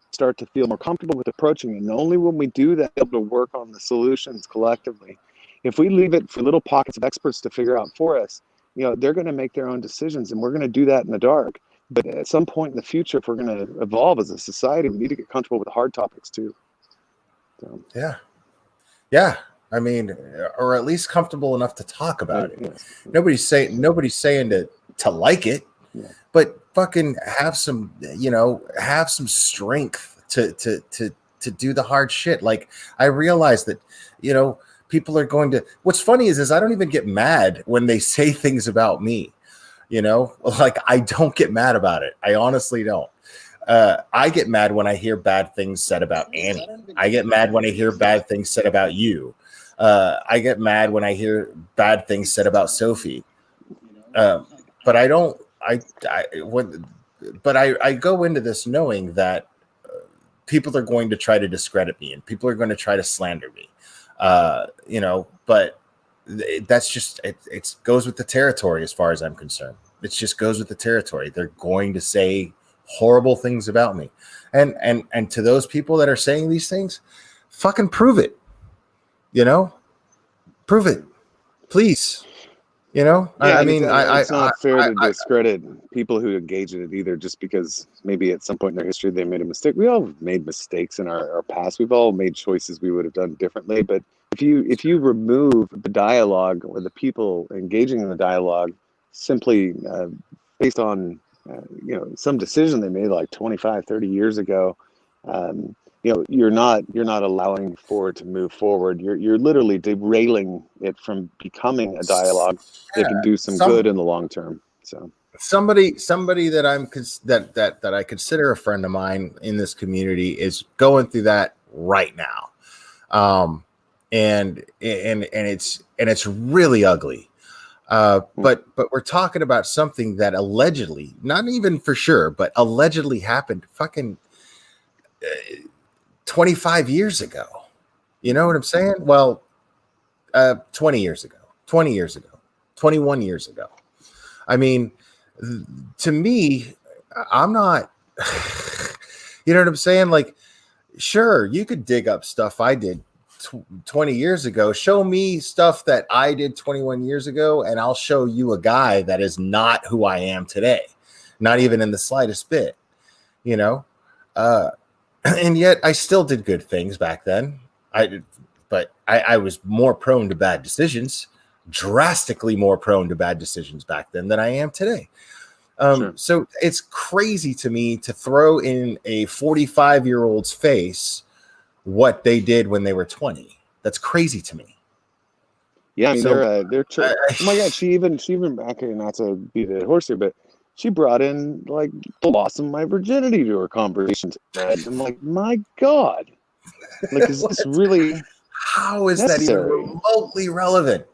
start to feel more comfortable with approaching it. And only when we do that, able to work on the solutions collectively. If we leave it for little pockets of experts to figure out for us, they're going to make their own decisions, and we're going to do that in the dark. But at some point in the future, if we're going to evolve as a society, we need to get comfortable with the hard topics too. So. Yeah. I mean, or at least comfortable enough to talk about it. Yes. Nobody's saying to like it, but fucking have some strength to do the hard shit. Like, I realize that, people are going to, what's funny is I don't even get mad when they say things about me, like, I don't get mad about it. I honestly don't. I get mad when I hear bad things said about Annie. I get mad when I hear bad things said about you. I get mad when I hear bad things said about Sophie. But I don't, but I go into this knowing that people are going to try to discredit me and people are going to try to slander me. But that's just, it goes with the territory as far as I'm concerned. It just goes with the territory. They're going to say horrible things about me. And to those people that are saying these things, fucking prove it. Prove it, please. I mean, it's not fair to discredit people who engage in it either, just because maybe at some point in their history they made a mistake. We all made mistakes in our past. We've all made choices we would have done differently. But if you remove the dialogue or the people engaging in the dialogue simply based on some decision they made like 25, 30 years ago, you're not allowing for it to move forward. You're literally derailing it from becoming a dialogue that can do some good in the long term. So somebody that I consider a friend of mine in this community is going through that right now, and it's really ugly. But we're talking about something that allegedly, not even for sure, but allegedly happened fucking 25 years ago. You know what I'm saying? Well, 20 years ago, 21 years ago. I mean, to me, I'm not, you know what I'm saying? Like, sure, you could dig up stuff I did 20 years ago. Show me stuff that I did 21 years ago, and I'll show you a guy that is not who I am today. Not even in the slightest bit, and yet I still did good things back then. But I was more prone to bad decisions, drastically more prone to bad decisions back then than I am today. Sure. So it's crazy to me to throw in a 45-year-old's face what they did when they were 20. That's crazy to me. Yeah, I mean, they're oh my God, she even back here, not to be the horse here, but she brought in like the loss of my virginity to her conversation tonight. I'm like, my God, like, is this really? How is necessary? That even remotely relevant?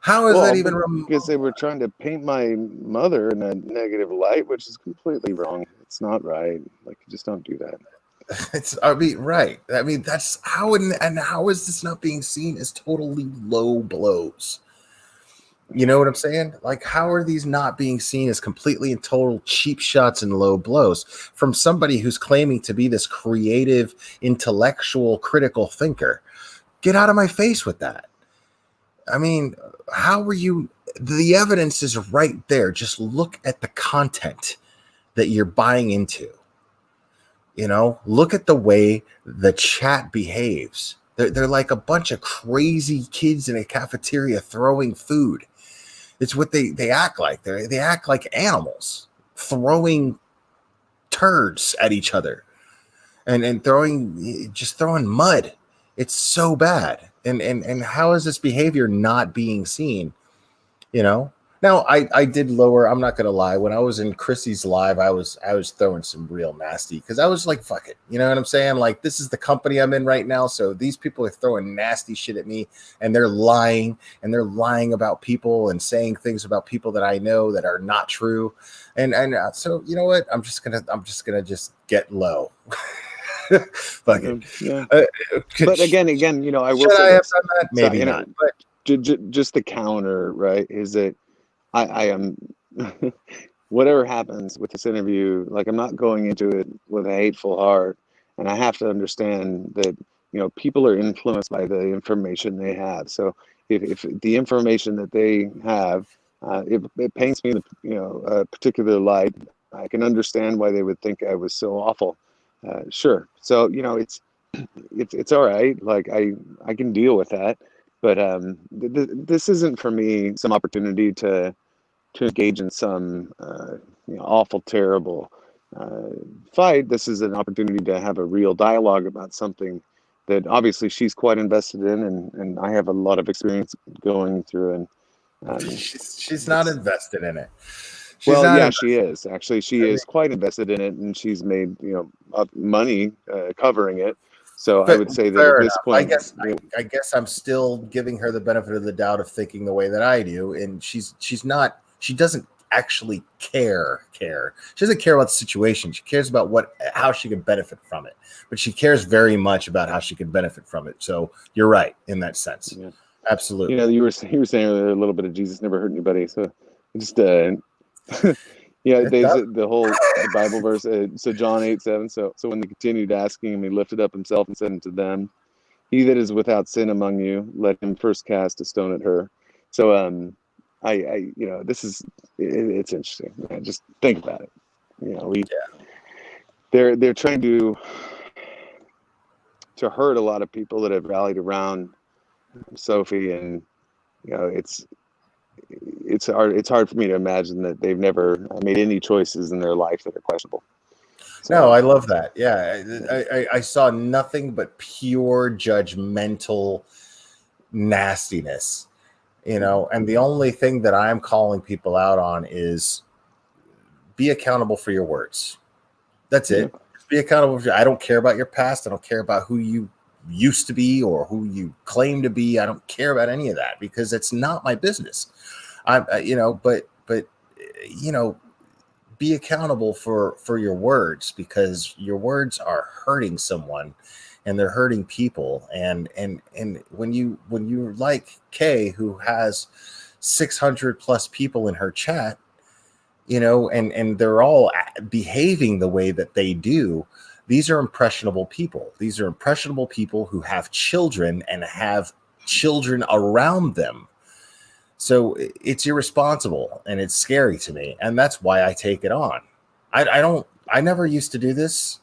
How is that even remote? Because they were trying to paint my mother in a negative light, which is completely wrong. It's not right. Like, you just don't do that. Right. I mean, that's how, and how is this not being seen as totally low blows? You know what I'm saying? Like, how are these not being seen as completely and total cheap shots and low blows from somebody who's claiming to be this creative, intellectual, critical thinker? Get out of my face with that. I mean, how were you? The evidence is right there. Just look at the content that you're buying into. Look at the way the chat behaves. They're like a bunch of crazy kids in a cafeteria throwing food. It's what they act like. They act like animals throwing turds at each other and throwing mud. It's so bad. And how is this behavior not being seen? Now I did lower. I'm not gonna lie. When I was in Chrissy's live, I was throwing some real nasty because I was like, fuck it. You know what I'm saying? Like this is the company I'm in right now. So these people are throwing nasty shit at me and they're lying about people and saying things about people that I know that are not true. And so you know what? I'm just gonna just get low. Fuck it. Yeah. Uh, But again, I will should say I have this. done that? So, Maybe not. But just the counter, right? Is that I am whatever happens with this interview, like I'm not going into it with a hateful heart, and I have to understand that people are influenced by the information they have. So if the information that they have, it paints me in a particular light, I can understand why they would think I was so awful. Sure. So it's all right. Like I can deal with that, but this isn't for me some opportunity to engage in some awful, terrible fight. This is an opportunity to have a real dialogue about something that obviously she's quite invested in, and I have a lot of experience going through. And she's not invested in it. She's well, not yeah, invested. she is actually. She is quite invested in it, and she's made money covering it. So I would say that at Fair this enough. I point, guess I guess I'm still giving her the benefit of the doubt of thinking the way that I do, and she's not. She doesn't actually care. She doesn't care about the situation. She cares about how she can benefit from it. But she cares very much about how she can benefit from it. So you're right in that sense. yeah. Absolutely. You were saying earlier a little bit of Jesus never hurt anybody. So just there's the Bible verse. So John 8:7. So when they continued asking him, he lifted up himself and said unto them, "He that is without sin among you, let him first cast a stone at her." So this is it's interesting. Just think about it. They're trying to hurt a lot of people that have rallied around Sophie, and it's hard for me to imagine that they've never made any choices in their life that are questionable. So, no, I love that. Yeah, I saw nothing but pure judgmental nastiness, and the only thing that I'm calling people out on is be accountable for your words. That's it. Be accountable. I don't care about your past. I don't care about who you used to be or who you claim to be. I don't care about any of that because it's not my business. Be accountable for your words because your words are hurting someone and they're hurting people. And when you're like Kay, who has 600 plus people in her chat, and they're all behaving the way that they do. These are impressionable people. These are impressionable people who have children and have children around them. So it's irresponsible and it's scary to me. And that's why I take it on. I never used to do this.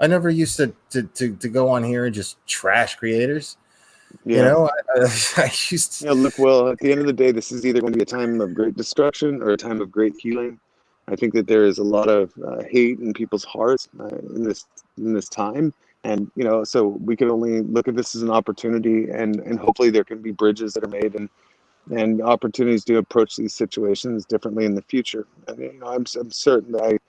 I never used to go on here and just trash creators. yeah. I used to. Look, Will, at the end of the day, this is either going to be a time of great destruction or a time of great healing. I think that there is a lot of hate in people's hearts in this time, and so we can only look at this as an opportunity, and hopefully there can be bridges that are made and opportunities to approach these situations differently in the future. And I'm certain that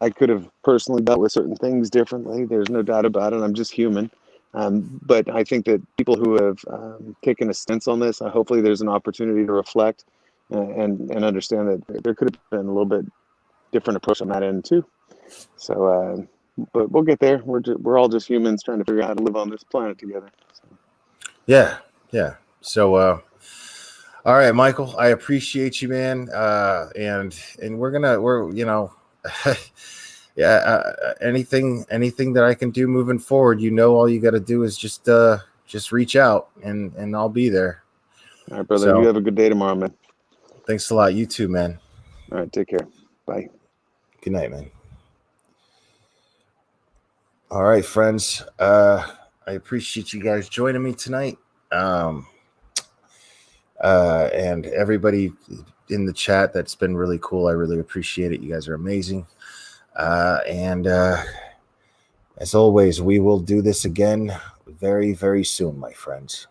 I could have personally dealt with certain things differently. There's no doubt about it. I'm just human. But I think that people who have taken a stance on this, hopefully there's an opportunity to reflect and understand that there could have been a little bit different approach on that end too. So, but we'll get there. We're all just humans trying to figure out how to live on this planet together. So. Yeah. So, all right, Michael, I appreciate you, man. And we're yeah. Anything that I can do moving forward, all you got to do is just reach out and I'll be there. All right, brother. You have a good day tomorrow, man. Thanks a lot. You too, man. All right. Take care. Bye. Good night, man. All right, friends. I appreciate you guys joining me tonight. And everybody in the chat, that's been really cool. I really appreciate it. You guys are amazing. And as always, we will do this again very, very soon, my friends.